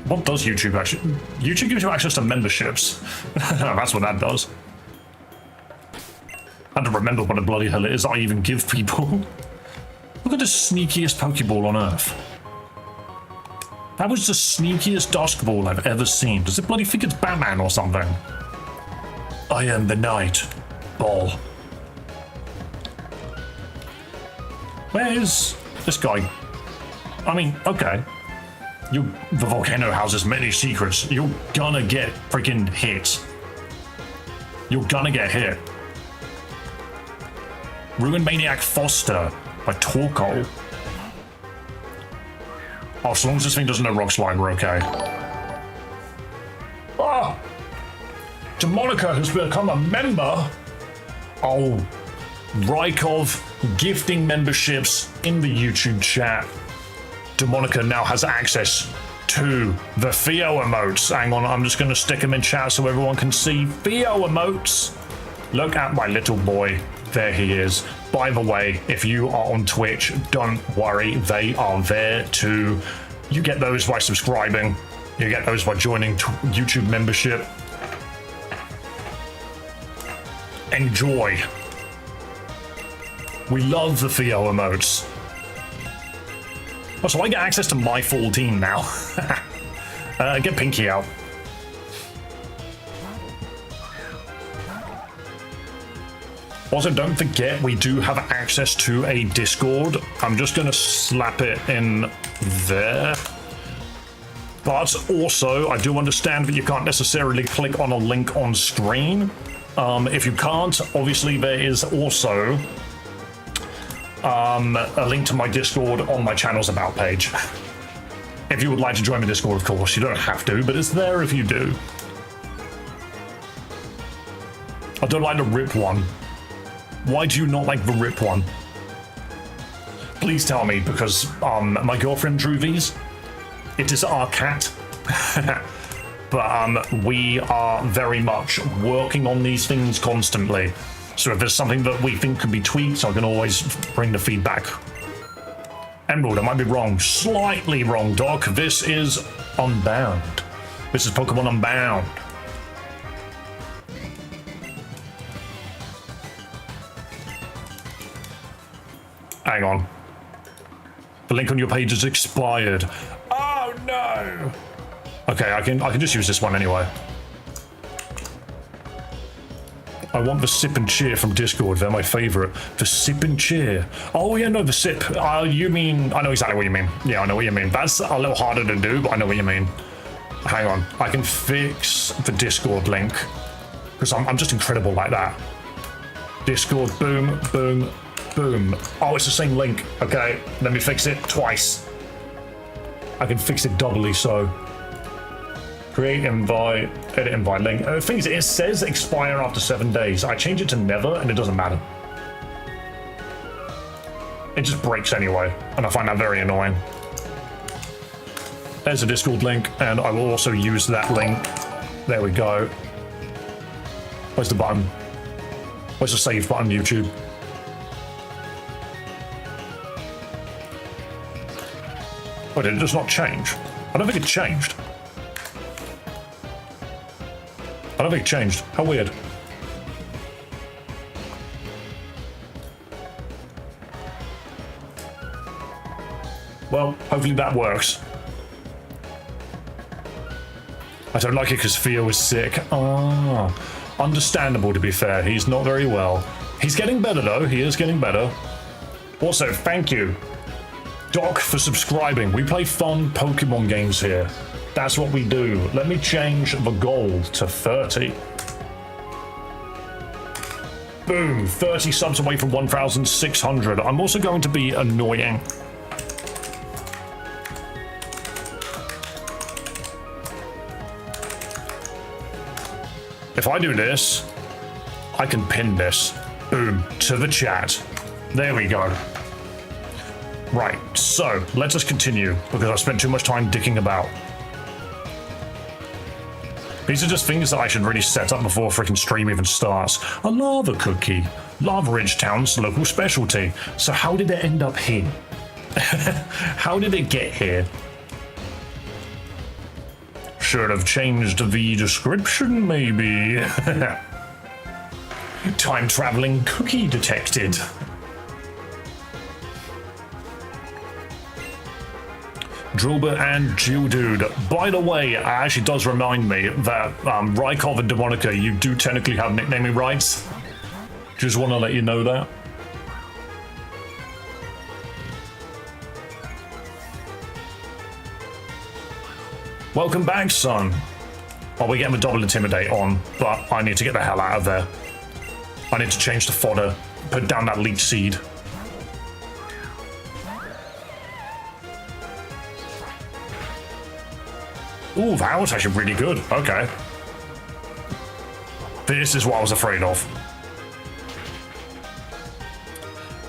What does YouTube actually... YouTube gives you access to memberships. That's what that does. I don't remember what the bloody hell it is I even give people. Look at the sneakiest Pokeball on Earth. That was the sneakiest Dusk Ball I've ever seen. Does it bloody think it's Batman or something? I am the Night Ball. Where is this guy? I mean, okay. The volcano houses many secrets. You're gonna get freaking hit. You're gonna get hit. Ruin Maniac Foster by Torkoal. Oh, as long as this thing doesn't know Rock Slide, we're okay. Ah! Demonica has become a member. Oh, Rykov gifting memberships in the YouTube chat. Demonica now has access to the Theo emotes. Hang on, I'm just going to stick them in chat so everyone can see Theo emotes. Look at my little boy. There he is. By the way, if you are on Twitch, don't worry, they are there too. You get those by subscribing. You get those by joining YouTube membership. Enjoy. We love the Theo emotes. Oh, so I get access to my full team now. Get Pinky out. Also, don't forget, we do have access to a Discord. I'm just going to slap it in there. But also, I do understand that you can't necessarily click on a link on screen. If you can't, obviously there is also a link to my Discord on my channel's About page. If you would like to join my Discord, of course, you don't have to, but it's there if you do. I don't like the rip one. Why do you not like the rip one? Please tell me, because my girlfriend drew these. It is our cat. But we are very much working on these things constantly. So if there's something that we think could be tweaked, I can always bring the feedback. Emerald, I might be wrong. Slightly wrong, Doc. This is Unbound. This is Pokemon Unbound. Hang on. The link on your page is expired. Oh no! Okay, I can just use this one anyway. I want the Sip and Cheer from Discord. They're my favorite. The Sip and Cheer. Oh yeah, no, the Sip. You mean? I know exactly what you mean. Yeah, I know what you mean. That's a little harder to do, but I know what you mean. Hang on, I can fix the Discord link because I'm just incredible like that. Discord, boom, boom, boom. Oh, it's the same link. Okay, let me fix it twice. I can fix it doubly so. Create invite, edit invite link. The thing is, it says expire after 7 days. I change it to never and it doesn't matter. It just breaks anyway, and I find that very annoying. There's a Discord link, and I will also use that link. There we go. Where's the button? Where's the save button, YouTube? Oh, did it just not change? I don't think it changed. I don't think it changed. How weird. Well, hopefully that works. I don't like it because Theo is sick. Ah, understandable to be fair. He's not very well. He's getting better though. He is getting better. Also, thank you, Doc, for subscribing. We play fun Pokemon games here. That's what we do. Let me change the goal to 30. Boom, 30 subs away from 1,600. I'm also going to be annoying. If I do this, I can pin this. Boom, to the chat. There we go. Right, so let us continue because I spent too much time dicking about. These are just things that I should really set up before freaking stream even starts. A lava cookie. Lava Ridge Town's local specialty. So how did it end up here? How did it get here? Should have changed the description, maybe. Time traveling cookie detected. Drillbit and Geodude. By the way, it actually does remind me that Rykov and Demonica, you do technically have nicknaming rights. Just want to let you know that. Welcome back, son. Oh, we're getting the double intimidate on, but I need to get the hell out of there. I need to change the fodder, put down that leech seed. Ooh, that was actually really good. Okay. This is what I was afraid of.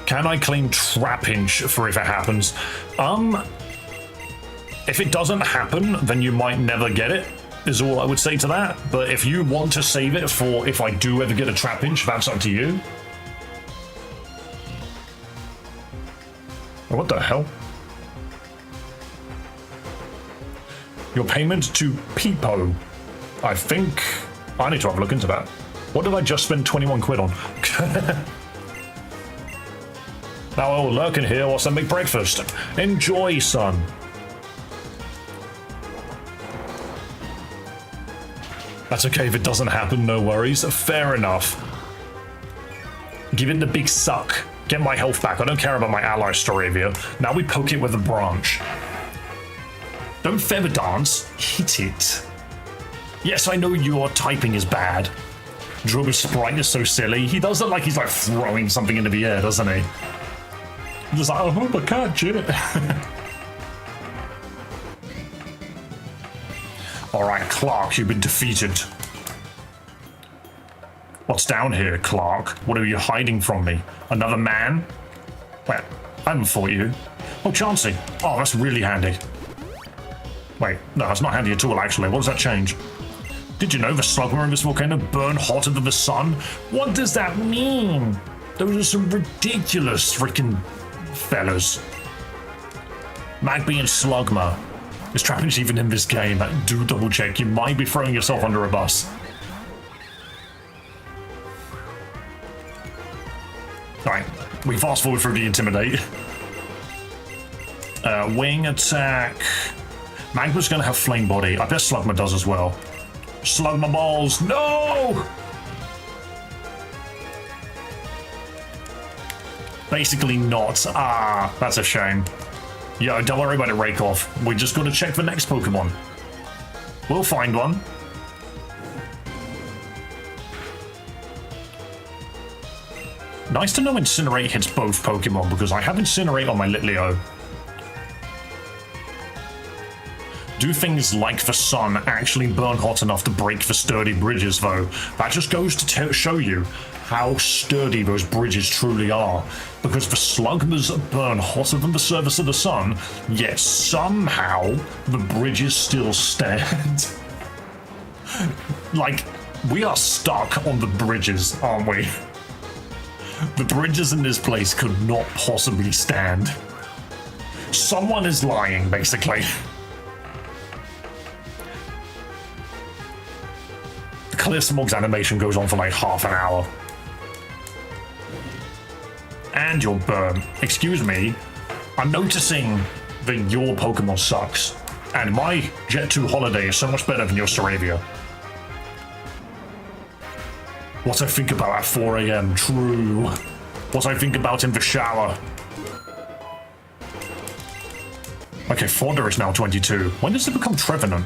Can I claim Trapinch for if it happens? If it doesn't happen, then you might never get it, is all I would say to that. But if you want to save it for if I do ever get a Trapinch, that's up to you. What the hell? Your payment to Peepo. I think I need to have a look into that. What did I just spend 21 quid on? Now I'll lurk in here whilst I make breakfast. Enjoy, son. That's okay if it doesn't happen, no worries. Fair enough. Give it the big suck. Get my health back. I don't care about my ally Staravia. Now we poke it with a branch. Don't feather dance. Hit it. Yes, I know your typing is bad. Drogo's sprite is so silly. He does look like he's like throwing something into the air, doesn't he? He's just like, I hope I catch it. Alright, Clark, you've been defeated. What's down here, Clark? What are you hiding from me? Another man? Wait, I haven't fought you. Oh, Chansey. Oh, that's really handy. Wait, no, that's not handy at all, actually. What does that change? Did you know the slugma in this volcano burn hotter than the sun? What does that mean? Those are some ridiculous freaking fellas. Magby and Slugma. Is trappings even in this game? Do double check. You might be throwing yourself under a bus. Alright, we fast forward through the Intimidate. Wing attack. Magma's gonna have Flame Body. I bet Slugma does as well. Slugma balls. No! Basically not. Ah, that's a shame. Yo, don't worry about it, Rakeoff. We just gotta check the next Pokemon. We'll find one. Nice to know Incinerate hits both Pokemon, because I have Incinerate on my Litleo. Do things like the sun actually burn hot enough to break the sturdy bridges, though? That just goes to show you how sturdy those bridges truly are. Because the Slugmas burn hotter than the surface of the sun, yet somehow the bridges still stand. Like, we are stuck on the bridges, aren't we? The bridges in this place could not possibly stand. Someone is lying, basically. The Clear Smog's animation goes on for like half an hour. And your burn. Excuse me, I'm noticing that your Pokemon sucks. And my Jet 2 Holiday is so much better than your Staravia. What I think about at 4 AM, true. What I think about in the shower. Okay, Fodder is now 22. When does it become Trevenant?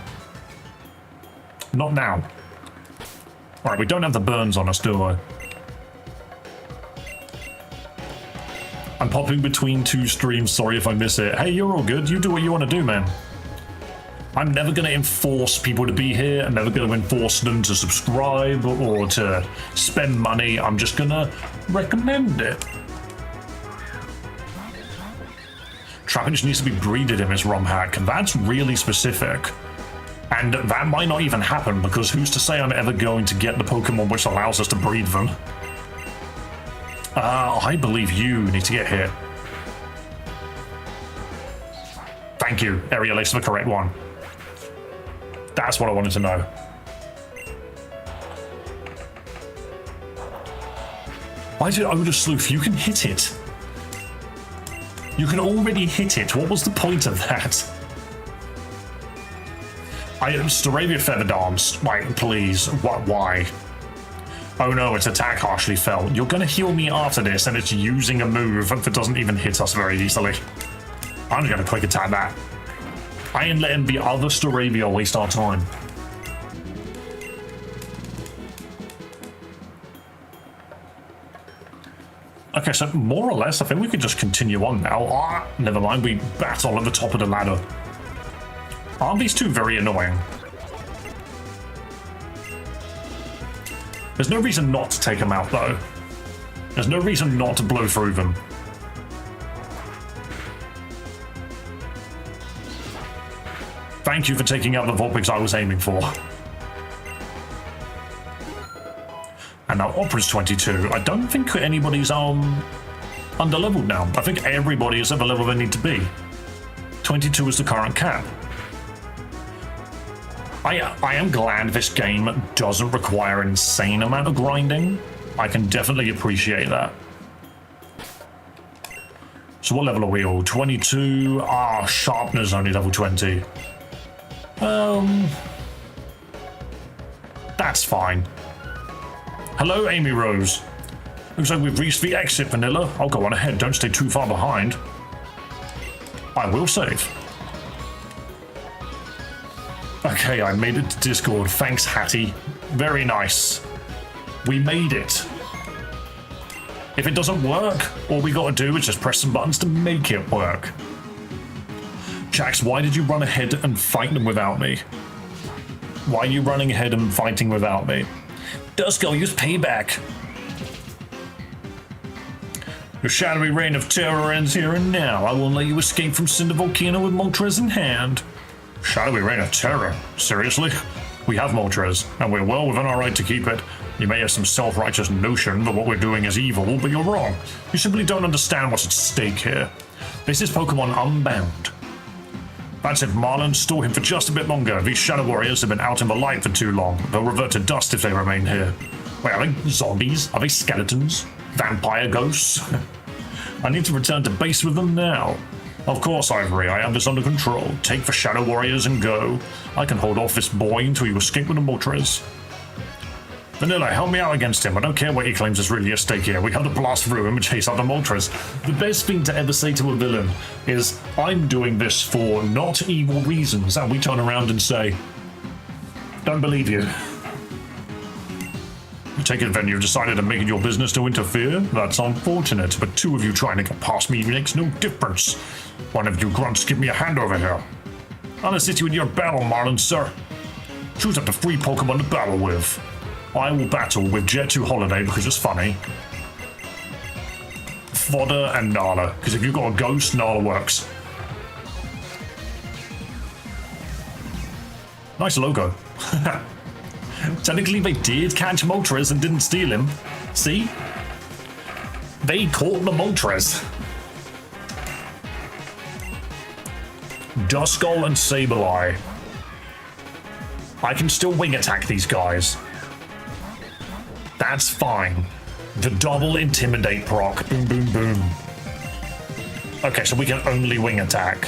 Not now. Alright, we don't have the burns on us, do I? I'm popping between two streams, sorry if I miss it. Hey, you're all good. You do what you want to do, man. I'm never going to enforce people to be here. I'm never going to enforce them to subscribe or to spend money. I'm just going to recommend it. Trapinch needs to be breeded in this ROM hack, and that's really specific. And that might not even happen, because who's to say I'm ever going to get the Pokemon which allows us to breed them? I believe you need to get hit. Thank you, Ariel is the correct one. That's what I wanted to know. Why did Odor Sleuth? You can hit it. You can already hit it. What was the point of that? Staravia Feathered Arms. Like, please. What? Why? Oh no, its attack harshly fell. You're gonna heal me after this, and it's using a move that doesn't even hit us very easily. I'm gonna quick attack that. I ain't letting the other Staravia waste our time. Okay, so more or less, I think we could just continue on now. Ah, never mind, we battle at the top of the ladder. Aren't these two very annoying? There's no reason not to take them out, though. There's no reason not to blow through them. Thank you for taking out the Vulpix I was aiming for. And now Opera's 22. I don't think anybody's underleveled now. I think everybody is at the level they need to be. 22 is the current cap. I am glad this game doesn't require an insane amount of grinding. I can definitely appreciate that. So what level are we all? 22? Ah, Sharpener's only level 20. That's fine. Hello, Amy Rose. Looks like we've reached the exit, Vanilla. I'll go on ahead. Don't stay too far behind. I will save. Okay, I made it to Discord. Thanks, Hattie. Very nice. We made it. If it doesn't work, all we gotta do is just press some buttons to make it work. Jax, why did you run ahead and fight them without me? Why are you running ahead and fighting without me? Dusko, use payback. Your shadowy reign of terror ends here and now. I won't let you escape from Cinder Volcano with Moltres in hand. Shadowy reign of terror? Seriously? We have Moltres, and we're well within our right to keep it. You may have some self-righteous notion that what we're doing is evil, but you're wrong. You simply don't understand what's at stake here. This is Pokémon Unbound. That's it, Marlin. Store him for just a bit longer. These Shadow Warriors have been out in the light for too long. They'll revert to dust if they remain here. Wait, are they zombies? Are they skeletons? Vampire ghosts? I need to return to base with them now. Of course, Ivory, I have this under control. Take the Shadow Warriors and go. I can hold off this boy until you escape with the Moltres. Vanilla, help me out against him. I don't care what he claims is really at stake here. We have to blast through him and chase out the Moltres. The best thing to ever say to a villain is, I'm doing this for not evil reasons, and we turn around and say, don't believe you. I take it then you've decided to make it your business to interfere? That's unfortunate, but two of you trying to get past me makes no difference. One of you grunts give me a hand over here. I'll assist you in your battle, Marlin, sir. Choose up the 3 Pokemon to battle with. I will battle with Jet 2 Holiday because it's funny. Fodder and Nala, because if you've got a ghost, Nala works. Nice logo. Technically, they did catch Moltres and didn't steal him. See? They caught the Moltres. Duskull and Sableye. I can still wing attack these guys. That's fine. The double intimidate proc. Boom, boom, boom. Okay, so we can only wing attack.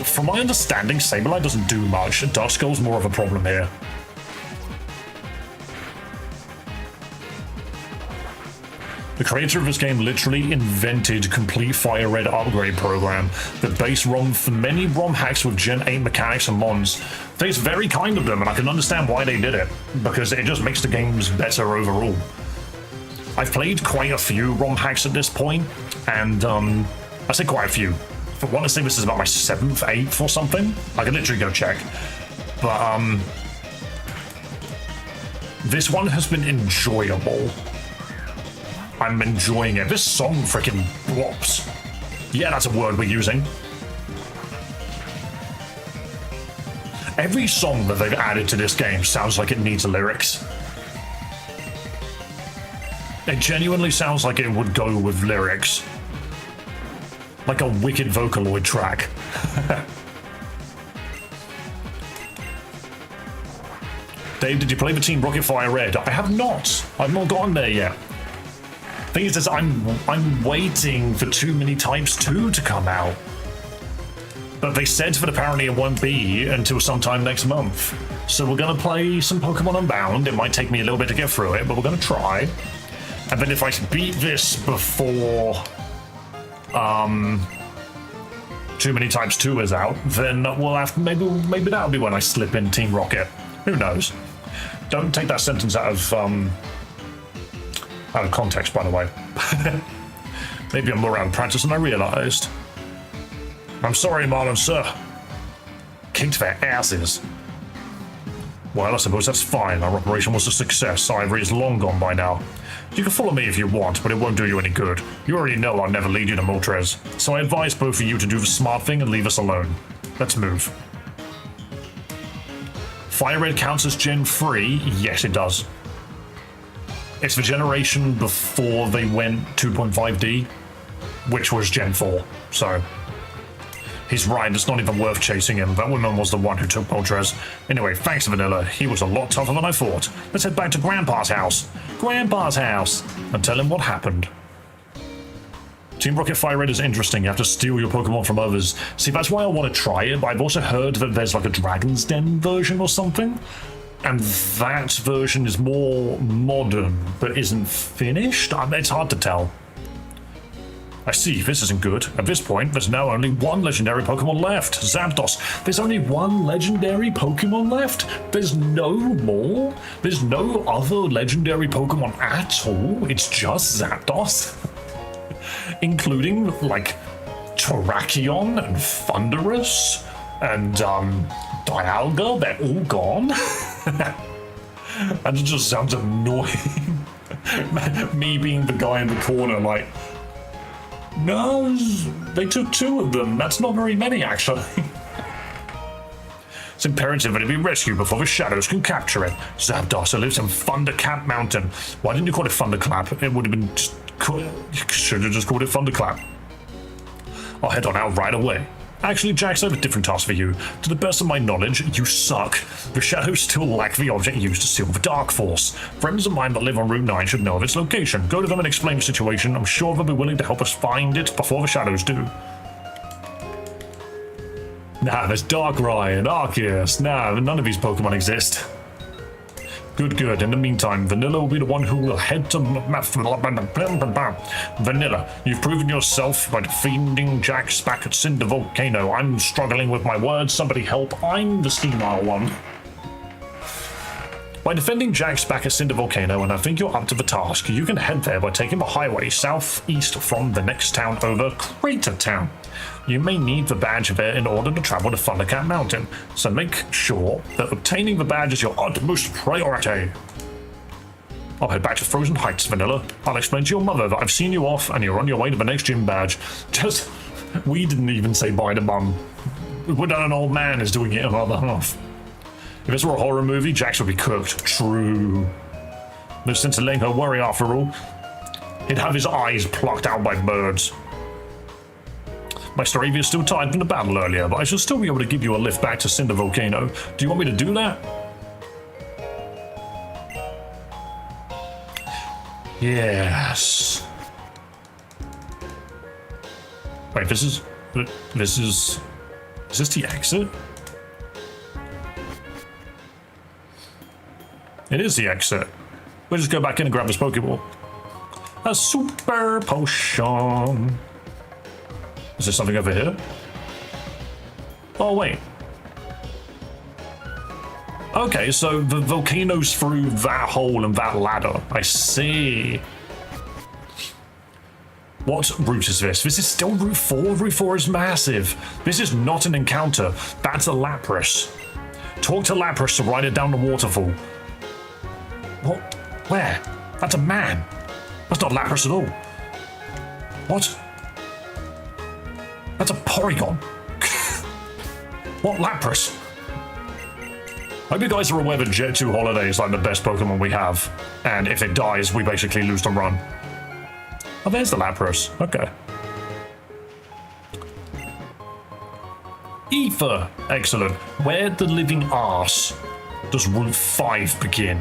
From my understanding, Sableye doesn't do much. Duskull's more of a problem here. The creator of this game literally invented complete Fire Red upgrade program that based many ROM hacks with Gen 8 mechanics and mons. It's very kind of them, and I can understand why they did it, because it just makes the games better overall. I've played quite a few ROM hacks at this point, and I say quite a few. I want to say this is about my 7th, 8th or something. I can literally go check. But this one has been enjoyable. I'm enjoying it. This song freaking blops. Yeah, that's a word we're using. Every song that they've added to this game sounds like it needs lyrics. It genuinely sounds like it would go with lyrics. Like a wicked Vocaloid track. Dave, did you play the Team Rocket Fire Red? I have not. I've not gotten there yet. Thing is, I'm waiting for Too Many Types 2 to come out. But they said that apparently it won't be until sometime next month. So we're gonna play some Pokemon Unbound. It might take me a little bit to get through it, but we're gonna try. And then if I beat this before Too Many Types 2 is out, then we'll have maybe that'll be when I slip in Team Rocket. Who knows? Don't take that sentence out of context, by the way. Maybe I'm more out of practice than I realized. I'm sorry, Marlon, sir. Kicked their asses. Well, I suppose that's fine. Our operation was a success. Ivory is long gone by now. You can follow me if you want, but it won't do you any good. You already know I'll never lead you to Moltres. So I advise both of you to do the smart thing and leave us alone. Let's move. Fire Red counts as Gen 3? Yes, it does. It's the generation before they went 2.5D, which was Gen 4, so... He's right, it's not even worth chasing him. That woman was the one who took Moltres. Anyway, thanks, Vanilla. He was a lot tougher than I thought. Let's head back to Grandpa's house. Grandpa's house! And tell him what happened. Team Rocket Fire Red is interesting. You have to steal your Pokemon from others. See, that's why I want to try it, but I've also heard that there's like a Dragon's Den version or something. And that version is more modern, but isn't finished? It's hard to tell. I see, this isn't good. At this point, there's now only one legendary Pokemon left, Zapdos. There's only one legendary Pokemon left? There's no more? There's no other legendary Pokemon at all? It's just Zapdos? Including, like, Terrakion and Thundurus and, Dialga? They're all gone? That just sounds annoying. Me being the guy in the corner, like, no, they took 2 of them. That's not very many, actually. It's imperative that it be rescued before the shadows can capture it. Zapdos lives in Thundercap Mountain. Why didn't you call it Thunderclap? It would have been just you should have just called it Thunderclap. I'll head on out right away. Actually, Jax, I have a different task for you. To the best of my knowledge, you suck. The shadows still lack the object used to seal the Dark Force. Friends of mine that live on Route 9 should know of its location. Go to them and explain the situation. I'm sure they'll be willing to help us find it before the shadows do. Nah, there's Darkrai and Arceus. Nah, none of these Pokemon exist. Good. In the meantime, Vanilla will be the one who will head to Vanilla, you've proven yourself by defeating Jax back at Cinder Volcano. I'm struggling with my words. Somebody help. I'm the Steamile one. By defending Jax back at Cinder Volcano, and I think you're up to the task, you can head there by taking the highway southeast from the next town over, Crater Town. You may need the badge there in order to travel to Thundercat Mountain, so make sure that obtaining the badge is your utmost priority. I'll head back to Frozen Heights, Vanilla. I'll explain to your mother that I've seen you off and you're on your way to the next gym badge. We didn't even say bye to Mum. When an old man is doing it on the other half. If this were a horror movie, Jax would be cooked. True. No sense in letting her worry after all. He'd have his eyes plucked out by birds. My Staravia is still tired from the battle earlier, but I should still be able to give you a lift back to Cinder Volcano. Do you want me to do that? Yes. Wait, is this the exit? It is the exit. We'll just go back in and grab this Pokeball. A super potion. Is there something over here? Oh, wait. Okay, so the volcano's through that hole and that ladder. I see. What route is this? This is still Route 4? Route 4 is massive. This is not an encounter. That's a Lapras. Talk to Lapras to ride it down the waterfall. What? Where? That's a man. That's not Lapras at all. What? That's a Porygon. What Lapras? I hope you guys are aware that Jet 2 Holiday is like the best Pokemon we have. And if it dies, we basically lose the run. Oh, there's the Lapras. Okay. Ether. Excellent. Where the living arse does Route 5 begin?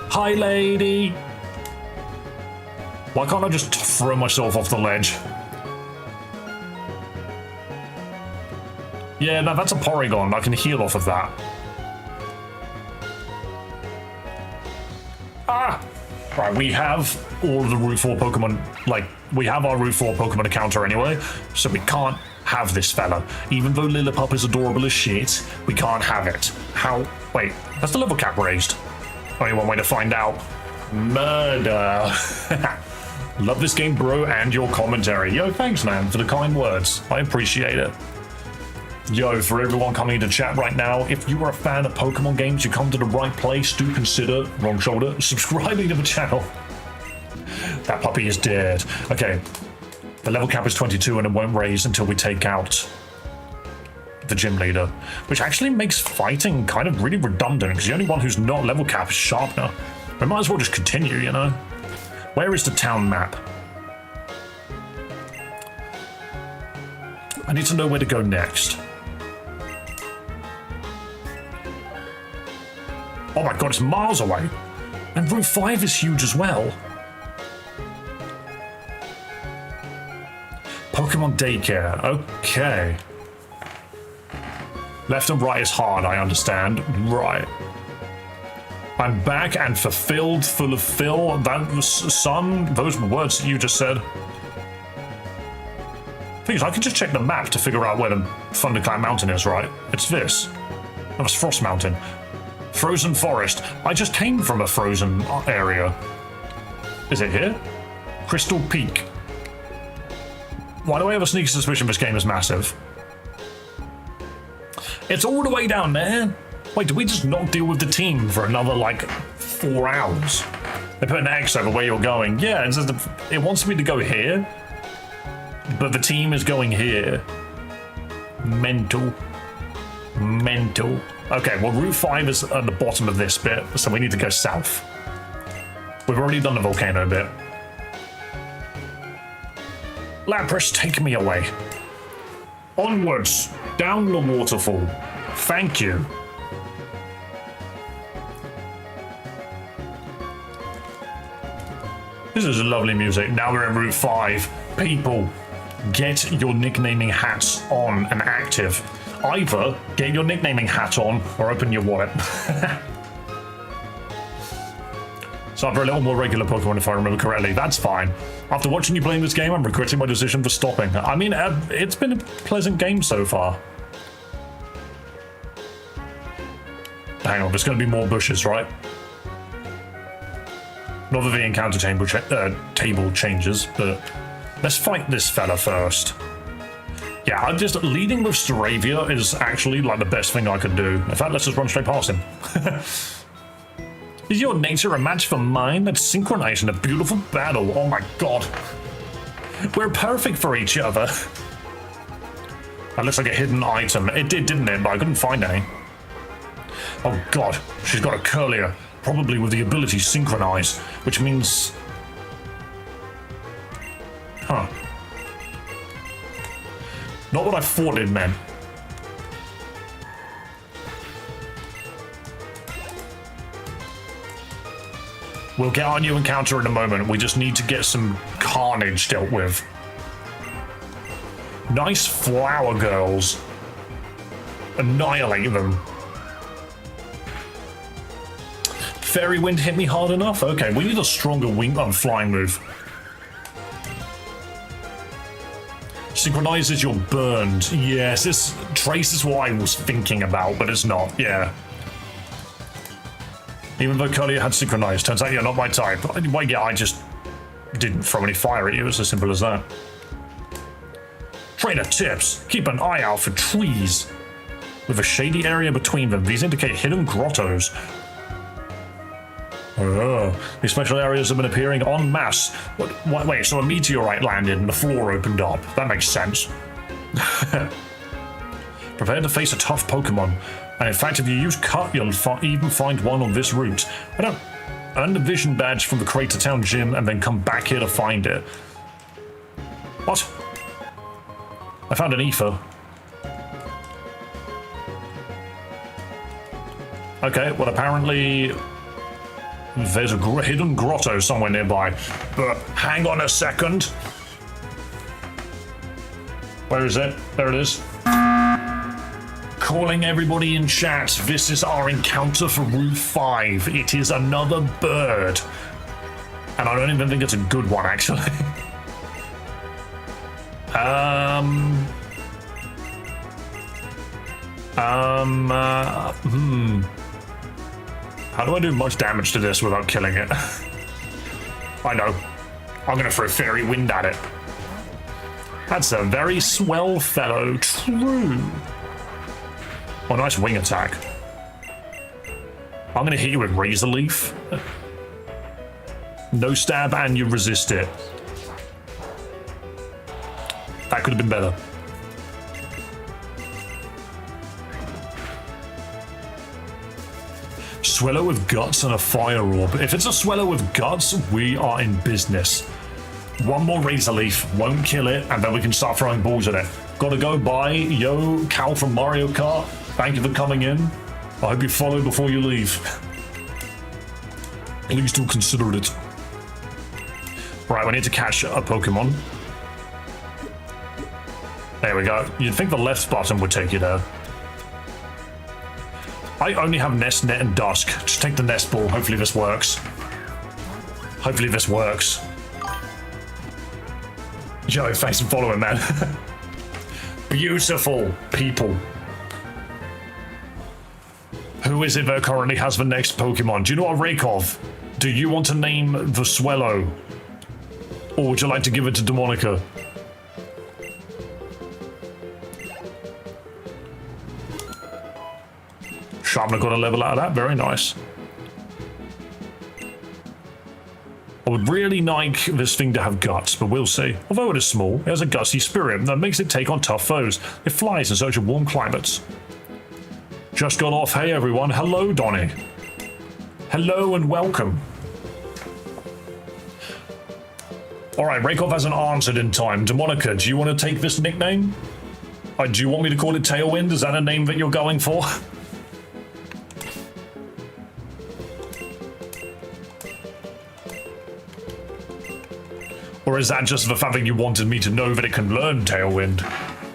Hi, lady. Why can't I just throw myself off the ledge? Yeah, no, that's a Porygon. I can heal off of that. Ah! Right, we have all of the Route 4 Pokemon, like, we have our Route 4 Pokemon encounter anyway, so we can't have this fella. Even though Lillipup is adorable as shit, we can't have it. How? Wait, that's the level cap raised. Only one way to find out. Murder. Love this game, bro, and your commentary. Yo, thanks, man, for the kind words. I appreciate it. Yo, for everyone coming into chat right now, if you are a fan of Pokemon games, you come to the right place. Do consider, wrong shoulder, subscribing to the channel. That puppy is dead. Okay, the level cap is 22 and it won't raise until we take out the gym leader, which actually makes fighting kind of really redundant because the only one who's not level cap is Sharpener. We might as well just continue, you know? Where is the town map? I need to know where to go next. Oh my god, it's miles away. And Route 5 is huge as well. Pokemon Daycare, okay. Left and right is hard, I understand. Right. I'm back and fulfilled, full of fill. That was son. Those were words that you just said. Thing is, I can just check the map to figure out where the Thunderclap Mountain is, right? It's this. That was Frost Mountain. Frozen Forest. I just came from a frozen area. Is it here? Crystal Peak. Why do I have a sneaky suspicion this game is massive? It's all the way down there. Wait, did we just not deal with the team for another, like, 4 hours? They put an X over where you're going. Yeah, it says it wants me to go here, but the team is going here. Mental. Mental. Okay, well, Route 5 is at the bottom of this bit, so we need to go south. We've already done the volcano bit. Lapras, take me away. Onwards, down the waterfall. Thank you. This is lovely music. Now we're in Route 5. People, get your nicknaming hats on and active. Either get your nicknaming hat on or open your wallet. So for a little more regular Pokemon, if I remember correctly. That's fine. After watching you playing this game, I'm regretting my decision for stopping. I mean, it's been a pleasant game so far. Hang on, there's going to be more bushes, right? Not that the encounter table changes, but let's fight this fella first. Yeah, I'm just leading with Staravia is actually like the best thing I could do. In fact, let's just run straight past him. Is your nature a match for mine? Let's synchronize in a beautiful battle. Oh my god. We're perfect for each other. That looks like a hidden item. It did, didn't it? But I couldn't find any. Oh god, she's got a Curlier. Probably with the ability synchronize, which means... Huh. Not what I thought it meant. We'll get our new encounter in a moment. We just need to get some carnage dealt with. Nice flower girls. Annihilate them. Fairy Wind hit me hard enough? Okay, we need a stronger flying move. Synchronizes you're burned. Yes, this Trace is what I was thinking about, but it's not. Yeah. Even though Curlier had synchronized, turns out you're not my type. Well, yeah, I just didn't throw any fire at you. It's as simple as that. Trainer tips. Keep an eye out for trees. With a shady area between them, these indicate hidden grottos. Oh, these special areas have been appearing en masse. Wait, so a meteorite landed and the floor opened up. That makes sense. Prepare to face a tough Pokemon. And in fact, if you use Cut, you'll even find one on this route. I don't earn the Vision Badge from the Crater Town Gym and then come back here to find it. What? I found an Ether. Okay, well apparently there's a hidden grotto somewhere nearby. But hang on a second. Where is it? There it is. Calling everybody in chat. This is our encounter for Route 5. It is another bird. And I don't even think it's a good one, actually. How do I do much damage to this without killing it? I know. I'm gonna throw Fairy Wind at it. That's a very swell fellow. True. Oh, nice wing attack. I'm gonna hit you with Razor Leaf. No stab and you resist it. That could have been better. Swellow with guts and a fire orb. If it's a Swellow with guts, we are in business. One more Razor Leaf, won't kill it, and then we can start throwing balls at it. Gotta go, bye. Yo, Cal from Mario Kart. Thank you for coming in. I hope you follow before you leave. Please do consider it. Right, we need to catch a Pokemon. There we go. You'd think the left button would take you there. I only have Nest, Net, and Dusk. Just take the Nest Ball. Hopefully this works. Hopefully this works. Yo, thanks for following, man. Beautiful people. Who is it that currently has the next Pokemon? Do you know what, Raykov? Do you want to name the Swellow? Or would you like to give it to Demonica? Sharpener got a level out of that. Very nice. I would really like this thing to have guts, but we'll see. Although it is small, it has a gutsy spirit that makes it take on tough foes. It flies in search of warm climates. Just got off. Hey everyone. Hello, Donnie. Hello and welcome. Alright, Raykov hasn't answered in time. Demonica, do you want to take this nickname? Do you want me to call it Tailwind? Is that a name that you're going for? Or is that just the fact that you wanted me to know that it can learn Tailwind?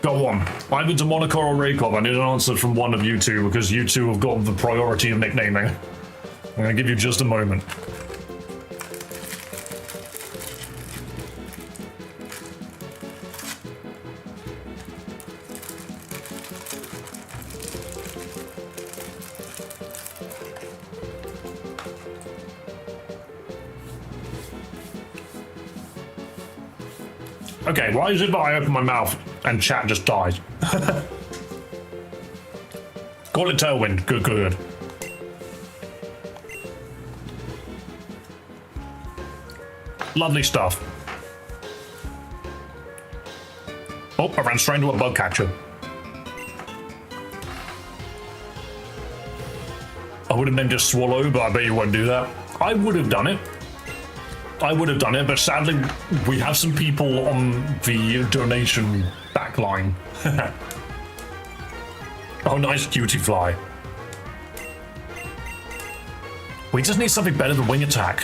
Go on. Either Demonica or Raykov. I need an answer from one of you two, because you two have got the priority of nicknaming. I'm going to give you just a moment. Okay, why is it that I open my mouth and chat just dies? Call it Tailwind. Good, good, good. Lovely stuff. Oh, I ran straight into a bug catcher. I would have named it Swallow, but I bet you won't do that. I would have done it. I would have done it, but sadly, we have some people on the donation backline. Oh, nice cutie fly. We just need something better than Wing Attack.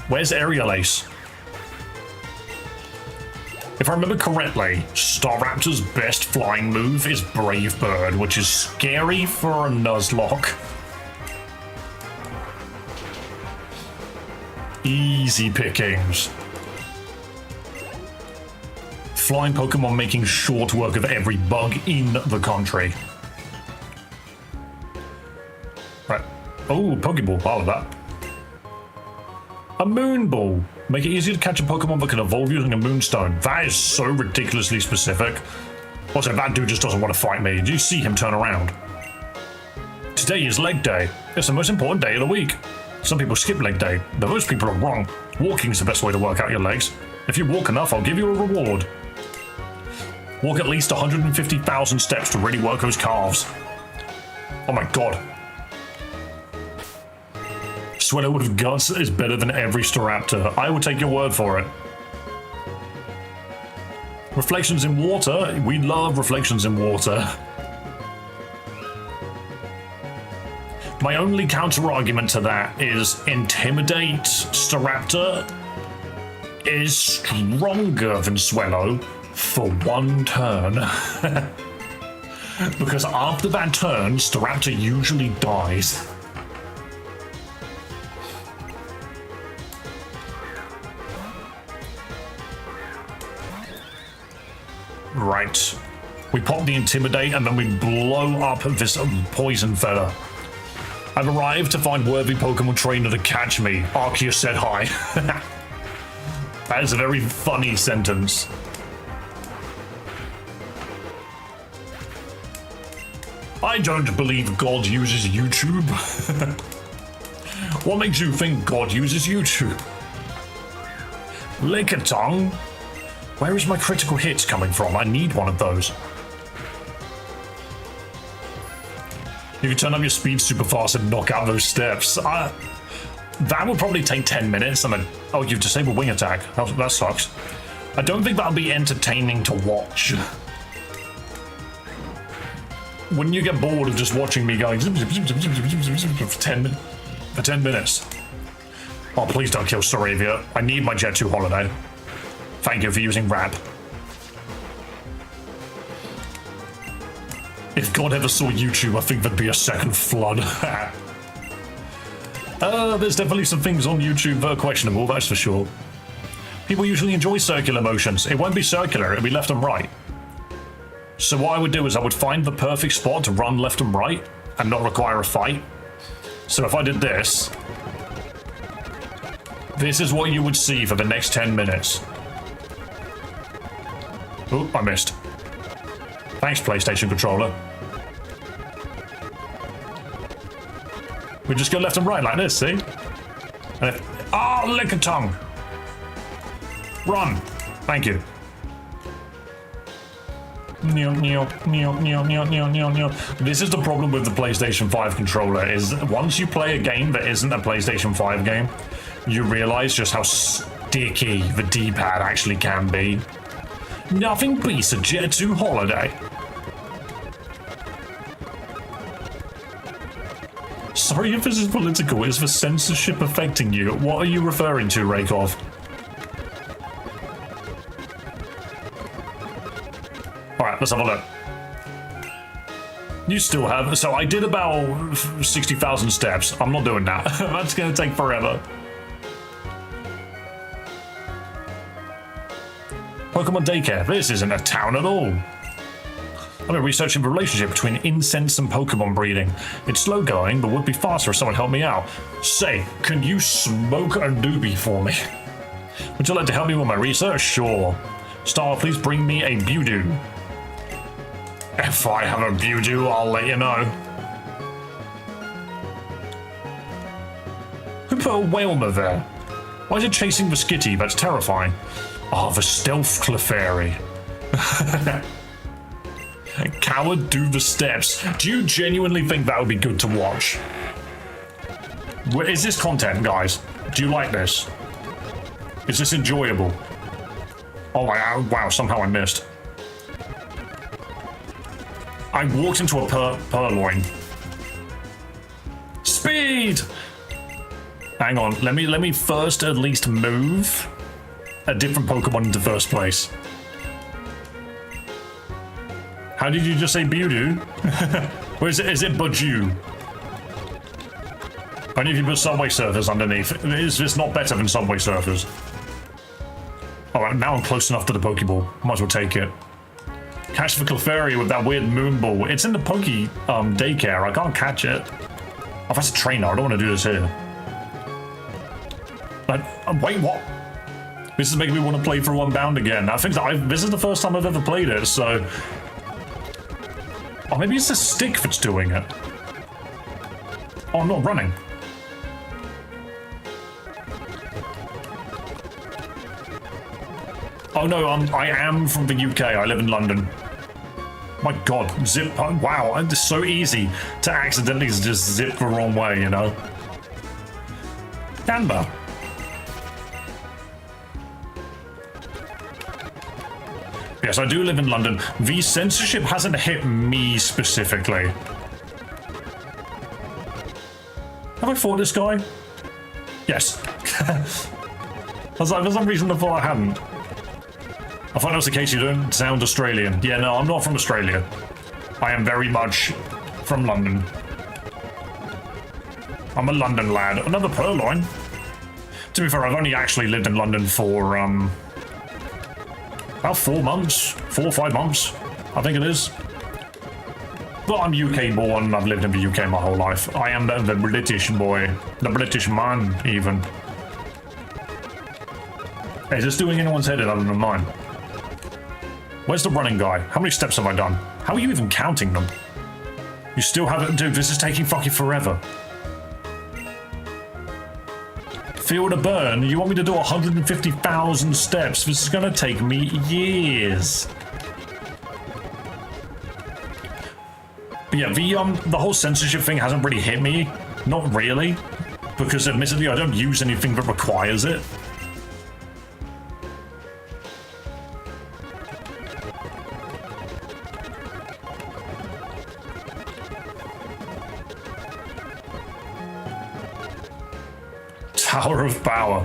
Where's Aerial Ace? If I remember correctly, Staraptor's best flying move is Brave Bird, which is scary for a Nuzlocke. Easy pickings. Flying Pokemon making short work of every bug in the country. Right. Oh, Pokeball. I love that. A Moon Ball. Make it easier to catch a Pokemon that can evolve using a Moonstone. That is so ridiculously specific. Also, that dude just doesn't want to fight me. Did you see him turn around? Today is leg day. It's the most important day of the week. Some people skip leg day, but most people are wrong. Walking is the best way to work out your legs. If you walk enough, I'll give you a reward. Walk at least 150,000 steps to really work those calves. Oh my god. Swellow with guts is better than every Staraptor. I will take your word for it. Reflections in water. We love reflections in water. My only counter-argument to that is Intimidate Staraptor is stronger than Swellow for one turn. Because after that turn, Staraptor usually dies. Right. We pop the Intimidate and then we blow up this Poison Feather. I've arrived to find worthy Pokemon trainer to catch me. Arceus said hi. That is a very funny sentence. I don't believe God uses YouTube. What makes you think God uses YouTube? Lickitung? Where is my critical hits coming from? I need one of those. You can turn up your speed super fast and knock out those steps. That would probably take 10 minutes and then... Oh, you've disabled Wing Attack. That sucks. I don't think that'll be entertaining to watch. Wouldn't you get bored of just watching me going for 10 minutes? Oh, please don't kill Staravia. I need my Jet 2 holiday. Thank you for using Rap. If God ever saw YouTube, I think there'd be a second flood. There's definitely some things on YouTube that are questionable, that's for sure. People usually enjoy circular motions. It won't be circular, it'll be left and right. So what I would do is I would find the perfect spot to run left and right and not require a fight. So if I did this, this is what you would see for the next 10 minutes. Oh, I missed. Thanks, PlayStation controller. We just go left and right like this, see? And if, oh, lick a tongue. Run. Thank you. This is the problem with the PlayStation 5 controller, is once you play a game that isn't a PlayStation 5 game, you realize just how sticky the D-pad actually can be. Nothing beats a Jet 2 holiday. Sorry if this is political, is the censorship affecting you? What are you referring to, Raykov? Alright, let's have a look. You still have... So I did about 60,000 steps. I'm not doing that. That's going to take forever. Pokemon Daycare. This isn't a town at all. I've been researching the relationship between incense and Pokemon breeding. It's slow going, but would be faster if someone helped me out. Say, can you smoke a doobie for me? Would you like to help me with my research? Sure. Star, please bring me a Bewdoo. If I have a Bewdoo, I'll let you know. Who put a Whalmer there? Why is it chasing the Skitty? That's terrifying. Oh, the stealth Clefairy. Coward, do the steps. Do you genuinely think that would be good to watch? Is this content, guys? Do you like this? Is this enjoyable? Oh, wow, somehow I missed. I walked into a purloin. Speed! Hang on, let me first at least move a different Pokemon into first place. How did you just say Bewdoo? Or is it Budju? Only if you put Subway Surfers underneath. Is this not better than Subway Surfers? Alright, now I'm close enough to the Pokeball. Might as well take it. Catch the Clefairy with that weird moon ball. It's in the Daycare. I can't catch it. Oh, that's a trainer. I don't want to do this here. But, wait, what? This is making me want to play through UNBOUND again. I think that this is the first time I've ever played it, so... Oh, maybe it's the stick that's doing it. Oh, I'm not running. Oh no, I am from the UK. I live in London. My God, zip. Wow, it's so easy to accidentally just zip the wrong way, you know? Canberra. Yes, I do live in London. The censorship hasn't hit me specifically. Have I fought this guy? Yes. I was like, for some reason I thought I hadn't. I thought that was the case. You don't sound Australian. Yeah, no, I'm not from Australia. I am very much from London. I'm a London lad. Another purloin. To be fair, I've only actually lived in London for, about 4 months, 4 or 5 months, I think it is. But I'm UK born, I've lived in the UK my whole life. I am the British boy, the British man, even. Hey, is this doing anyone's head in other than mine? Where's the running guy? How many steps have I done? How are you even counting them? You still haven't, dude, this is taking fucking forever. Feel the burn? You want me to do 150,000 steps? This is gonna take me years. But yeah, the whole censorship thing hasn't really hit me. Not really. Because admittedly, I don't use anything that requires it. Tower of Power.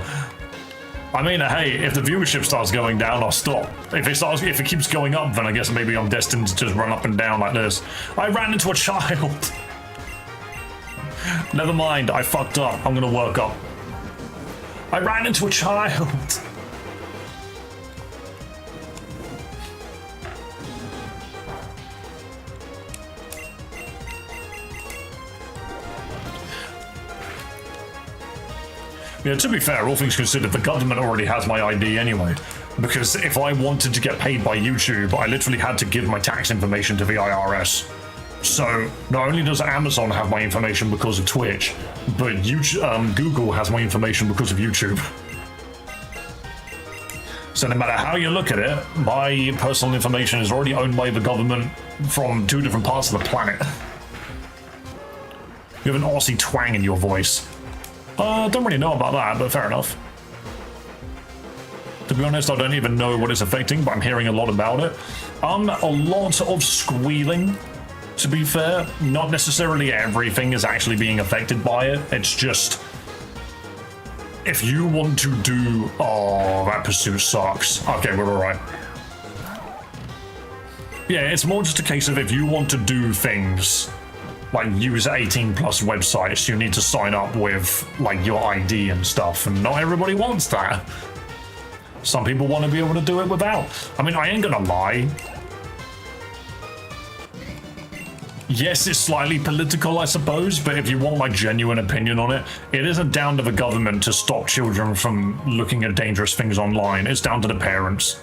I mean, hey, if the viewership starts going down, I'll stop. If it keeps going up, then I guess maybe I'm destined to just run up and down like this. I ran into a child. Never mind, I fucked up. I'm gonna work up. I ran into a child. Yeah, to be fair, all things considered, the government already has my ID anyway. Because if I wanted to get paid by YouTube, I literally had to give my tax information to the IRS. So, not only does Amazon have my information because of Twitch, but YouTube, Google has my information because of YouTube. So no matter how you look at it, my personal information is already owned by the government from 2 different parts of the planet. You have an Aussie twang in your voice. Don't really know about that, but fair enough. To be honest, I don't even know what it's affecting, but I'm hearing a lot about it. A lot of squealing, to be fair. Not necessarily everything is actually being affected by it. It's just... if you want to do... oh, that pursuit sucks. Okay, we're alright. Yeah, it's more just a case of if you want to do things... like use 18 plus websites, you need to sign up with like your ID and stuff, and not everybody wants that. Some people want to be able to do it without. I mean, I ain't gonna lie. Yes, it's slightly political, I suppose, but if you want my genuine opinion on it, it isn't down to the government to stop children from looking at dangerous things online. It's down to the parents.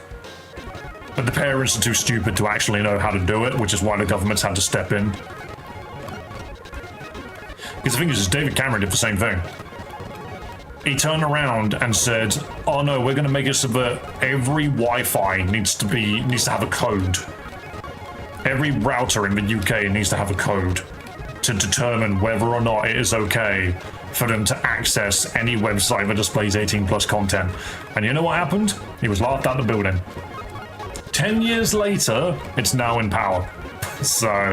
But the parents are too stupid to actually know how to do it, which is why the government's had to step in. Because the thing is, David Cameron did the same thing. He turned around and said, oh no, we're going to make it so that every Wi-Fi needs to have a code. Every router in the UK needs to have a code to determine whether or not it is okay for them to access any website that displays 18 plus content. And you know what happened? He was laughed out the building. 10 years later, it's now in power. So,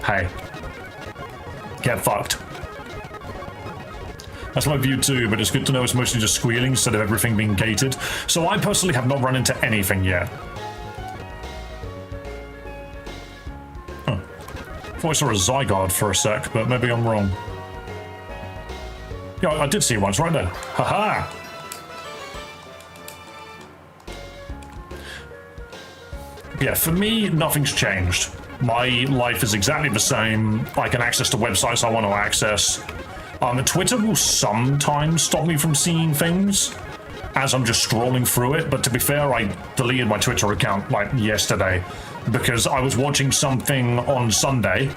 hey, get fucked. That's my view too, but it's good to know it's mostly just squealing instead of everything being gated. So I personally have not run into anything yet. Huh. Thought I saw a Zygarde for a sec, but maybe I'm wrong. Yeah, I did see it once, right there. Haha! Yeah, for me, nothing's changed. My life is exactly the same. I can access the websites I want to access. Twitter will sometimes stop me from seeing things as I'm just scrolling through it, but to be fair, I deleted my Twitter account like yesterday because I was watching something on Sunday.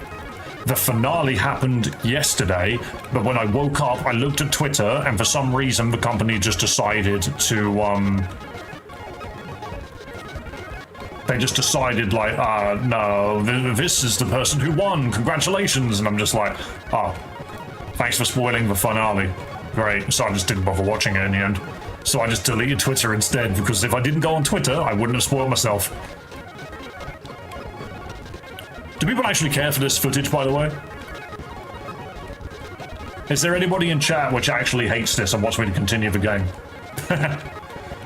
The finale happened yesterday, but when I woke up, I looked at Twitter, and for some reason, the company just decided to, they just decided, like, no, this is the person who won, congratulations, and I'm just like, oh. Thanks for spoiling the finale. Great, so I just didn't bother watching it in the end. So I just deleted Twitter instead, because if I didn't go on Twitter, I wouldn't have spoiled myself. Do people actually care for this footage, by the way? Is there anybody in chat which actually hates this and wants me to continue the game?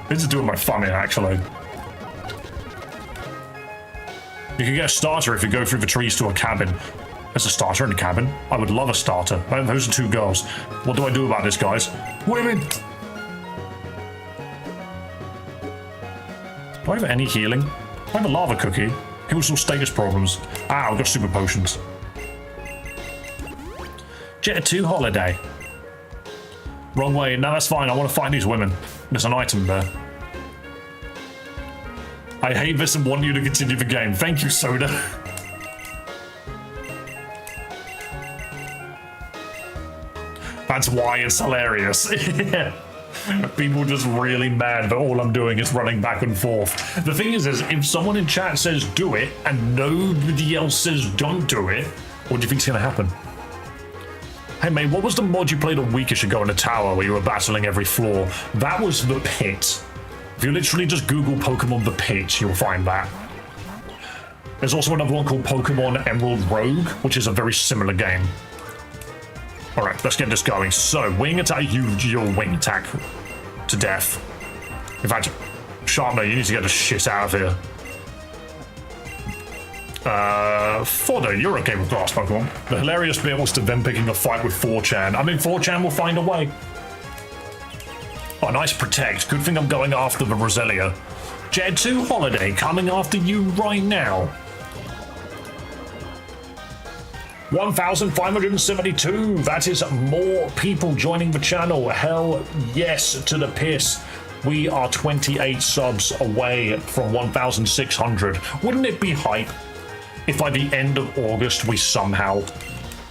This is doing my fun here, actually. You can get a starter if you go through the trees to a cabin. There's a starter in the cabin. I would love a starter. Those are 2 girls. What do I do about this, guys? Women! Do I have any healing? I have a lava cookie. Heals all status problems. Ah, I've got super potions. Jet 2 holiday. Wrong way. No, that's fine. I want to find these women. There's an item there. I hate this and want you to continue the game. Thank you, Soda. That's why it's hilarious. Yeah. People just really mad that all I'm doing is running back and forth. The thing is if someone in chat says do it and nobody else says don't do it, what do you think's gonna happen? Hey mate, what was the mod you played a weekish ago in the tower where you were battling every floor? That was The Pit. If you literally just Google Pokemon The Pit, you'll find that. There's also another one called Pokemon Emerald Rogue, which is a very similar game. Alright, let's get this going. So, wing attack, use your wing attack to death. In fact, Sharpner, you need to get the shit out of here. Fodder, you're okay with grass Pokemon. The hilarious bit was to them picking a fight with 4chan. I mean, 4chan will find a way. Oh, nice protect. Good thing I'm going after the Roselia. Jed 2 Holiday coming after you right now. 1,572. That is more people joining the channel. Hell yes to the piss. We are 28 subs away from 1,600. Wouldn't it be hype if by the end of August we somehow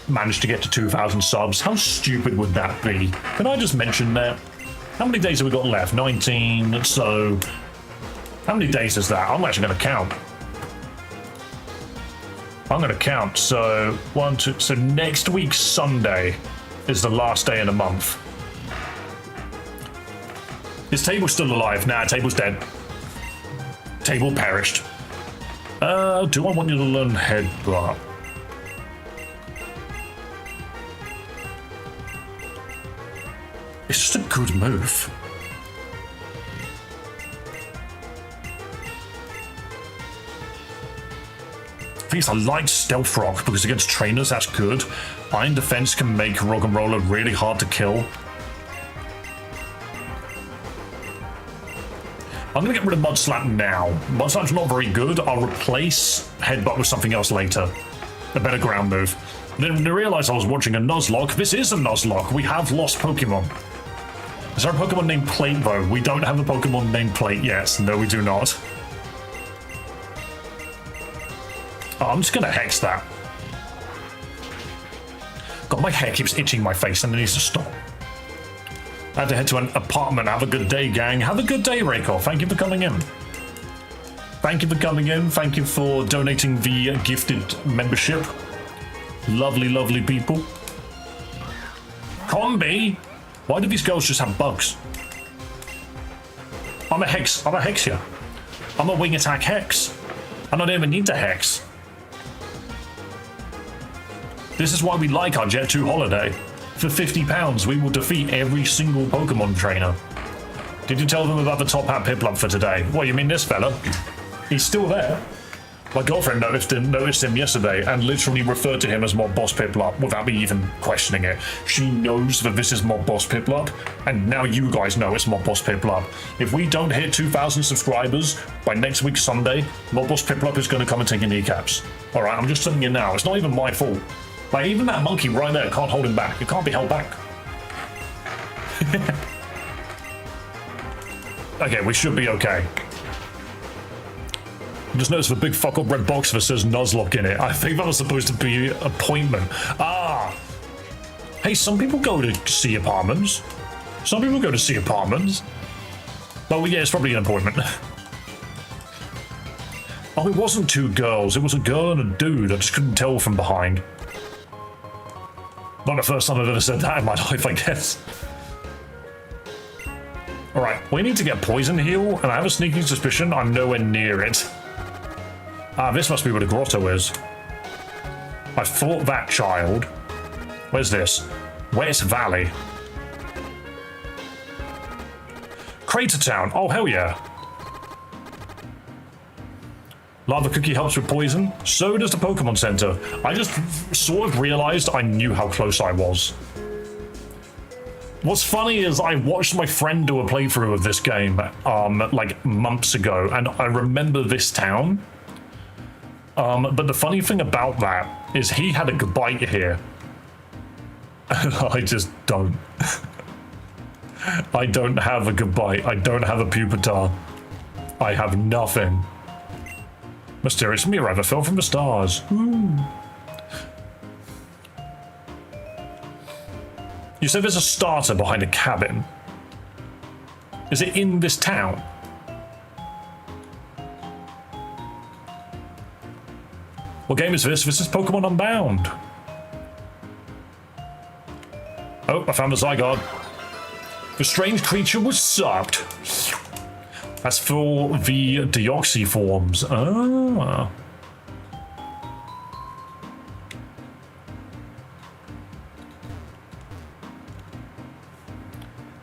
managed to get to 2,000 subs? How stupid would that be? Can I just mention that? How many days have we got left? 19. So how many days is that? I'm actually going to count. I'm going to count. So 1, 2. So next week Sunday is the last day in the month. Is Table still alive? Nah, Table's dead. Table perished. Do I want you to learn Headbutt? It's just a good move. I like Stealth Rock because against trainers that's good. Iron Defense can make Rock and Roller really hard to kill. I'm gonna get rid of Mud Slap now. Mud Slap's not very good. I'll replace Headbutt with something else later. A better ground move. Then I realized I was watching a Nuzlocke. This is a Nuzlocke. We have lost Pokemon. Is there a Pokemon named Plate though? We don't have a Pokemon named Plate yet. No, we do not. Oh, I'm just gonna hex that. God, my hair keeps itching my face and it needs to stop. I had to head to an apartment. Have a good day, gang. Have a good day, Raycor. Thank you for coming in. Thank you for coming in. Thank you for donating the gifted membership. Lovely, lovely people. Combi? Why do these girls just have bugs? I'm a hex. I'm a hex here. I'm a wing attack hex. I don't even need to hex. This is why we like our Jet 2 holiday. For £50, we will defeat every single Pokemon trainer. Did you tell them about the Top Hat Piplup for today? What, you mean this fella? He's still there. My girlfriend noticed him yesterday and literally referred to him as Mob Boss Piplup without me even questioning it. She knows that this is Mob Boss Piplup, and now you guys know it's Mob Boss Piplup. If we don't hit 2,000 subscribers by next week Sunday, Mob Boss Piplup is going to come and take your kneecaps. Alright, I'm just telling you now, it's not even my fault. Like, even that monkey right there can't hold him back. It can't be held back. Okay, we should be okay. Just notice the big fuck up red box that says Nuzlocke in it. I think that was supposed to be appointment. Ah! Hey, some people go to see apartments. Some people go to see apartments. Oh, yeah, it's probably an appointment. Oh, it wasn't two girls. It was a girl and a dude. I just couldn't tell from behind. Not the first time I've ever said that in my life, I guess. Alright, we need to get Poison Heal, and I have a sneaking suspicion I'm nowhere near it. Ah, this must be where the grotto is. I fought that child. Where's this? West Valley. Crater Town. Oh, hell yeah. Lava Cookie helps with poison. So does the Pokemon Center. I just sort of realized I knew how close I was. What's funny is I watched my friend do a playthrough of this game like months ago, and I remember this town. But the funny thing about that is he had a Gabite here. I just don't. I don't have a Gabite. I don't have a Pupitar. I have nothing. Mysterious mirror ever fell from the stars. Ooh. You said there's a starter behind a cabin. Is it in this town? What game is this? This is Pokémon Unbound. Oh, I found the Zygarde. The strange creature was sucked. That's for the Deoxy forms. Ah.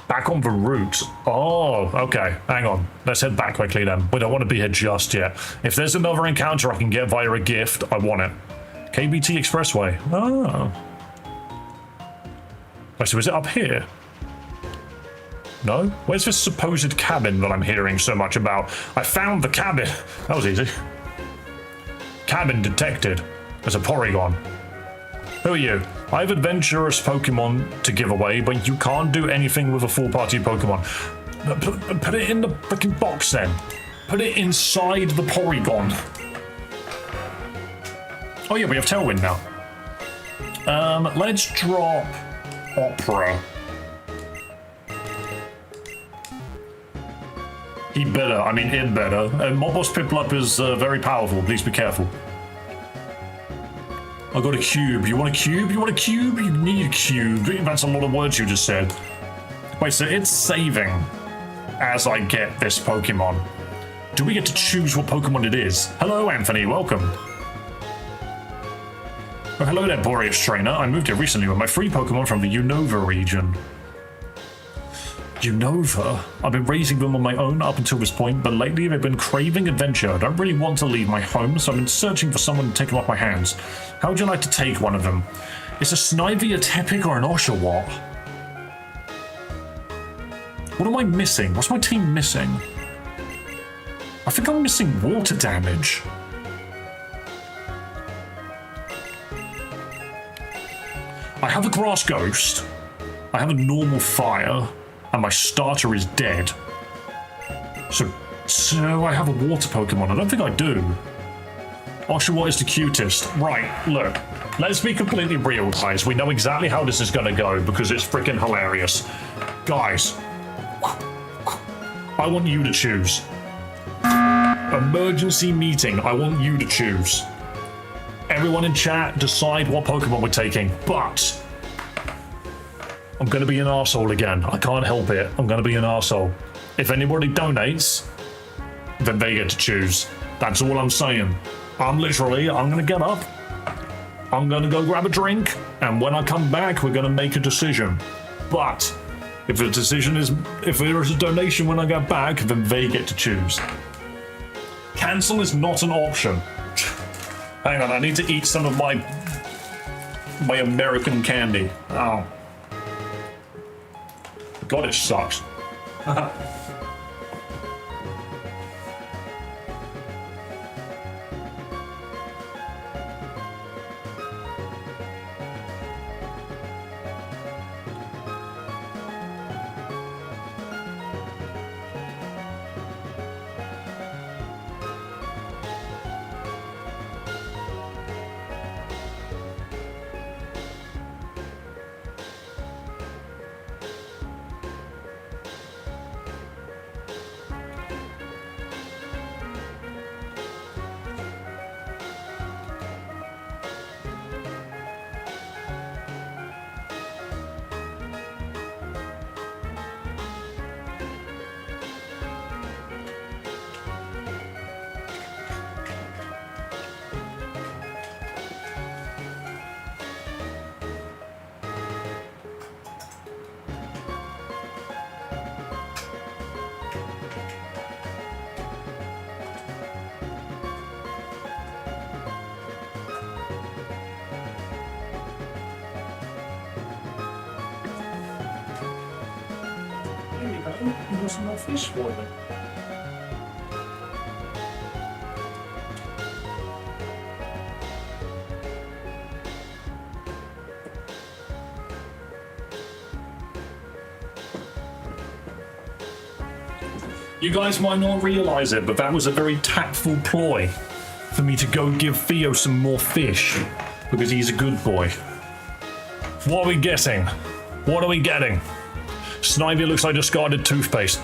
Back on the route. Oh, okay. Hang on. Let's head back quickly then. We don't want to be here just yet. If there's another encounter I can get via a gift, I want it. KBT Expressway. Oh. Wait, so is it up here? No? Where's this supposed cabin that I'm hearing so much about? I found the cabin. That was easy. Cabin detected. There's a Porygon. Who are you? I have adventurous Pokemon to give away, but you can't do anything with a full party Pokemon. Put it in the freaking box then. Put it inside the Porygon. Oh yeah, we have Tailwind now. Let's drop Opera. He better, I mean it better. Mobos Piplup is very powerful, please be careful. I got a cube. You want a cube? You want a cube? You need a cube. That's a lot of words you just said. Wait, so it's saving as I get this Pokemon. Do we get to choose what Pokemon it is? Hello, Anthony. Welcome. Oh, hello there, Boreas Trainer. I moved here recently with my free Pokemon from the Unova region. Unova? I've been raising them on my own up until this point, but lately they've been craving adventure. I don't really want to leave my home, so I've been searching for someone to take them off my hands. How would you like to take one of them? Is a Snivy, a Tepig, or an Oshawott? What am I missing? What's my team missing? I think I'm missing water damage. I have a Grass Ghost. I have a normal Fire. And my starter is dead. So I have a water Pokemon. I don't think I do. Oshawott is the cutest. Right, look. Let's be completely real, guys. We know exactly how this is going to go because it's freaking hilarious. Guys. I want you to choose. Emergency meeting. I want you to choose. Everyone in chat, decide what Pokemon we're taking. But I'm going to be an arsehole again. I can't help it. I'm going to be an arsehole. If anybody donates, then they get to choose. That's all I'm saying. I'm going to get up. I'm going to go grab a drink. And when I come back, we're going to make a decision. But if the decision is, if there is a donation when I get back, then they get to choose. Cancel is not an option. Hang on, I need to eat some of my American candy. Oh. God, it sucks. Some more fish for them. You guys might not realize it, but that was a very tactful ploy for me to go give Theo some more fish because he's a good boy. What are we getting? What are we getting? Snivy looks like discarded toothpaste.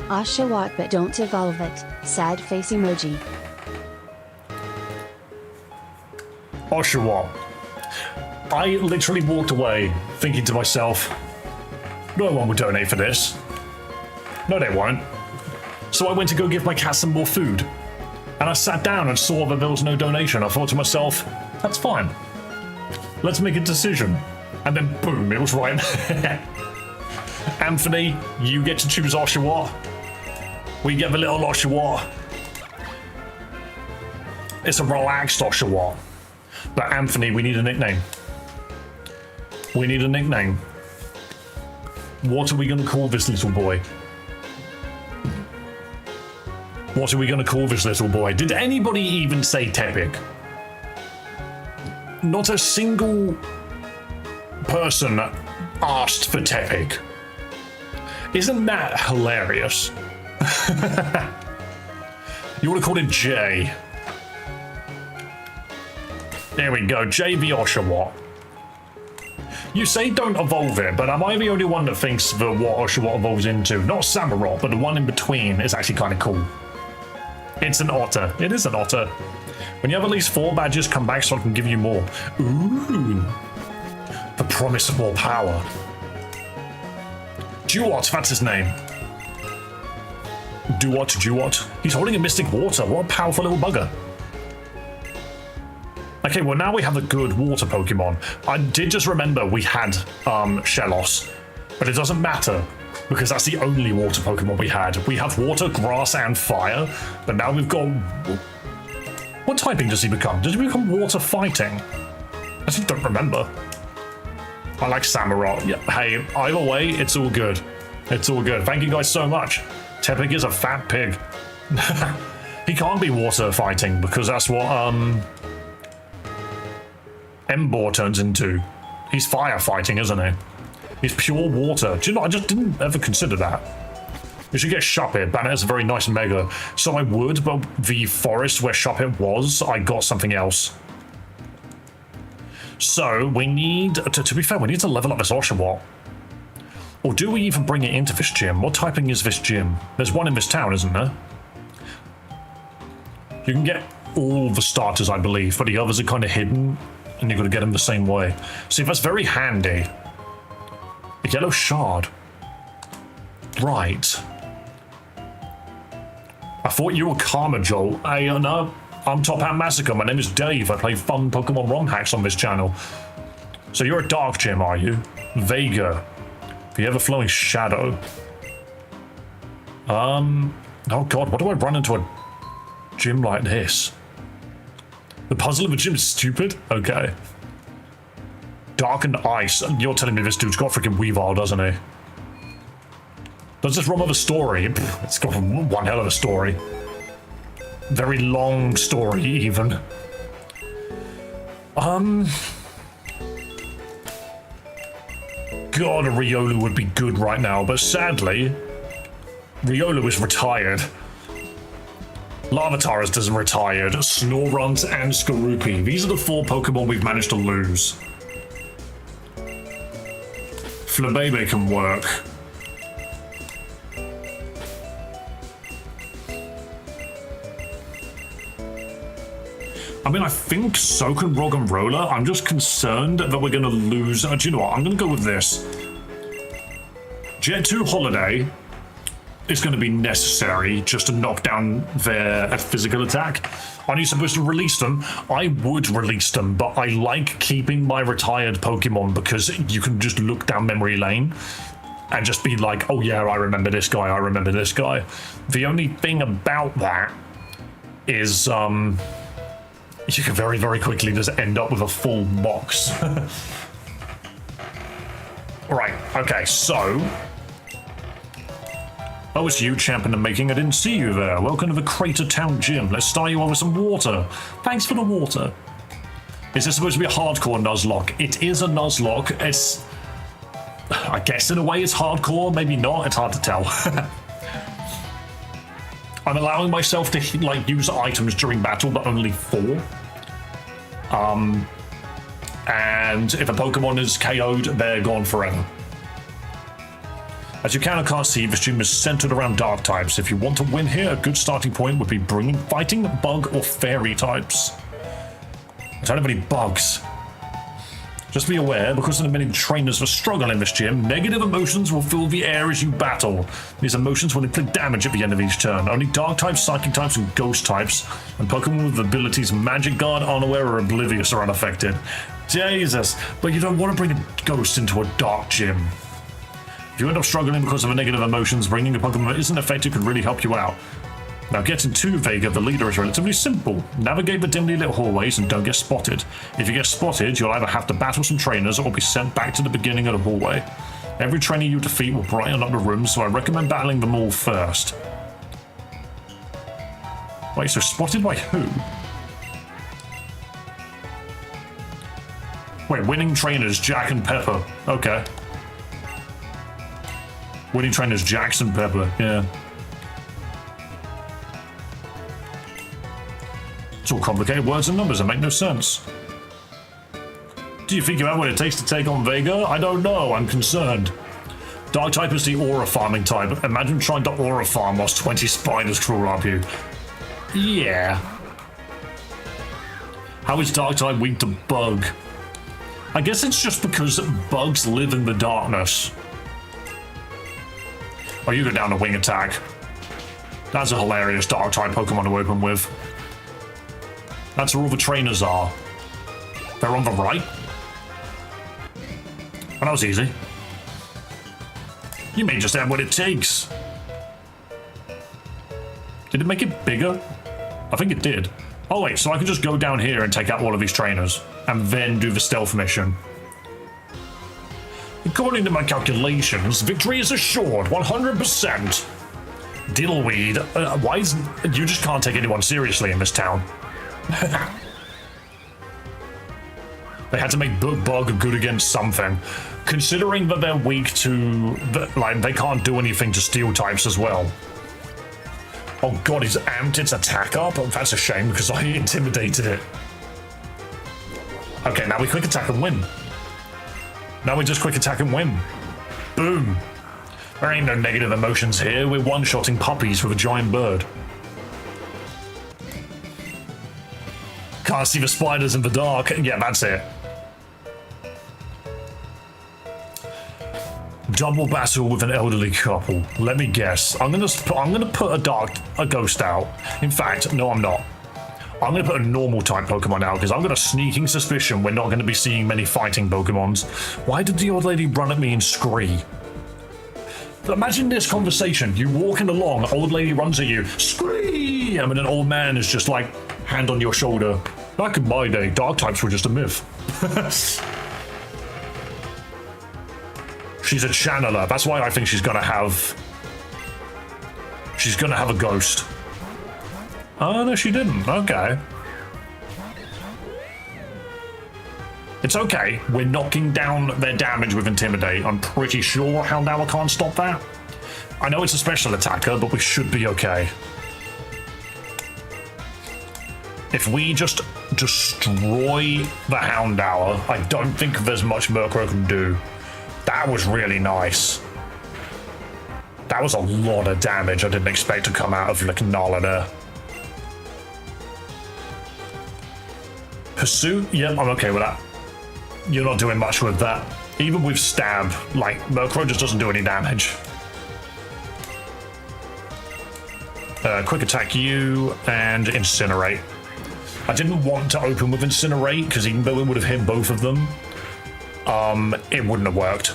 Oshawott, but don't evolve it. Sad face emoji. Oshawott. I literally walked away thinking to myself, no one will donate for this. No, they won't. So I went to go give my cat some more food. And I sat down and saw that there was no donation. I thought to myself, that's fine. Let's make a decision. And then boom, it was right. Anthony, you get to choose Oshawott. We get the little Oshawott. It's a relaxed Oshawott. But Anthony, we need a nickname. We need a nickname. What are we going to call this little boy? What are we going to call this little boy? Did anybody even say Tepig? Not a single person asked for Tepig. Isn't that hilarious? You want to call it Jay? There we go, Jay the Oshawott. You say don't evolve it, but am I the only one that thinks that what Oshawott evolves into, not Samurott, but the one in between, is actually kind of cool? It's an otter. It is an otter. When you have at least 4 badges, come back so I can give you more. Ooh. The promise of more power. Duot, that's his name. Duot. He's holding a mystic water. What a powerful little bugger. Okay, well now we have a good water Pokemon. I did just remember we had Shellos, but it doesn't matter because that's the only water Pokemon we had. We have water, grass, and fire, but now we've got... What typing does he become? Does he become water fighting? I just don't remember. I like Samurott. Yeah, hey, either way, it's all good. It's all good. Thank you guys so much. Tepig is a fat pig. He can't be water fighting because that's what Embor turns into. He's firefighting, isn't he? He's pure water. Do you know, I just didn't ever consider that. We should get Shuppet. Banner is a very nice mega. So I would, but the forest where Shuppet was, I got something else. So we need, to be fair, we need to level up this Oshawott. Or do we even bring it into this gym? What typing is this gym? There's one in this town, isn't there? You can get all the starters, I believe, but the others are kind of hidden. And you've got to get them the same way. See, that's very handy. A yellow shard. Right. I thought you were Karma Joel. No, I'm Top Hat Massacre. My name is Dave. I play fun Pokemon ROM hacks on this channel. So you're a Dark Gym, are you? Vega. The ever-flowing Shadow. Oh god, what do I run into a gym like this? The puzzle of a gym is stupid? Okay. Darkened Ice. You're telling me this dude's got freaking Weavile, doesn't he? Does this run of a story? It's got one hell of a story. Very long story, even. God, a Riolu would be good right now, but sadly, Riolu is retired. Larvitaris isn't retired. Snorunt and Skorupi. These are the 4 Pokemon we've managed to lose. Flabebe can work. I mean, I think so can Roggenrola. I'm just concerned that we're going to lose... do you know what? I'm going to go with this. Jet 2 Holiday is going to be necessary just to knock down their physical attack. Aren't you supposed to release them? I would release them, but I like keeping my retired Pokemon because you can just look down memory lane and just be like, oh yeah, I remember this guy, I remember this guy. The only thing about that is you can very, very quickly just end up with a full box. Right, okay, so... Oh, it's you, champ in the making. I didn't see you there. Welcome to the Crater Town Gym. Let's start you off with some water. Thanks for the water. Is this supposed to be a hardcore Nuzlocke? It is a Nuzlocke. It's... I guess in a way it's hardcore, maybe not. It's hard to tell. I'm allowing myself to, like, use items during battle, but only 4. And if a Pokemon is KO'd, they're gone forever. As you can or can't see, this gym is centered around dark types. If you want to win here, a good starting point would be bringing fighting, bug, or fairy types. I don't have any bugs. Just be aware, because of the many trainers that struggle in this gym, negative emotions will fill the air as you battle. These emotions will inflict damage at the end of each turn. Only dark types, psychic types, and ghost types, and Pokemon with abilities Magic Guard, Unaware, or Oblivious are unaffected. Jesus. But you don't want to bring a ghost into a dark gym. If you end up struggling because of negative emotions, bringing a Pokemon that isn't effective could really help you out. Now, getting to Vega, the leader, is relatively simple. Navigate the dimly lit hallways and don't get spotted. If you get spotted, you'll either have to battle some trainers or be sent back to the beginning of the hallway. Every trainer you defeat will brighten up the room, so I recommend battling them all first. Wait, so spotted by who? Wait, winning trainers, Jack and Pepper. Okay. Winning trainers, Jax and Pepper, yeah. It's all complicated words and numbers that make no sense. Do you think you have what it takes to take on Vega? I don't know, I'm concerned. Dark type is the aura farming type. Imagine trying to aura farm whilst 20 spiders crawl up you. Yeah. How is Dark type weak to bug? I guess it's just because bugs live in the darkness. Oh, you go down to wing attack. That's a hilarious Dark type Pokemon to open with. That's where all the trainers are. They're on the right. Well, that was easy. You may just have what it takes. Did it make it bigger? I think it did. Oh wait, so I can just go down here and take out all of these trainers, and then do the stealth mission. According to my calculations, victory is assured, 100%. Diddleweed, why is... You just can't take anyone seriously in this town. They had to make Bug good against something. Considering that they're weak to... Like, they can't do anything to steel types as well. Oh god, he's amped its attack up? Oh, that's a shame, because I intimidated it. Okay, now we quick attack and win. Now we just quick attack and win. Boom. There ain't no negative emotions here. We're one-shotting puppies with a giant bird. Can't see the spiders in the dark. Yeah, that's it. Double battle with an elderly couple. Let me guess. I'm gonna put a ghost out. In fact, no, I'm not. I'm gonna put a normal type Pokemon out because I've got a sneaking suspicion we're not gonna be seeing many fighting Pokemons. Why did the old lady run at me and scree? Imagine this conversation. You walking along, old lady runs at you, scree, and an old man is just like hand on your shoulder. Back in my day, dark types were just a myth. She's a channeler. That's why I think she's gonna have a ghost. Oh, no, she didn't. Okay. It's okay. We're knocking down their damage with Intimidate. I'm pretty sure Houndour can't stop that. I know it's a special attacker, but we should be okay. If we just destroy the Houndour, I don't think there's much Murkrow can do. That was really nice. That was a lot of damage I didn't expect to come out of like Nala there. Pursuit? Yep, I'm okay with that. You're not doing much with that. Even with Stab, like, Murkrow just doesn't do any damage. Quick attack you, and Incinerate. I didn't want to open with Incinerate, because even though it would have hit both of them, it wouldn't have worked.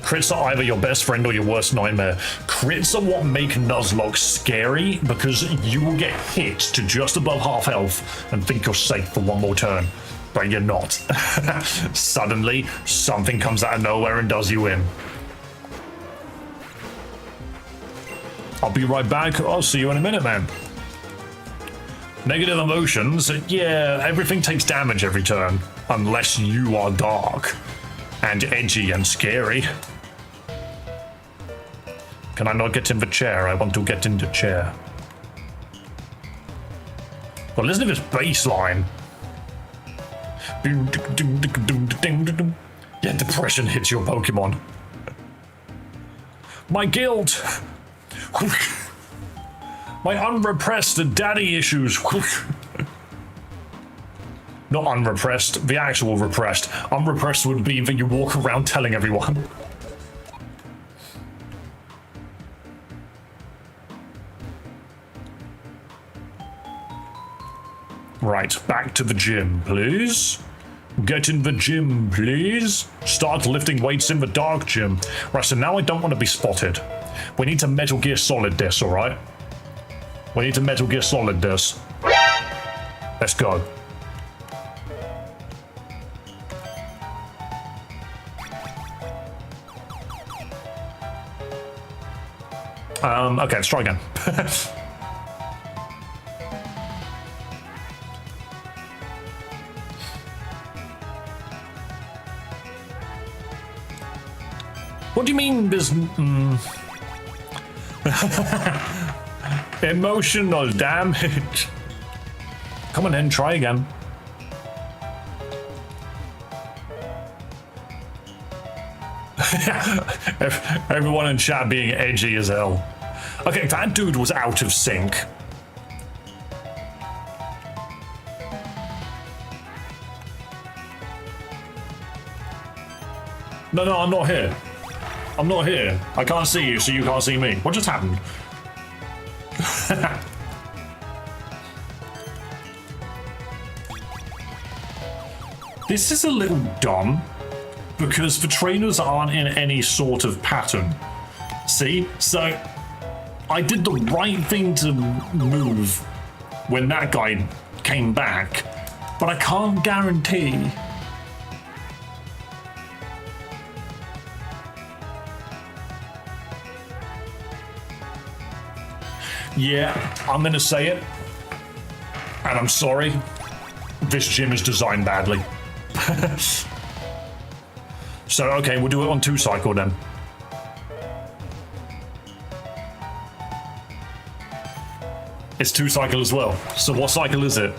Crits are either your best friend or your worst nightmare. Crits are what make Nuzlocke scary, because you will get hit to just above half health and think you're safe for one more turn, but you're not. Suddenly, something comes out of nowhere and does you in. I'll be right back. I'll see you in a minute, man. Negative emotions. Yeah, everything takes damage every turn, unless you are dark and edgy and scary. Can I not get in the chair? I want to get in the chair. Well, listen to this bass line. Yeah, depression hits your Pokemon. My guilt. My unrepressed daddy issues. Not unrepressed, the actual repressed. Unrepressed would be that you walk around telling everyone. Right, back to the gym, please. Get in the gym, please. Start lifting weights in the dark gym. Right, so now I don't want to be spotted. We need to Metal Gear Solid this, alright? We need to Metal Gear Solid this. Let's go. Okay, let's try again. What do you mean there's... Emotional damage. Come on then, try again. Everyone in chat being edgy as hell. Okay, that dude was out of sync. No, I'm not here. I'm not here. I can't see you, so you can't see me. What just happened? This is a little dumb because the trainers aren't in any sort of pattern. See? So I did the right thing to move when that guy came back, but I can't guarantee. Yeah, I'm gonna say it, and I'm sorry. This gym is designed badly. So, okay, we'll do it on 2 cycle then. It's 2 cycle as well. So what cycle is it?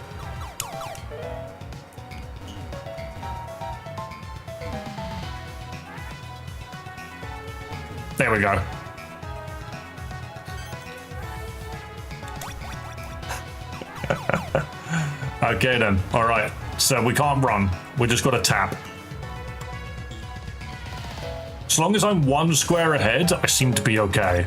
There we go. Okay then, alright. So we can't run, we just gotta tap. As long as I'm 1 square ahead, I seem to be okay.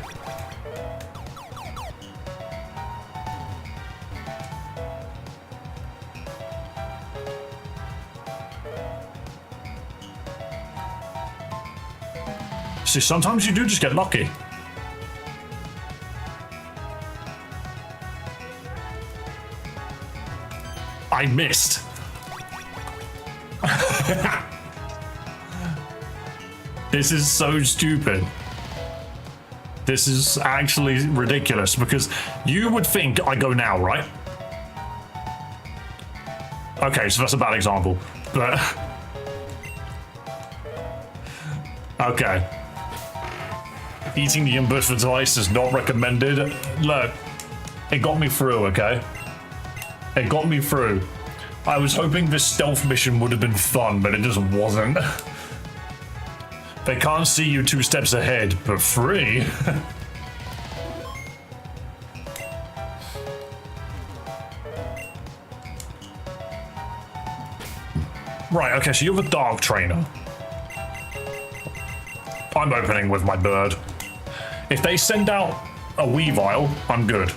See, sometimes you do just get lucky. I missed. This is so stupid. This is actually ridiculous because you would think I go now, right? Okay, so that's a bad example, but okay. Eating the input for device is not recommended. Look, it got me through, okay? It got me through. I was hoping this stealth mission would have been fun, but it just wasn't. They can't see you 2 steps ahead, but 3. Right, okay, so you're the dark trainer. I'm opening with my bird. If they send out a Weavile, I'm good.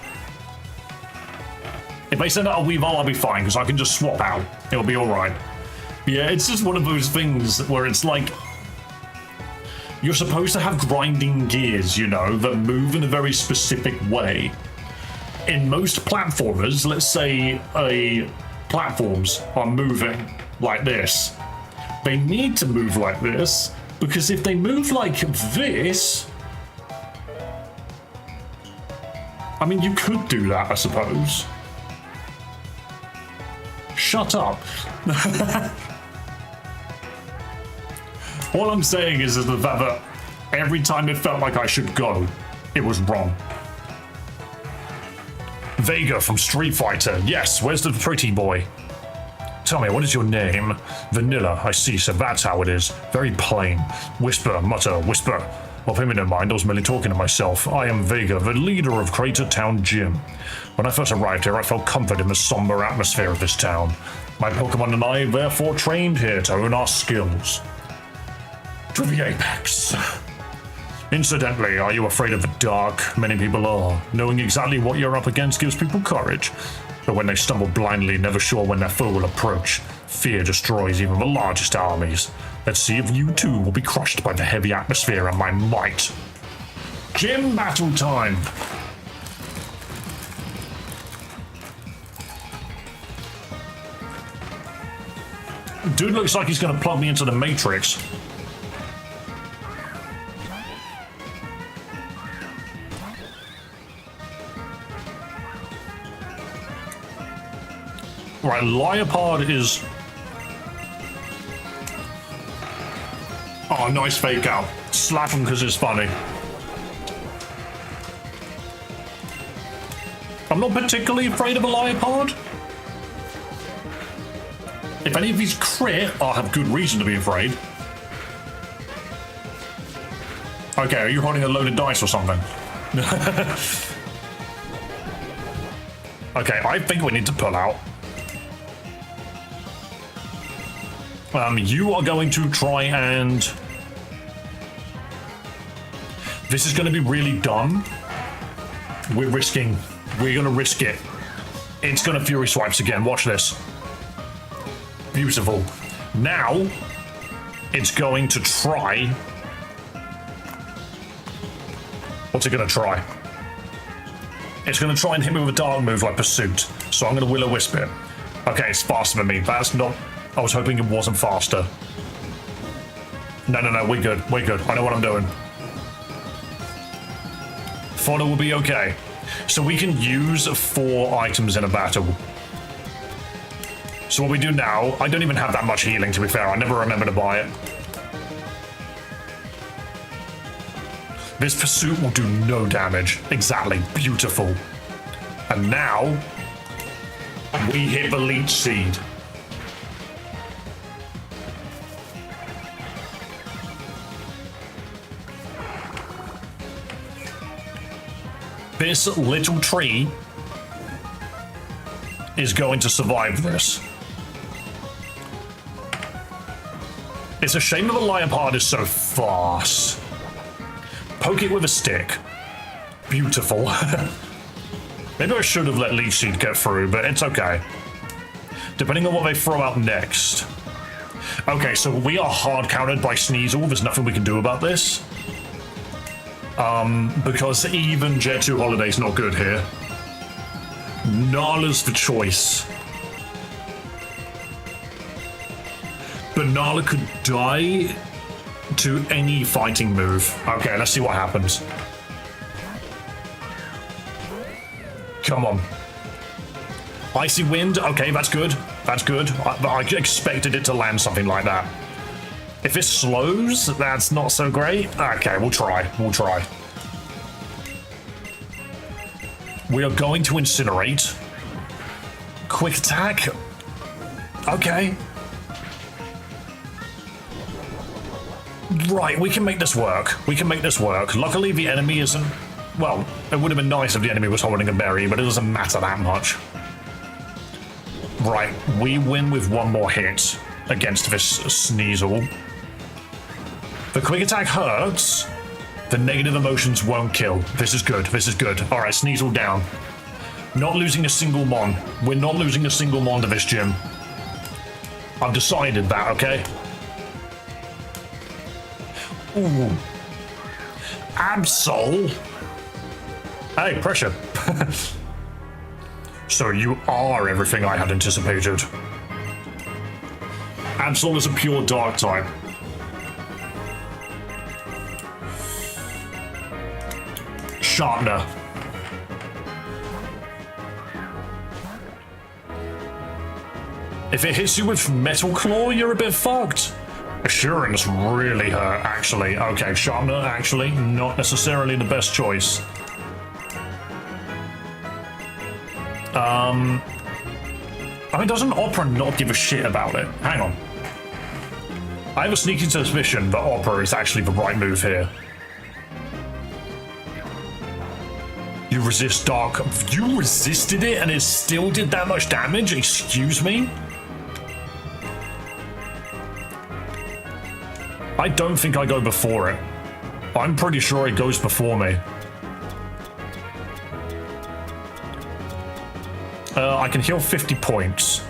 If they send out a Weavile, I'll be fine, because I can just swap out. It'll be alright. Yeah, it's just one of those things where it's like... You're supposed to have grinding gears, you know, that move in a very specific way. In most platformers, let's say platforms are moving like this. They need to move like this, because if they move like this... I mean, you could do that, I suppose. Shut up. All I'm saying is the fact that every time it felt like I should go, it was wrong. Vega from Street Fighter. Yes, where's the pretty boy? Tell me, what is your name? Vanilla, I see, so that's how it is. Very plain. Whisper, mutter, whisper. Well, pay me no mind, I was merely talking to myself. I am Vega, the leader of Crater Town Gym. When I first arrived here, I felt comfort in the somber atmosphere of this town. My Pokémon and I therefore trained here to hone our skills. To the apex. Incidentally, are you afraid of the dark? Many people are. Knowing exactly what you're up against gives people courage. But when they stumble blindly, never sure when their foe will approach, fear destroys even the largest armies. Let's see if you too will be crushed by the heavy atmosphere and my might. Gym battle time! Dude looks like he's gonna plug me into the Matrix. Right, Liopard is... Oh, nice fake out. Slap him because it's funny. I'm not particularly afraid of a Liopard. If any of these crit, I'll have good reason to be afraid. Okay, are you holding a loaded dice or something? Okay, I think we need to pull out. You are going to try and... This is going to be really dumb. We're going to risk it. It's going to Fury Swipes again. Watch this. Beautiful. Now, it's going to try... What's it going to try? It's going to try and hit me with a dark move like Pursuit. So I'm going to Will-O-Wisp it. Okay, it's faster than me. That's not... I was hoping it wasn't faster. No, we're good. We're good. I know what I'm doing. Fodder will be okay. So we can use 4 items in a battle. So what we do now, I don't even have that much healing, to be fair. I never remember to buy it. This Pursuit will do no damage. Exactly. Beautiful. And now, we hit the Leech Seed. This little tree is going to survive this. It's a shame that the Liopard is so fast. Poke it with a stick. Beautiful. Maybe I should have let Leech Seed get through, but it's okay. Depending on what they throw out next. Okay, so we are hard countered by Sneasel. There's nothing we can do about this. Because even Jet 2 Holiday's not good here. Nala's the choice. But Nala could die to any fighting move. Okay, let's see what happens. Come on. Icy Wind, okay, that's good. That's good. I expected it to land something like that. If it slows, that's not so great. Okay, we'll try. We'll try. We are going to Incinerate. Quick Attack. Okay. Right, we can make this work. We can make this work. Luckily, the enemy isn't... Well, it would have been nice if the enemy was holding a berry, but it doesn't matter that much. Right, we win with 1 more hit against this Sneasel. The Quick Attack hurts. The negative emotions won't kill. This is good. This is good. All right, Sneasel down. Not losing a single Mon. We're not losing a single Mon to this gym. I've decided that, okay? Ooh. Absol. Hey, pressure. So you are everything I had anticipated. Absol is a pure dark type. Sharpener. If it hits you with Metal Claw, you're a bit fucked. Assurance really hurt, actually. Okay, Sharpener, actually, not necessarily the best choice. I mean, doesn't Opera not give a shit about it? Hang on. I have a sneaking suspicion that Opera is actually the right move here. You resist dark. You resisted it and it still did that much damage? Excuse me? I don't think I go before it. I'm pretty sure it goes before me. I can heal 50 points.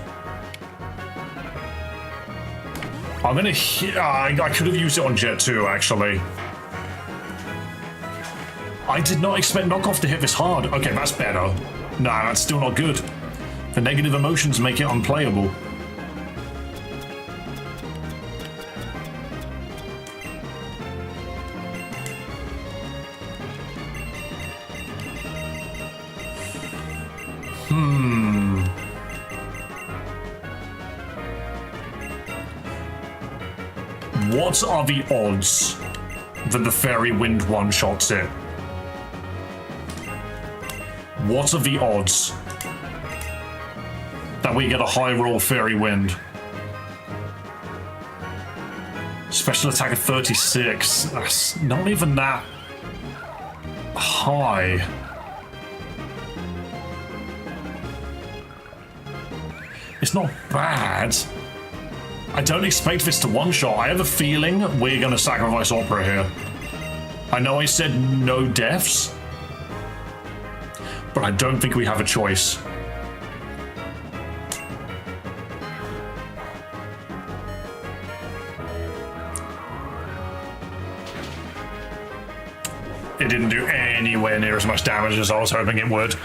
I'm gonna I could have used it on Jet 2, actually. I did not expect knockoff to hit this hard. Okay, that's better. Nah, that's still not good. The negative emotions make it unplayable. What are the odds that the Fairy Wind one-shots it? What are the odds that we get a high roll Fairy Wind? Special attack of 36. That's not even that high. It's not bad. I don't expect this to one-shot. I have a feeling we're going to sacrifice Opera here. I know I said no deaths, but I don't think we have a choice. It didn't do anywhere near as much damage as I was hoping it would.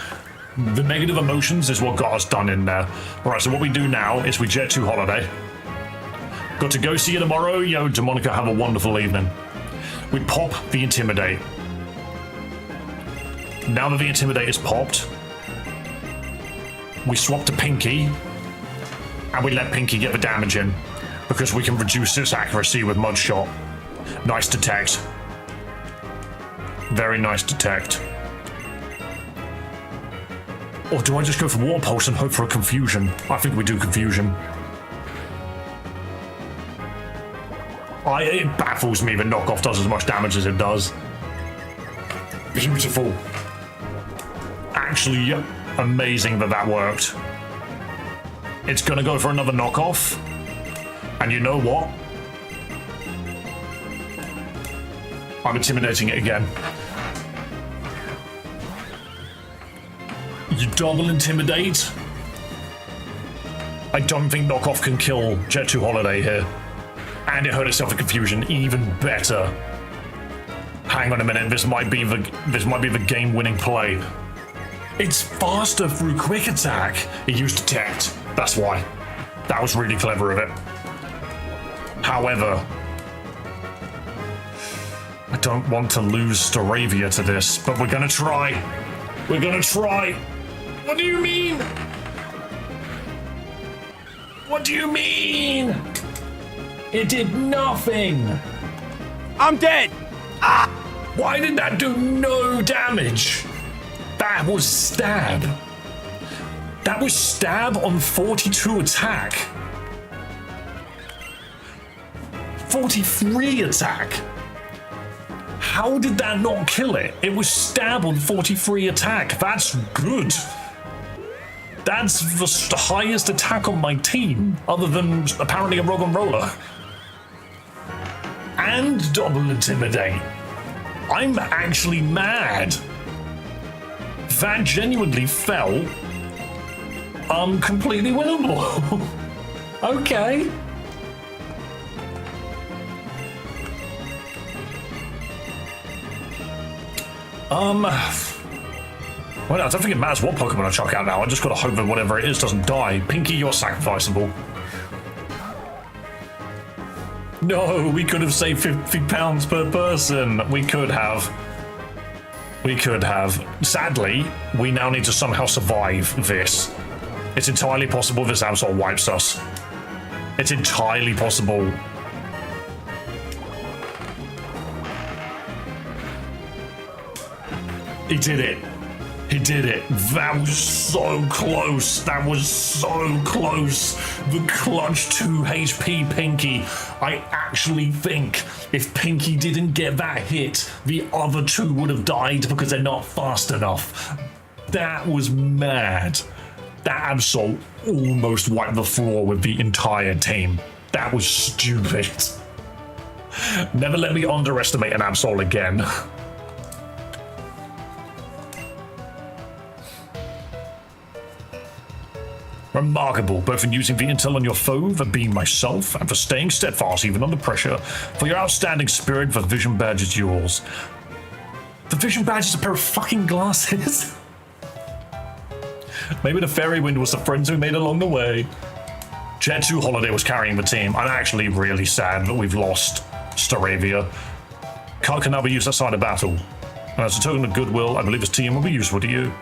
The negative emotions is what got us done in there. Alright, so what we do now is we jet to Holiday. Got to go see you tomorrow. Yo, Demonica, have a wonderful evening. We pop the Intimidate. Now that the Intimidate is popped, we swap to Pinky, and we let Pinky get the damage in, because we can reduce its accuracy with Mud Shot. Nice detect. Very nice detect. Or do I just go for Water Pulse and hope for a Confusion? I think we do Confusion. It baffles me that knockoff does as much damage as it does. Beautiful. Actually, amazing that that worked. It's gonna go for another knockoff. And you know what? I'm intimidating it again. You double intimidate? I don't think knockoff can kill Jet 2 Holiday here. And it hurt itself in Confusion, even better. Hang on a minute, this might be the game-winning play. It's faster through Quick Attack. It used Detect, that's why. That was really clever of it. However, I don't want to lose Staravia to this, but we're gonna try. We're gonna try. What do you mean? What do you mean? It did nothing. I'm dead. Ah! Why did that do no damage? That was stab. That was stab on 42 attack. 43 attack. How did that not kill it? It was stab on 43 attack. That's good. That's the highest attack on my team, other than apparently a Rock and Roller. And double intimidate. I'm actually mad. That genuinely felt completely winnable. Okay. Well, I don't think it matters what Pokemon I chuck out now. I just gotta hope that whatever it is doesn't die. Pinky, you're sacrificable. No, we could have saved £50 per person. We could have. We could have. Sadly, we now need to somehow survive this. It's entirely possible this Absol wipes us. It's entirely possible. He did it. He did it. That was so close. That was so close. The clutch 2 HP Pinky. I actually think if Pinky didn't get that hit, the other two would have died because they're not fast enough. That was mad. That Absol almost wiped the floor with the entire team. That was stupid. Never let me underestimate an Absol again. Remarkable, both in using the intel on your foe, for being myself, and for staying steadfast even under pressure. For your outstanding spirit, the vision badge is yours. The vision badge is a pair of fucking glasses. Maybe the fairy wind was the friends we made along the way. Jet 2 Holiday was carrying the team. I'm actually really sad that we've lost Staravia. Car can now be used outside of battle. And as a token of goodwill, I believe his team will be useful to you.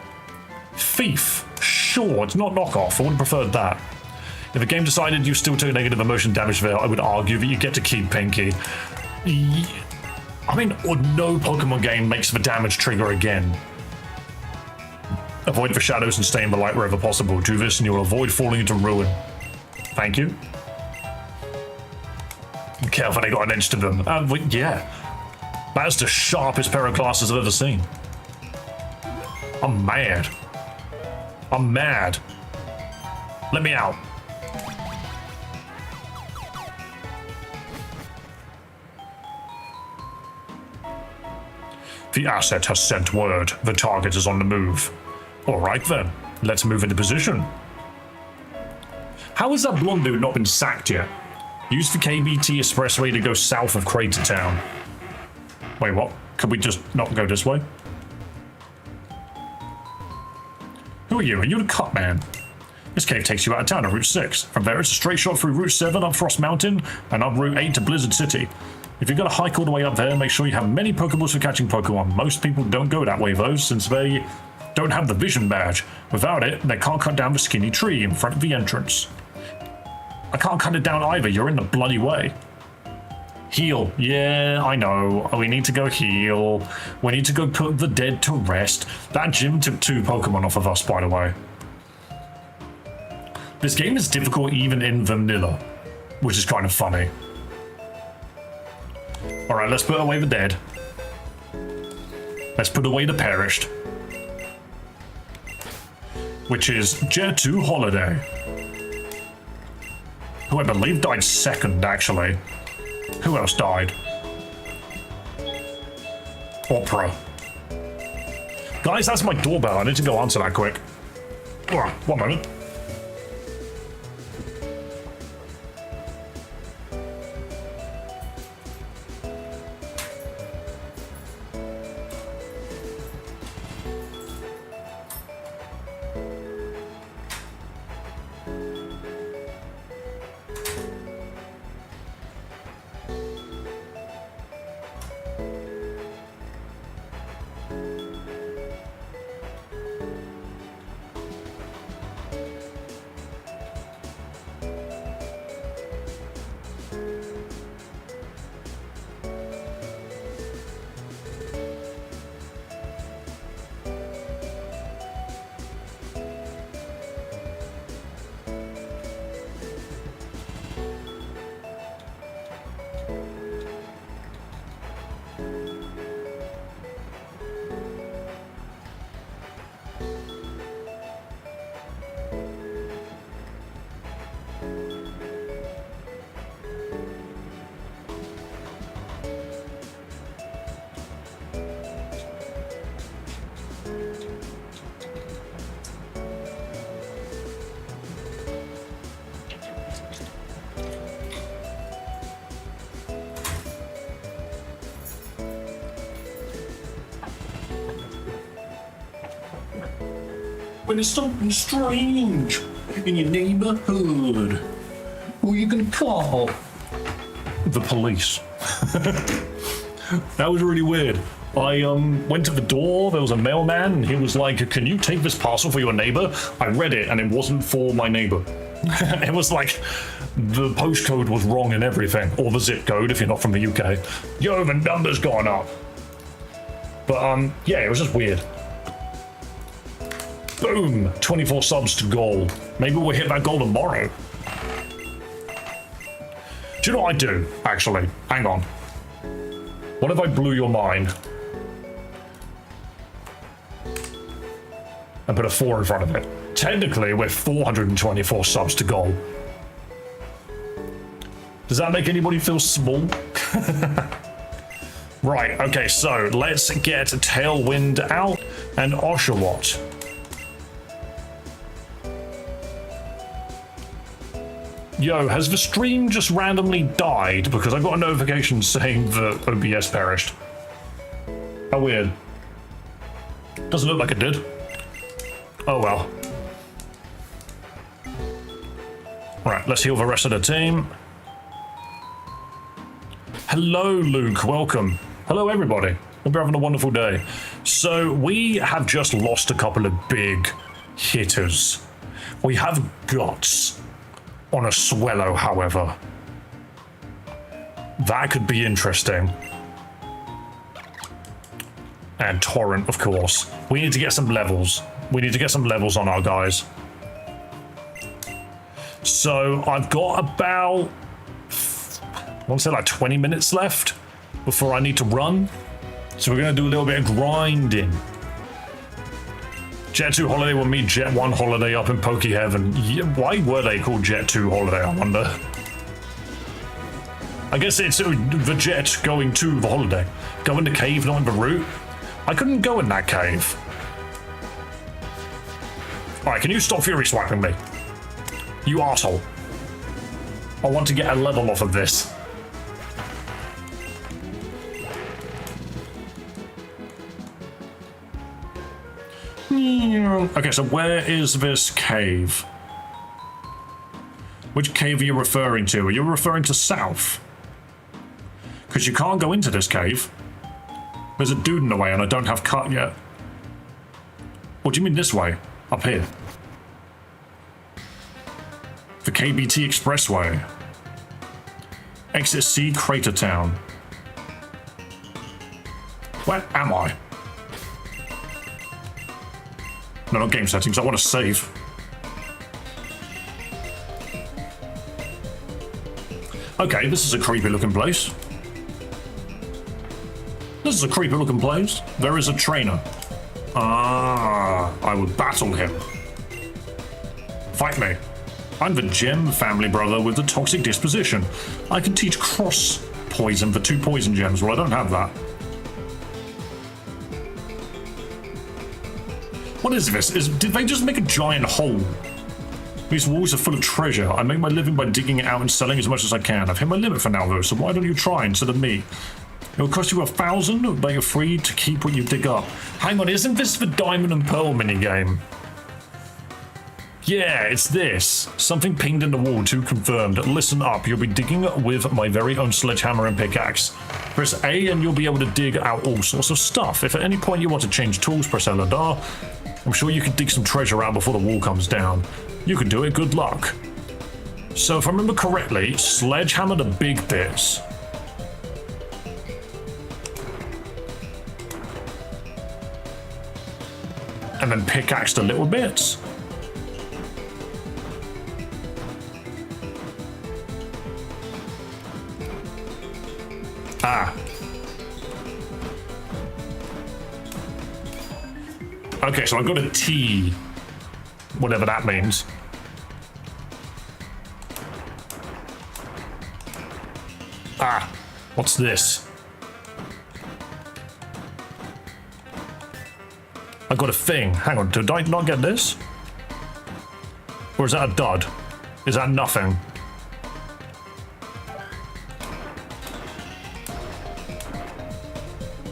Thief. Sure, it's not knockoff. I would have preferred that. If the game decided you still took negative emotion damage there, I would argue that you get to keep Pinky. I mean, no Pokemon game makes the damage trigger again. Avoid the shadows and stay in the light wherever possible. Do this and you'll avoid falling into ruin. Thank you. Careful, they got an edge to them. Yeah. That's the sharpest pair of glasses I've ever seen. I'm mad. I'm mad. Let me out. The asset has sent word. The target is on the move. All right then, let's move into position. How has that blonde dude not been sacked yet? Use the KBT expressway to go south of Crater Town. Wait, what? Could we just not go this way? Who are you? Are you the cut man? This cave takes you out of town on Route 6. From there, it's a straight shot through Route 7 up Frost Mountain and up Route 8 to Blizzard City. If you're going to hike all the way up there, make sure you have many Pokeballs for catching Pokemon. Most people don't go that way, though, since they don't have the vision badge. Without it, they can't cut down the skinny tree in front of the entrance. I can't cut it down either. You're in the bloody way. Heal. Yeah, I know. We need to go heal. We need to go put the dead to rest. That gym took 2 Pokemon off of us, by the way. This game is difficult even in vanilla, which is kind of funny. Alright, let's put away the dead. Let's put away the perished. Which is Jet 2 Holiday. Who I believe died second, actually. Who else died? Opera. Guys, that's my doorbell. I need to go answer that quick. Alright, 1 moment. When there's something strange in your neighborhood, who are you gonna call? The police. That was really weird. I went to the door, there was a mailman, and he was like, can you take this parcel for your neighbor? I read it, and it wasn't for my neighbor. It was like, the postcode was wrong and everything, or the zip code if you're not from the UK. Yo, the number's gone up. But, yeah, it was just weird. Boom! 24 subs to gold. Maybe we'll hit that goal tomorrow. Do you know what I do, actually? Hang on. What if I blew your mind? And put a 4 in front of it. Technically, we're 424 subs to goal. Does that make anybody feel small? Right, okay, so let's get Tailwind out and Oshawott. Yo, has the stream just randomly died because I got a notification saying that OBS perished? How weird. Doesn't look like it did. Oh well. Right, let's heal the rest of the team. Hello, Luke. Welcome. Hello, everybody. Hope you're having a wonderful day. So, we have just lost a couple of big hitters. We have Guts on a Swellow, however. That could be interesting. And Torrent, of course. We need to get some levels. We need to get some levels on our guys. So, I've got about... I want to say like 20 minutes left before I need to run. So we're going to do a little bit of grinding. Jet 2 Holiday will meet Jet 1 Holiday up in Poke Heaven. Yeah, why were they called Jet 2 Holiday, I wonder? I guess it's the jet going to the holiday. Go in the cave, not in the route. I couldn't go in that cave. Alright, can you stop Fury Swiping me? You arsehole. I want to get a level off of this. Okay, so where is this cave? Which cave are you referring to? Are you referring to south? Because you can't go into this cave. There's a dude in the way and I don't have cut yet. What do you mean this way? Up here. The KBT Expressway. Exit C, Crater Town. Where am I? No, not game settings. I want to save. Okay, this is a creepy looking place. This is a creepy looking place. There is a trainer. Ah, I would battle him. Fight me. I'm the gem family brother with the toxic disposition. I can teach cross poison for 2 poison gems. Well, I don't have that. What is this? Did they just make a giant hole? These walls are full of treasure. I make my living by digging it out and selling as much as I can. I've hit my limit for now though, so why don't you try instead of me? It will cost you 1,000, but you're free to keep what you dig up. Hang on, isn't this the Diamond and Pearl minigame? Yeah, it's this. Something pinged in the wall, too confirmed. Listen up, you'll be digging with my very own sledgehammer and pickaxe. Press A and you'll be able to dig out all sorts of stuff. If at any point you want to change tools, press L and R. I'm sure you can dig some treasure out before the wall comes down. You can do it, good luck. So if I remember correctly, sledgehammer the big bits. And then pickaxe the little bits. Ah. Okay, so I've got a T, whatever that means. Ah, what's this? I got a thing. Hang on, did I not get this? Or is that a dud? Is that nothing?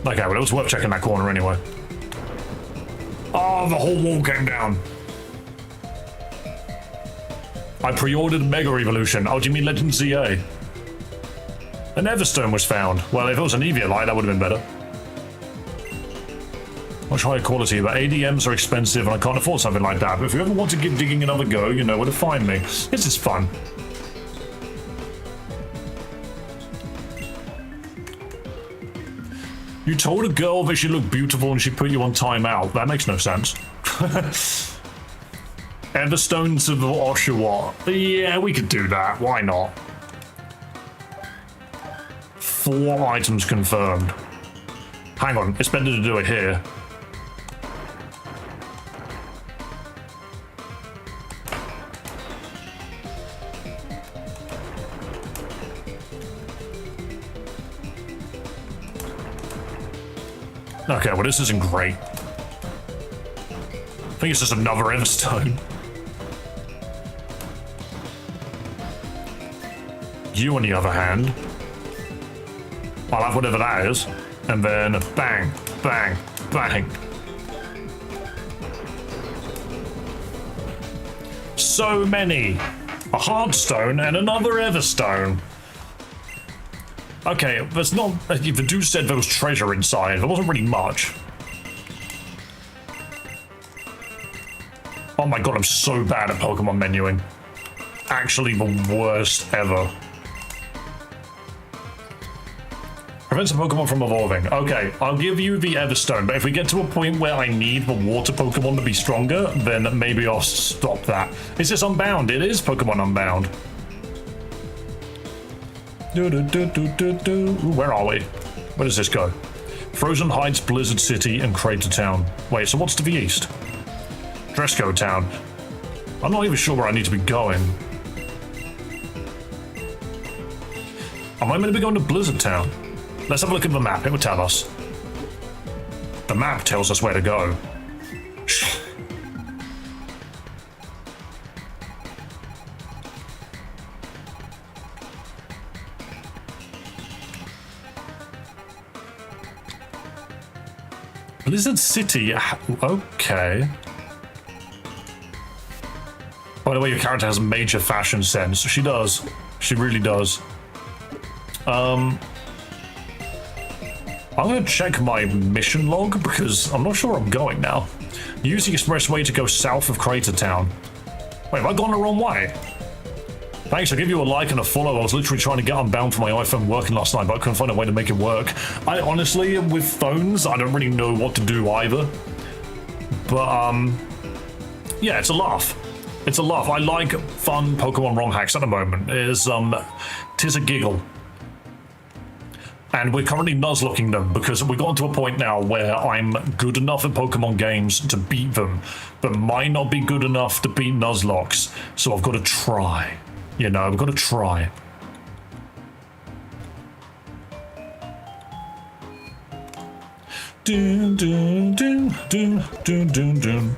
Okay, well, it was worth checking that corner anyway. Oh, the whole wall came down. I pre-ordered Mega Evolution. Oh, do you mean Legend ZA? An Everstone was found. Well, if it was an Eviolite, that would have been better. Much higher quality, but ADMs are expensive and I can't afford something like that. But if you ever want to give digging another go, you know where to find me. This is fun. You told a girl that she looked beautiful and she put you on timeout. That makes no sense. Everstones of Oshawott. Yeah, we could do that. Why not? 4 items confirmed. Hang on, it's better to do it here. Okay, well this isn't great. I think it's just another Everstone. You, on the other hand, I'll have whatever that is, and then bang, bang, bang. So many. A Hardstone and another Everstone. Okay, there's not. The dude said there was treasure inside. There wasn't really much. Oh my god, I'm so bad at Pokemon menuing. Actually, the worst ever. Prevents a Pokemon from evolving. Okay, I'll give you the Everstone, but if we get to a point where I need the water Pokemon to be stronger, then maybe I'll stop that. Is this Unbound? It is Pokemon Unbound. Where are we? Where does this go? Frozen Heights, Blizzard City, and Crater Town. Wait, so what's to the east? Dresco Town. I'm not even sure where I need to be going. Am I meant to be going to Blizzard Town? Let's have a look at the map. It will tell us. The map tells us where to go. Blizzard City. Okay. By the way, your character has major fashion sense. She does. She really does. I'm gonna check my mission log because I'm not sure where I'm going now. Use the expressway to go south of Crater Town. Wait, have I gone the wrong way? Thanks, I'll give you a like and a follow. I was literally trying to get Unbound for my iPhone working last night, but I couldn't find a way to make it work. I honestly, with phones, I don't really know what to do either. But, yeah, it's a laugh. It's a laugh. I like fun Pokemon ROM hacks at the moment. Tis a giggle. And we're currently nuzlocking them because we've gotten to a point now where I'm good enough at Pokemon games to beat them, but might not be good enough to beat Nuzlocks. So I've got to try. You know, I've got to try. Dun, dun, dun, dun, dun, dun, dun.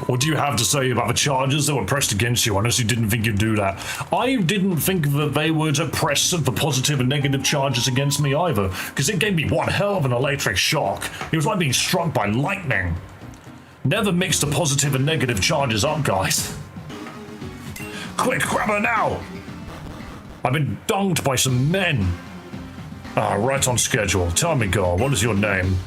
What do you have to say about the charges that were pressed against you? I honestly didn't think you'd do that. I didn't think that they would press the positive and negative charges against me either, because it gave me one hell of an electric shock. It was like being struck by lightning. Never mix the positive and negative charges up, guys. Quick, grab her now! I've been dunked by some men. Right on schedule. Tell me, girl, what is your name?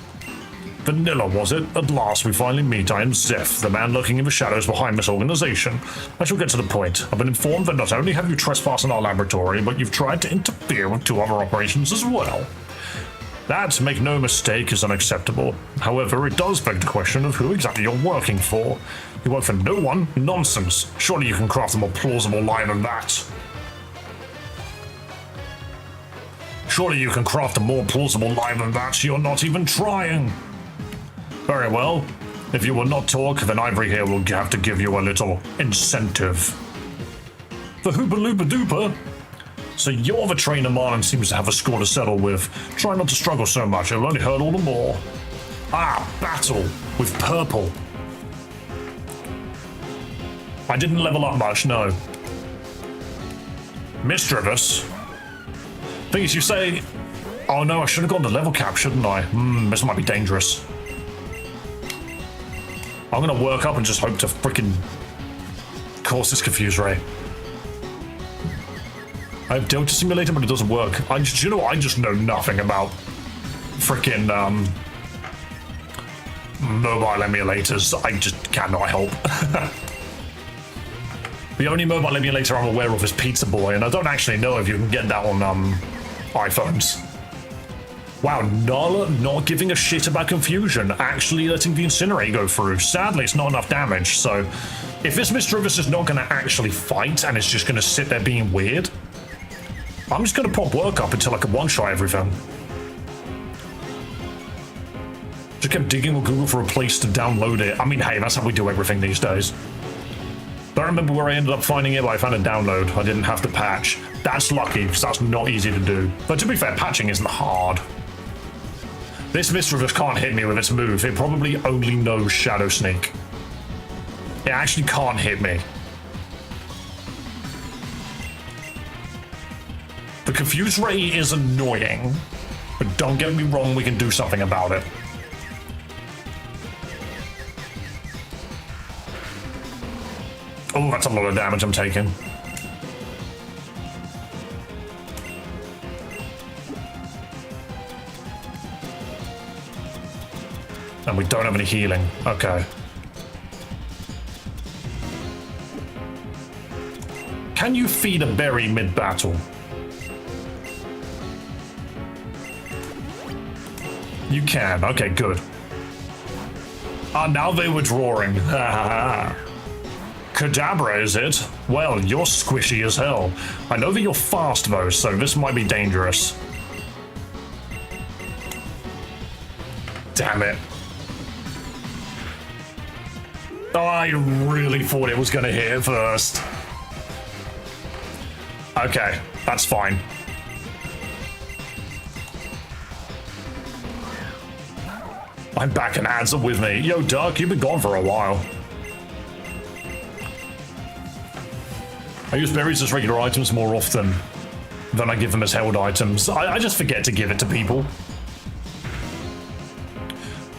Vanilla, was it? At last, we finally meet. I am Zeph, the man lurking in the shadows behind this organization. I shall get to the point. I've been informed that not only have you trespassed in our laboratory, but you've tried to interfere with 2 other operations as well. That, make no mistake, is unacceptable. However, it does beg the question of who exactly you're working for. You work for no one? Nonsense. Surely you can craft a more plausible lie than that. Surely you can craft a more plausible lie than that. You're not even trying. Very well. If you will not talk, then Ivory here will have to give you a little incentive. The Hoopa Loopa Doopa? So you're the trainer Marlon seems to have a score to settle with. Try not to struggle so much, it'll only hurt all the more. Battle with purple. I didn't level up much, no. Mischievous. Thing is, you say... Oh no, I should have gone to level cap, shouldn't I? This might be dangerous. I'm gonna work up and just hope to freaking cause this confuse ray. I have Delta Simulator, but it doesn't work. I just know nothing about freaking mobile emulators. I just cannot help. The only mobile emulator I'm aware of is Pizza Boy, and I don't actually know if you can get that on iPhones. Wow, Nala not giving a shit about confusion, actually letting the Incinerate go through. Sadly, it's not enough damage, so if this Mischievous is not going to actually fight and it's just going to sit there being weird, I'm just going to pop work up until I can one-shot everything. Just kept digging on Google for a place to download it. I mean, hey, that's how we do everything these days. Don't remember where I ended up finding it, but I found a download. I didn't have to patch. That's lucky, because that's not easy to do. But to be fair, patching isn't hard. This Mischievous can't hit me with its move. It probably only knows Shadow Sneak. It actually can't hit me. The Confuse Ray is annoying, but don't get me wrong, we can do something about it. Oh, that's a lot of damage I'm taking. And we don't have any healing. Okay. Can you feed a berry mid-battle? You can. Okay, good. Ah, now they were drawing. Kadabra, is it? Well, you're squishy as hell. I know that you're fast, though, so this might be dangerous. Damn it. Oh, I really thought it was going to hit it first. Okay, that's fine. I'm back and Ads are with me. Yo, Duck, you've been gone for a while. I use berries as regular items more often than I give them as held items. I just forget to give it to people.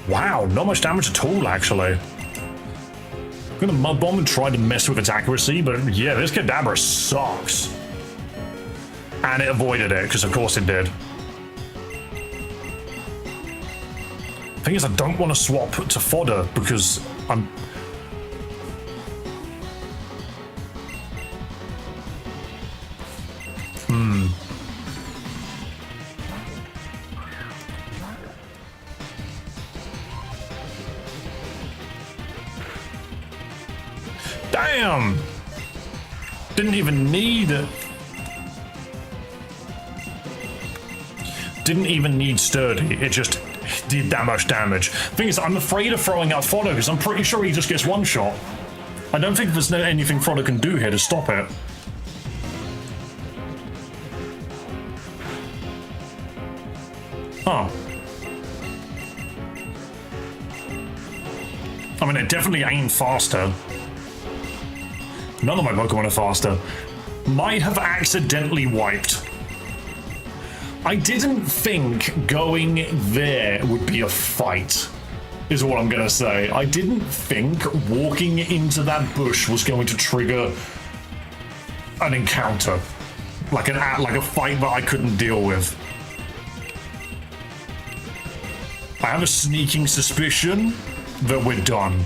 Wow, not much damage at all, actually. I'm gonna Mud Bomb and try to mess with its accuracy, but yeah, this Kadabra sucks. And it avoided it, because of course it did. Thing is, I don't want to swap to fodder, because I'm... Damn! Didn't even need it. Didn't even need sturdy. It just did that much damage. Thing is, I'm afraid of throwing out Frodo because I'm pretty sure he just gets one shot. I don't think there's anything Frodo can do here to stop it. Huh. I mean, it definitely ain't faster. None of my Pokemon are faster. Might have accidentally wiped. I didn't think going there would be a fight, is what I'm gonna say. I didn't think walking into that bush was going to trigger an encounter. Like a fight that I couldn't deal with. I have a sneaking suspicion that we're done.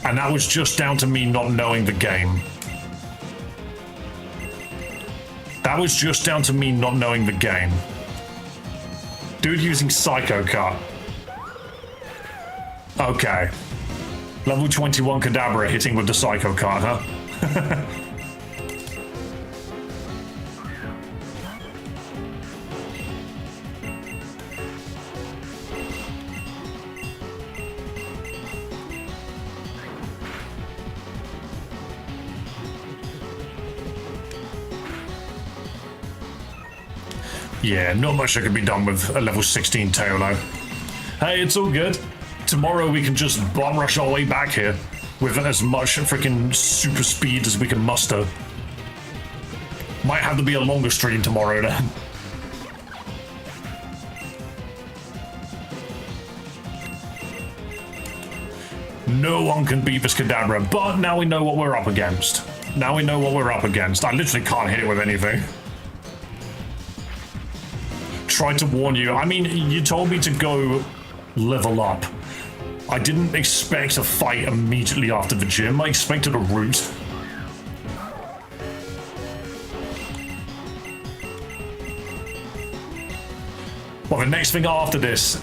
And that was just down to me not knowing the game. That was just down to me not knowing the game. Dude using Psycho Cut. Okay. Level 21 Kadabra hitting with the Psycho Cut, huh? Yeah, not much that could be done with a level 16 Taolo. Hey, it's all good. Tomorrow we can just bomb rush our way back here with as much freaking super speed as we can muster. Might have to be a longer stream tomorrow then. No one can beat this Kadabra, but now we know what we're up against. Now we know what we're up against. I literally can't hit it with anything. Tried to warn you. I mean, you told me to go level up. I didn't expect a fight immediately after the gym. I expected a route. Well, the next thing after this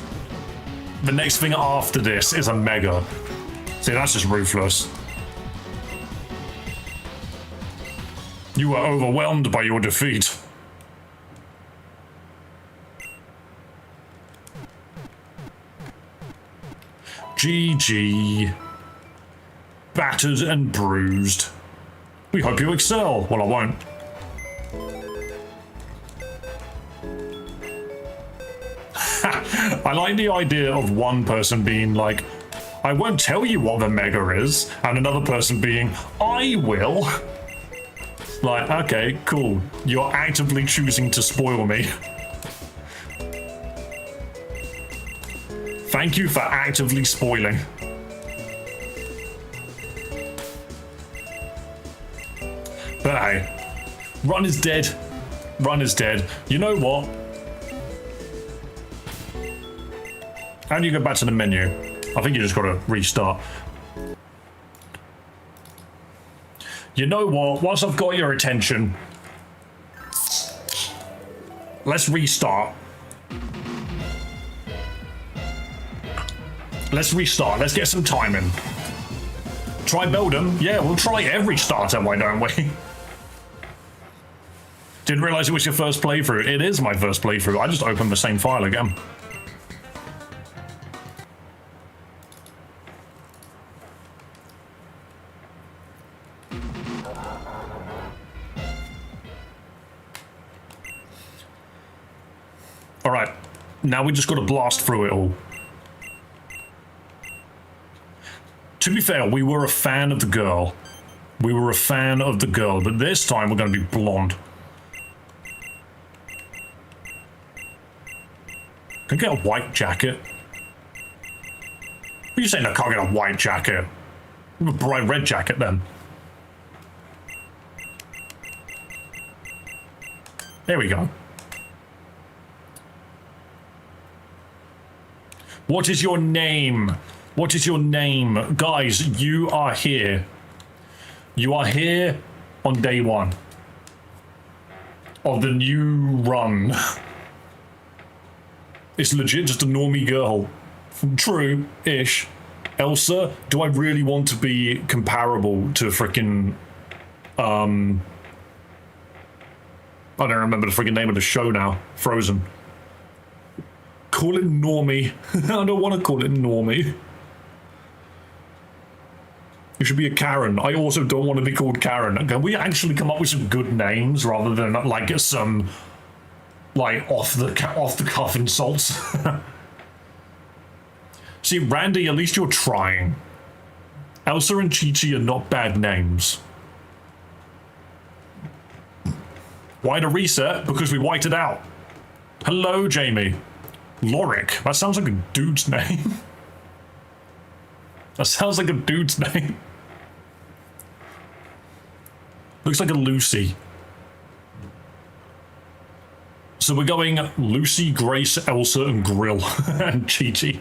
is a Mega. See, that's just ruthless. You were overwhelmed by your defeat. GG. Battered and bruised. We hope you excel. Well, I won't. I like the idea of one person being like, I won't tell you what the mega is, and another person being, I will. Like, okay, cool. You're actively choosing to spoil me. Thank you for actively spoiling. But hey, Run is dead. Run is dead. You know what? How do you go back to the menu? I think you just gotta restart. You know what? Once I've got your attention, let's restart. Let's restart. Let's get some time in. Try Beldum? Yeah, we'll try every starter, why don't we? Didn't realize it was your first playthrough. It is my first playthrough. I just opened the same file again. All right, now we just got to blast through it all. To be fair, we were a fan of the girl. We were a fan of the girl, but this time we're going to be blonde. Can I get a white jacket? What are you saying I can't get a white jacket? A bright red jacket then. There we go. What is your name? What is your name? Guys, you are here. You are here on day one of the new run. It's legit just a normie girl. True-ish. Elsa, do I really want to be comparable to frickin' I don't remember the freaking name of the show now. Frozen. Call it normie. I don't want to call it normie. You should be a Karen. I also don't want to be called Karen. Can we actually come up with some good names rather than like some like off the cuff insults? See, Randy, at least you're trying. Elsa and Chi-Chi are not bad names. Why the reset? Because we wiped it out. Hello, Jamie. Lorik. That sounds like a dude's name. That sounds like a dude's name. Looks like a Lucy. So we're going Lucy, Grace, Elsa, and Grill. And Chi-Chi.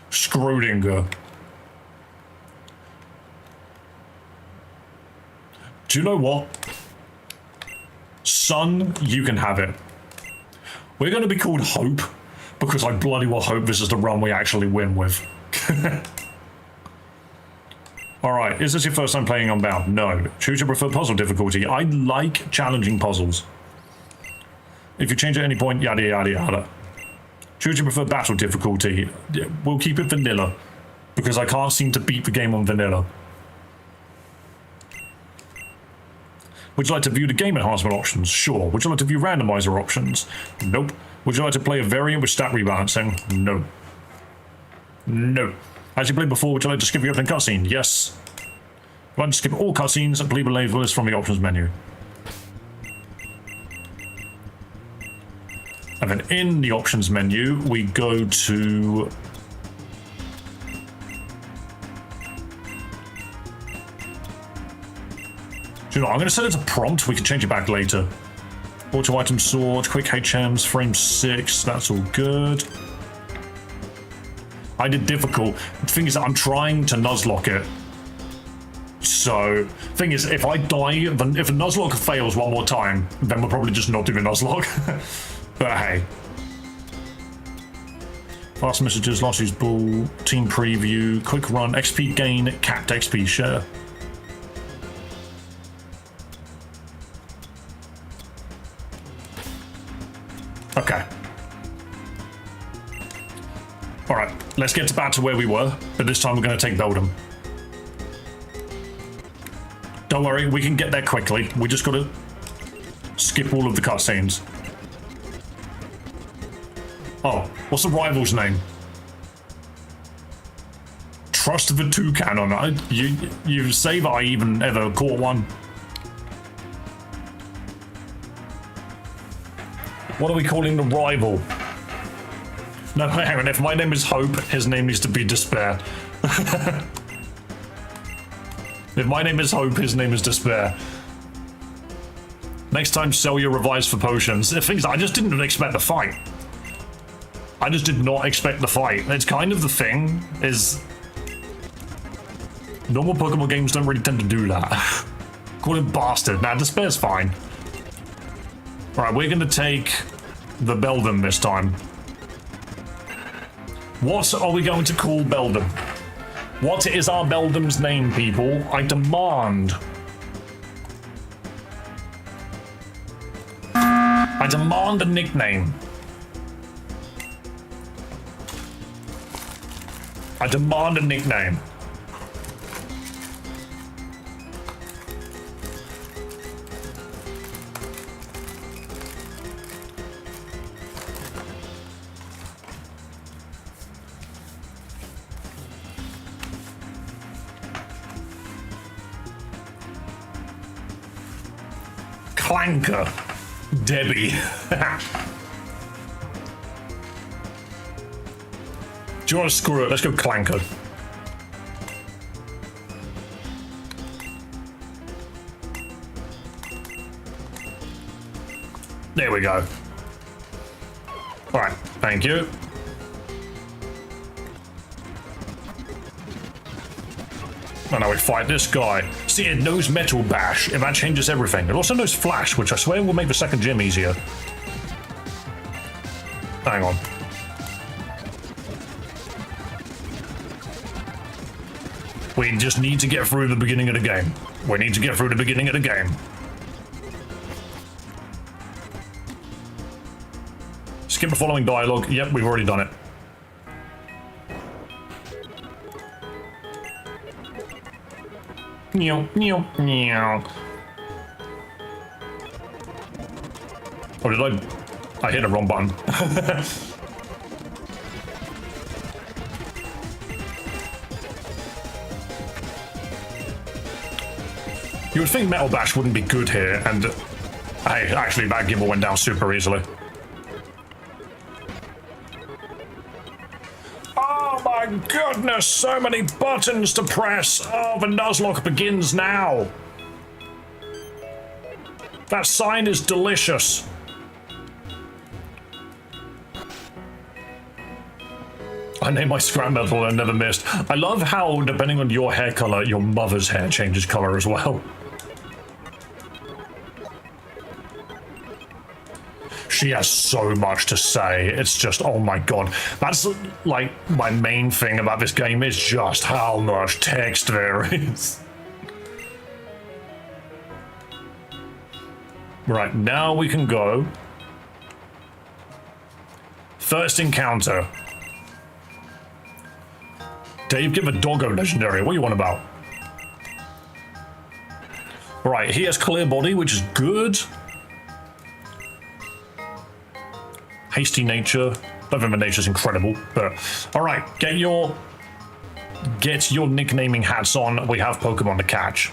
Schrodinger. Do you know what? Son, you can have it. We're going to be called Hope, because I bloody well hope this is the run we actually win with. Alright, is this your first time playing Unbound? No. Choose your preferred puzzle difficulty. I like challenging puzzles. If you change at any point, yada yada yada. Choose your preferred battle difficulty. We'll keep it vanilla, because I can't seem to beat the game on vanilla. Would you like to view the game enhancement options? Sure. Would you like to view randomizer options? Nope. Would you like to play a variant with stat rebalancing? No. No. As you played before, would you like to skip the opening cutscene? Yes. Would you like to skip all cutscenes and please leave the list from the options menu. And then in the options menu, we go to... You know, I'm going to set it to prompt. We can change it back later. Auto item sort, quick HMs, frame 6. That's all good. I did difficult. The thing is that I'm trying to Nuzlocke it. So, thing is, if I die, then if a Nuzlocke fails one more time, then we'll probably just not do a Nuzlocke. But hey. Fast messages, last use ball, team preview, quick run, XP gain, capped XP share. Okay. Alright, let's get back to where we were, but this time we're going to take Beldum. Don't worry, we can get there quickly. We just got to skip all of the cutscenes. Oh, what's the rival's name? Trust the toucan. You say that I even ever caught one. What are we calling the rival? No, hang on. If my name is Hope, his name needs to be Despair. If my name is Hope, his name is Despair. Next time, sell your revised for potions. The things I just didn't expect the fight. I just did not expect the fight. It's kind of the thing, is... Normal Pokemon games don't really tend to do that. Call him Bastard. Nah, Despair's fine. Alright, we're gonna take the Beldum this time. What are we going to call Beldum? What is our Beldum's name, people? I demand. I demand a nickname. I demand a nickname. Clanker. Debbie. Do you want to screw it? Let's go Clanker. There we go. Alright, thank you. And now we fight this guy. See, it knows Metal Bash, and that changes everything. It also knows Flash, which I swear will make the second gym easier. Hang on. We just need to get through the beginning of the game. We need to get through the beginning of the game. Skip the following dialogue. Yep, we've already done it. Meow, meow, meow. Oh, did I hit the wrong button. You would think Metal Bash wouldn't be good here, and hey, actually that gimbal went down super easily. Oh my goodness, so many buttons to press. Oh, the Nuzlocke begins now. That sign is delicious. I named my scrap metal and never missed. I love how, depending on your hair color, your mother's hair changes color as well. She has so much to say. It's just, oh my god. That's like my main thing about this game is just how much text there is. Right, now we can go. First encounter. Dave, give a doggo legendary. What are you on about? Right, he has clear body, which is good. Hasty nature. Don't think the nature's incredible, but all right. Get your nicknaming hats on. We have Pokemon to catch.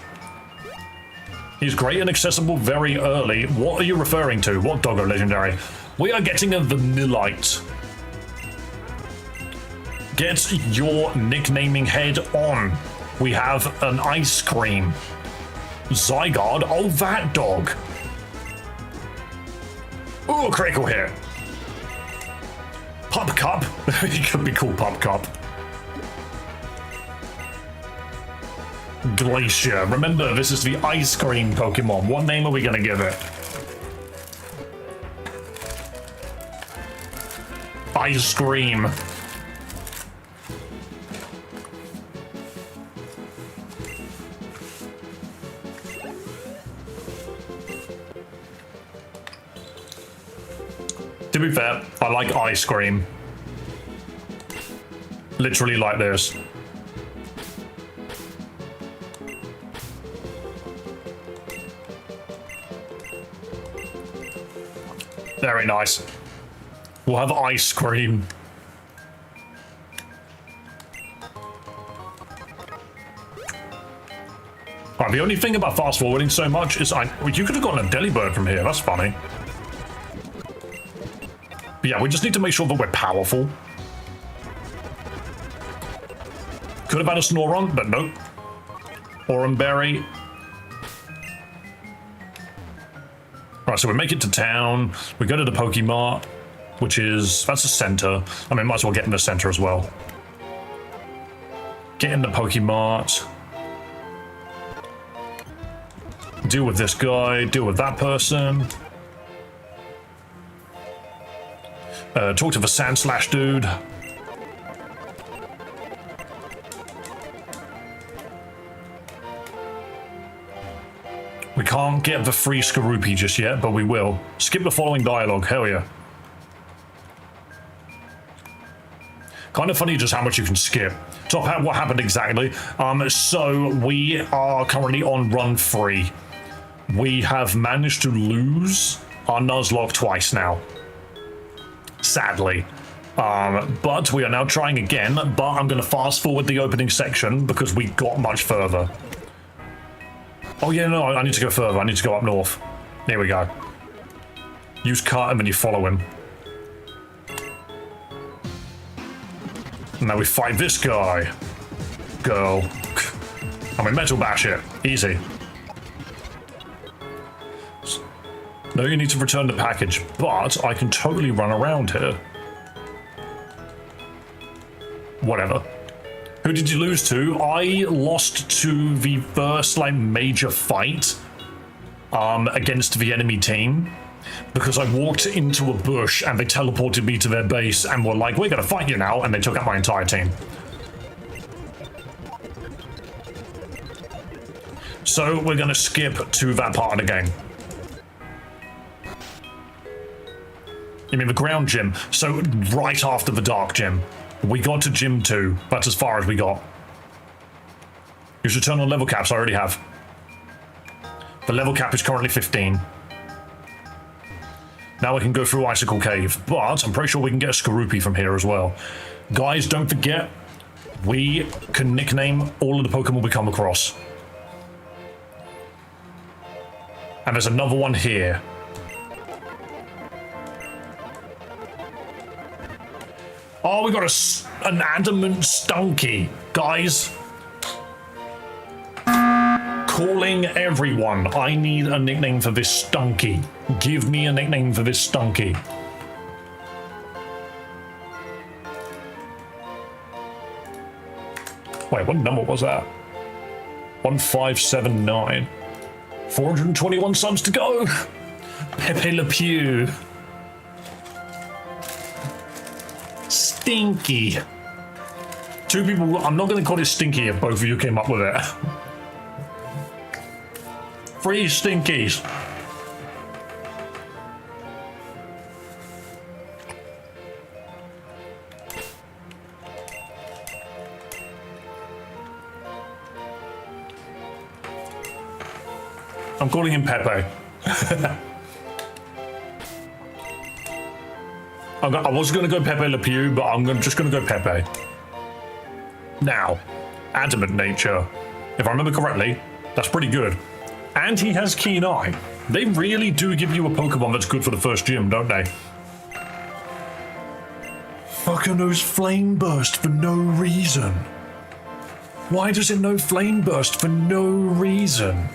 He's great and accessible very early. What are you referring to? What doggo legendary? We are getting a Vanillite. Get your nicknaming head on. We have an ice cream. Zygarde. Oh, that dog. Ooh, a critical hit. Pup Cup. He could be called Pup Cup. Glacier. Remember, this is the ice cream Pokemon. What name are we going to give it? Ice cream. To be fair, I like ice cream. Literally like this. Very nice. We'll have ice cream. Right, the only thing about fast forwarding so much is you could have gotten a Delibird from here. That's funny. But yeah, we just need to make sure that we're powerful. Could have had a Snorunt, but nope. Oranberry. Right, so we make it to town. We go to the Pokemart, which is... that's a center. I mean, might as well get in the center as well. Get in the Pokemart. Deal with this guy. Deal with that person. Talk to the Sandslash dude. We can't get the free Skorupi just yet, but we will. Skip the following dialogue. Hell yeah. Kind of funny just how much you can skip. So what happened exactly? So we are currently on run 3. We have managed to lose our Nuzlocke twice now. Sadly. But we are now trying again, but I'm going to fast forward the opening section because we got much further. Oh yeah, no, I need to go further. I need to go up north. Here we go. Use cut and then you follow him. And now we fight this guy. Girl. And we Metal Bash it. Easy. No, you need to return the package, but I can totally run around here. Whatever. Who did you lose to? I lost to the first, like, major fight against the enemy team because I walked into a bush and they teleported me to their base and were like, we're gonna fight you now, and they took out my entire team. So we're gonna skip to that part of the game. You mean the ground gym? So right after the dark gym. We got to gym 2. That's as far as we got. You should turn on level caps. I already have. The level cap is currently 15. Now we can go through Icicle Cave, but I'm pretty sure we can get a Skorupi from here as well. Guys, don't forget, we can nickname all of the Pokemon we come across. And there's another one here. Oh, we got an adamant Stunky. Guys. Calling everyone. I need a nickname for this Stunky. Give me a nickname for this Stunky. Wait, what number was that? 1579. 421 subs to go. Pepe Le Pew. Stinky. 2 people. I'm not going to call it Stinky if both of you came up with it. 3 Stinkies. I'm calling him Pepe. I was going to go Pepe Le Pew, but I'm just going to go Pepe. Now, adamant nature. If I remember correctly, that's pretty good. And he has Keen Eye. They really do give you a Pokemon that's good for the first gym, don't they? Fucking knows Flame Burst for no reason. Why does it know Flame Burst for no reason?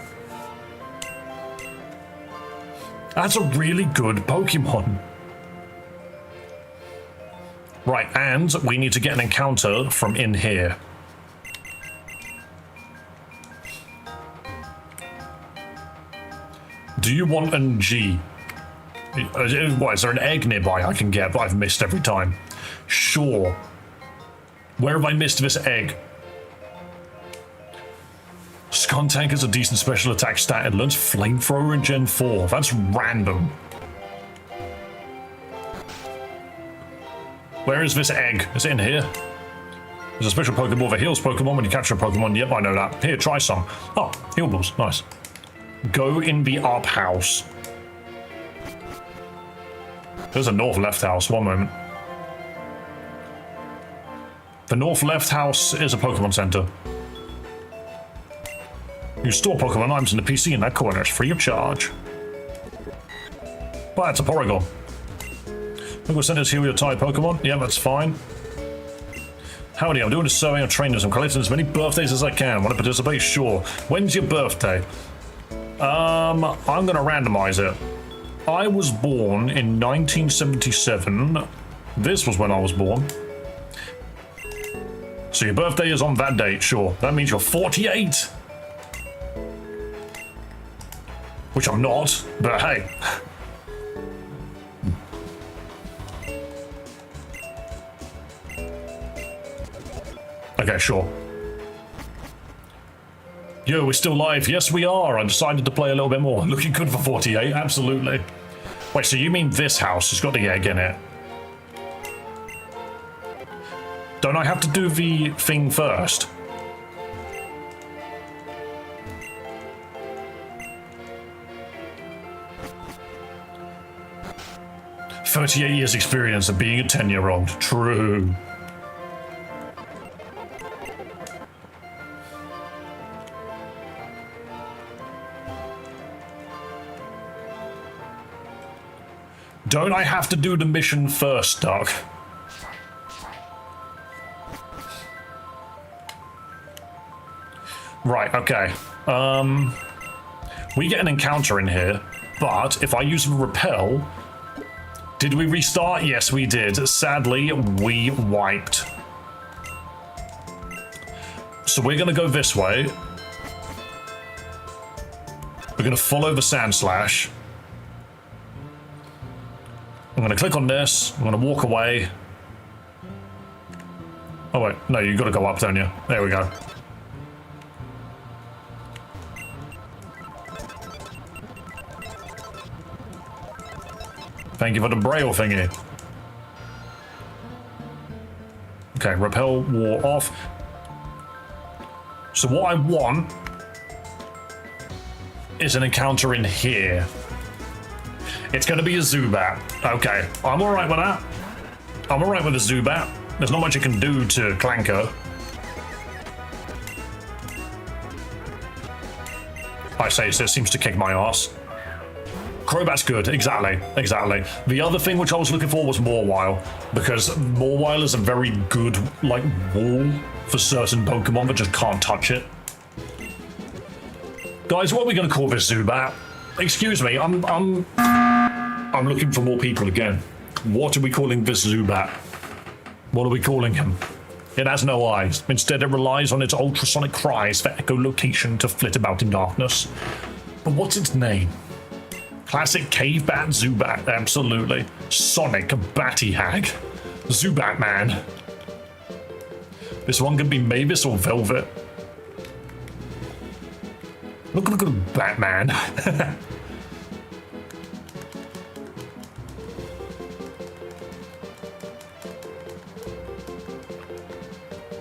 That's a really good Pokemon. Right, and we need to get an encounter from in here. Do you want an G? What, is there an egg nearby I can get, but I've missed every time? Sure. Where have I missed this egg? Skuntank has a decent special attack stat and learns Flamethrower in Gen 4. That's random. Where is this egg? Is it in here? There's a special Pokeball that heals Pokemon when you capture a Pokemon. Yep, I know that. Here, try some. Oh, heal balls. Nice. Go in the up house. There's a north left house. One moment. The north left house is a Pokemon Center. You store Pokemon items in the PC in that corner. It's free of charge. But it's a Porygon. Local centers heal your tired Pokemon. Yeah, that's fine. Howdy, I'm doing a survey of trainers. I'm collecting as many birthdays as I can. Want to participate? Sure. When's your birthday? I'm gonna randomize it. I was born in 1977. This was when I was born. So your birthday is on that date, sure. That means you're 48. Which I'm not, but hey. Okay, sure. Yo, we're still live. Yes, we are. I decided to play a little bit more. Looking good for 48, absolutely. Wait, so you mean this house has got the egg in it? Don't I have to do the thing first? "38 years experience of being a 10-year-old. True. Don't I have to do the mission first, Doc? Right, okay. We get an encounter in here, but if I use repel, did we restart? Yes, we did. Sadly, we wiped. So we're gonna go this way. We're gonna follow the Sand Slash. I'm gonna click on this. I'm gonna walk away. Oh wait, no, you gotta go up, don't you? There we go. Thank you for the braille thingy. Okay, repel wore off. So what I want is an encounter in here. It's going to be a Zubat. Okay, I'm all right with that. I'm all right with a Zubat. There's not much you can do to Clanker. I say it seems to kick my ass. Crobat's good, exactly. The other thing which I was looking for was Mawile, because Mawile is a very good, like, wall for certain Pokemon that just can't touch it. Guys, what are we going to call this Zubat? Excuse me, I'm looking for more people again. What are we calling this Zubat? What are we calling him? It has no eyes. Instead, it relies on its ultrasonic cries for echolocation to flit about in darkness. But what's its name? Classic Cave Bat Zubat, absolutely. Sonic Batty Hag. Zubat Man. This one could be Mavis or Velvet. Look at Batman.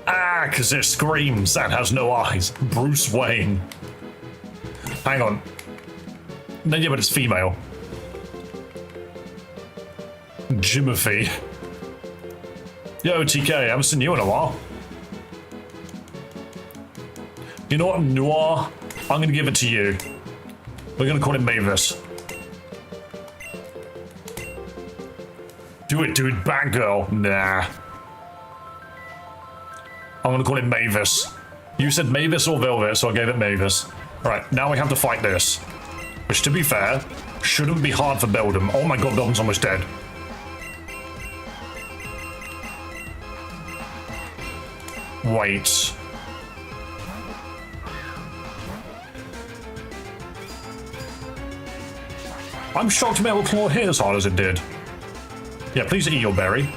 Ah, because it screams and has no eyes. Bruce Wayne. Hang on. No, yeah, but it's female. Jimothy. Yo, TK, I haven't seen you in a while. You know what, Noir? I'm gonna give it to you. We're gonna call it Mavis. Do it, dude. Batgirl. Nah. I'm gonna call it Mavis. You said Mavis or Velvet, so I gave it Mavis. Alright, now we have to fight this. Which, to be fair, shouldn't be hard for Beldum. Oh my god, Beldum's almost dead. Wait. I'm shocked Metal Claw hit as hard as it did. Yeah, please eat your berry.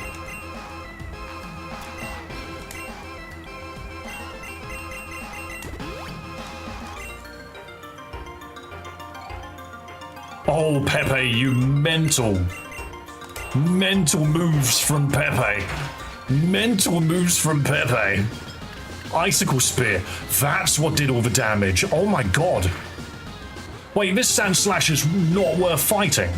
Oh, Pepe, you mental. Mental moves from Pepe. Mental moves from Pepe. Icicle Spear. That's what did all the damage. Oh my god. Wait, this Sand Slash is not worth fighting.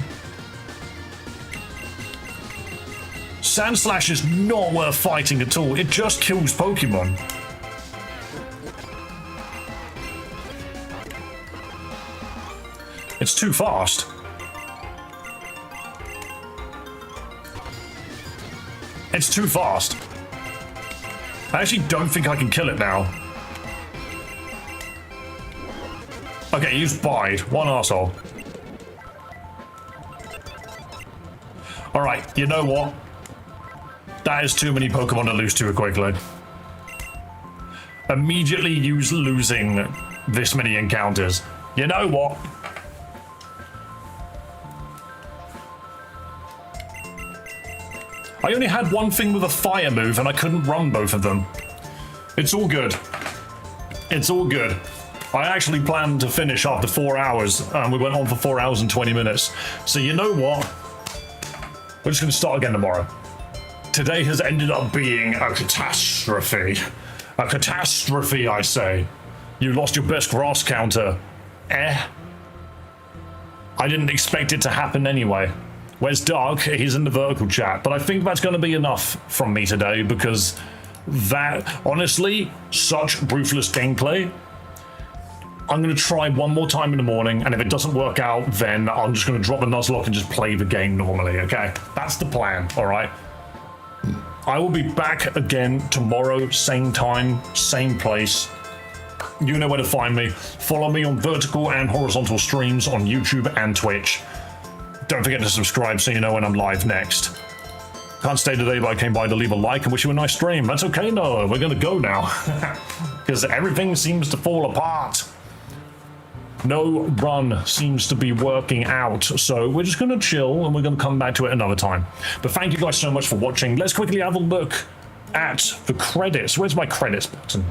Sandslash is not worth fighting at all. It just kills Pokemon. It's too fast. It's too fast. I actually don't think I can kill it now. Okay, use Bide. One arsehole. Alright, you know what? That is too many Pokemon to lose to quickly. Immediately use losing this many encounters. You know what? I only had one thing with a fire move and I couldn't run both of them. It's all good. It's all good. I actually planned to finish after 4 hours and we went on for 4 hours and 20 minutes. So you know what? We're just going to start again tomorrow. Today has ended up being a catastrophe. A catastrophe, I say. You lost your best grass counter. I didn't expect it to happen anyway. Where's Doug? He's in the vertical chat. But I think that's going to be enough from me today because that, honestly, such ruthless gameplay. I'm going to try one more time in the morning, and if it doesn't work out, then I'm just going to drop the Nuzlocke and just play the game normally, okay? That's the plan, all right? I will be back again tomorrow, same time, same place. You know where to find me. Follow me on vertical and horizontal streams on YouTube and Twitch. Don't forget to subscribe so you know when I'm live next. Can't stay today, but I came by to leave a like and wish you a nice stream. That's okay, Noah. We're going to go now. Because everything seems to fall apart. No run seems to be working out, so we're just going to chill and we're going to come back to it another time. But thank you guys so much for watching. Let's quickly have a look at the credits. Where's my credits button?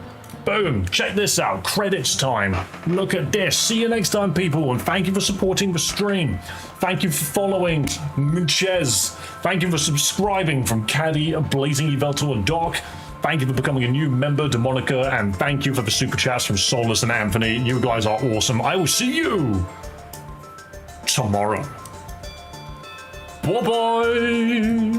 Boom, check this out, credits time. Look at this. See you next time, people, and thank you for supporting the stream. Thank you for following Munchez. Thank you for subscribing from Caddy, Blazing Evelto, and Doc. Thank you for becoming a new member, Demonica, and thank you for the super chats from Solus and Anthony. You guys are awesome. I will see you tomorrow. Bye-bye.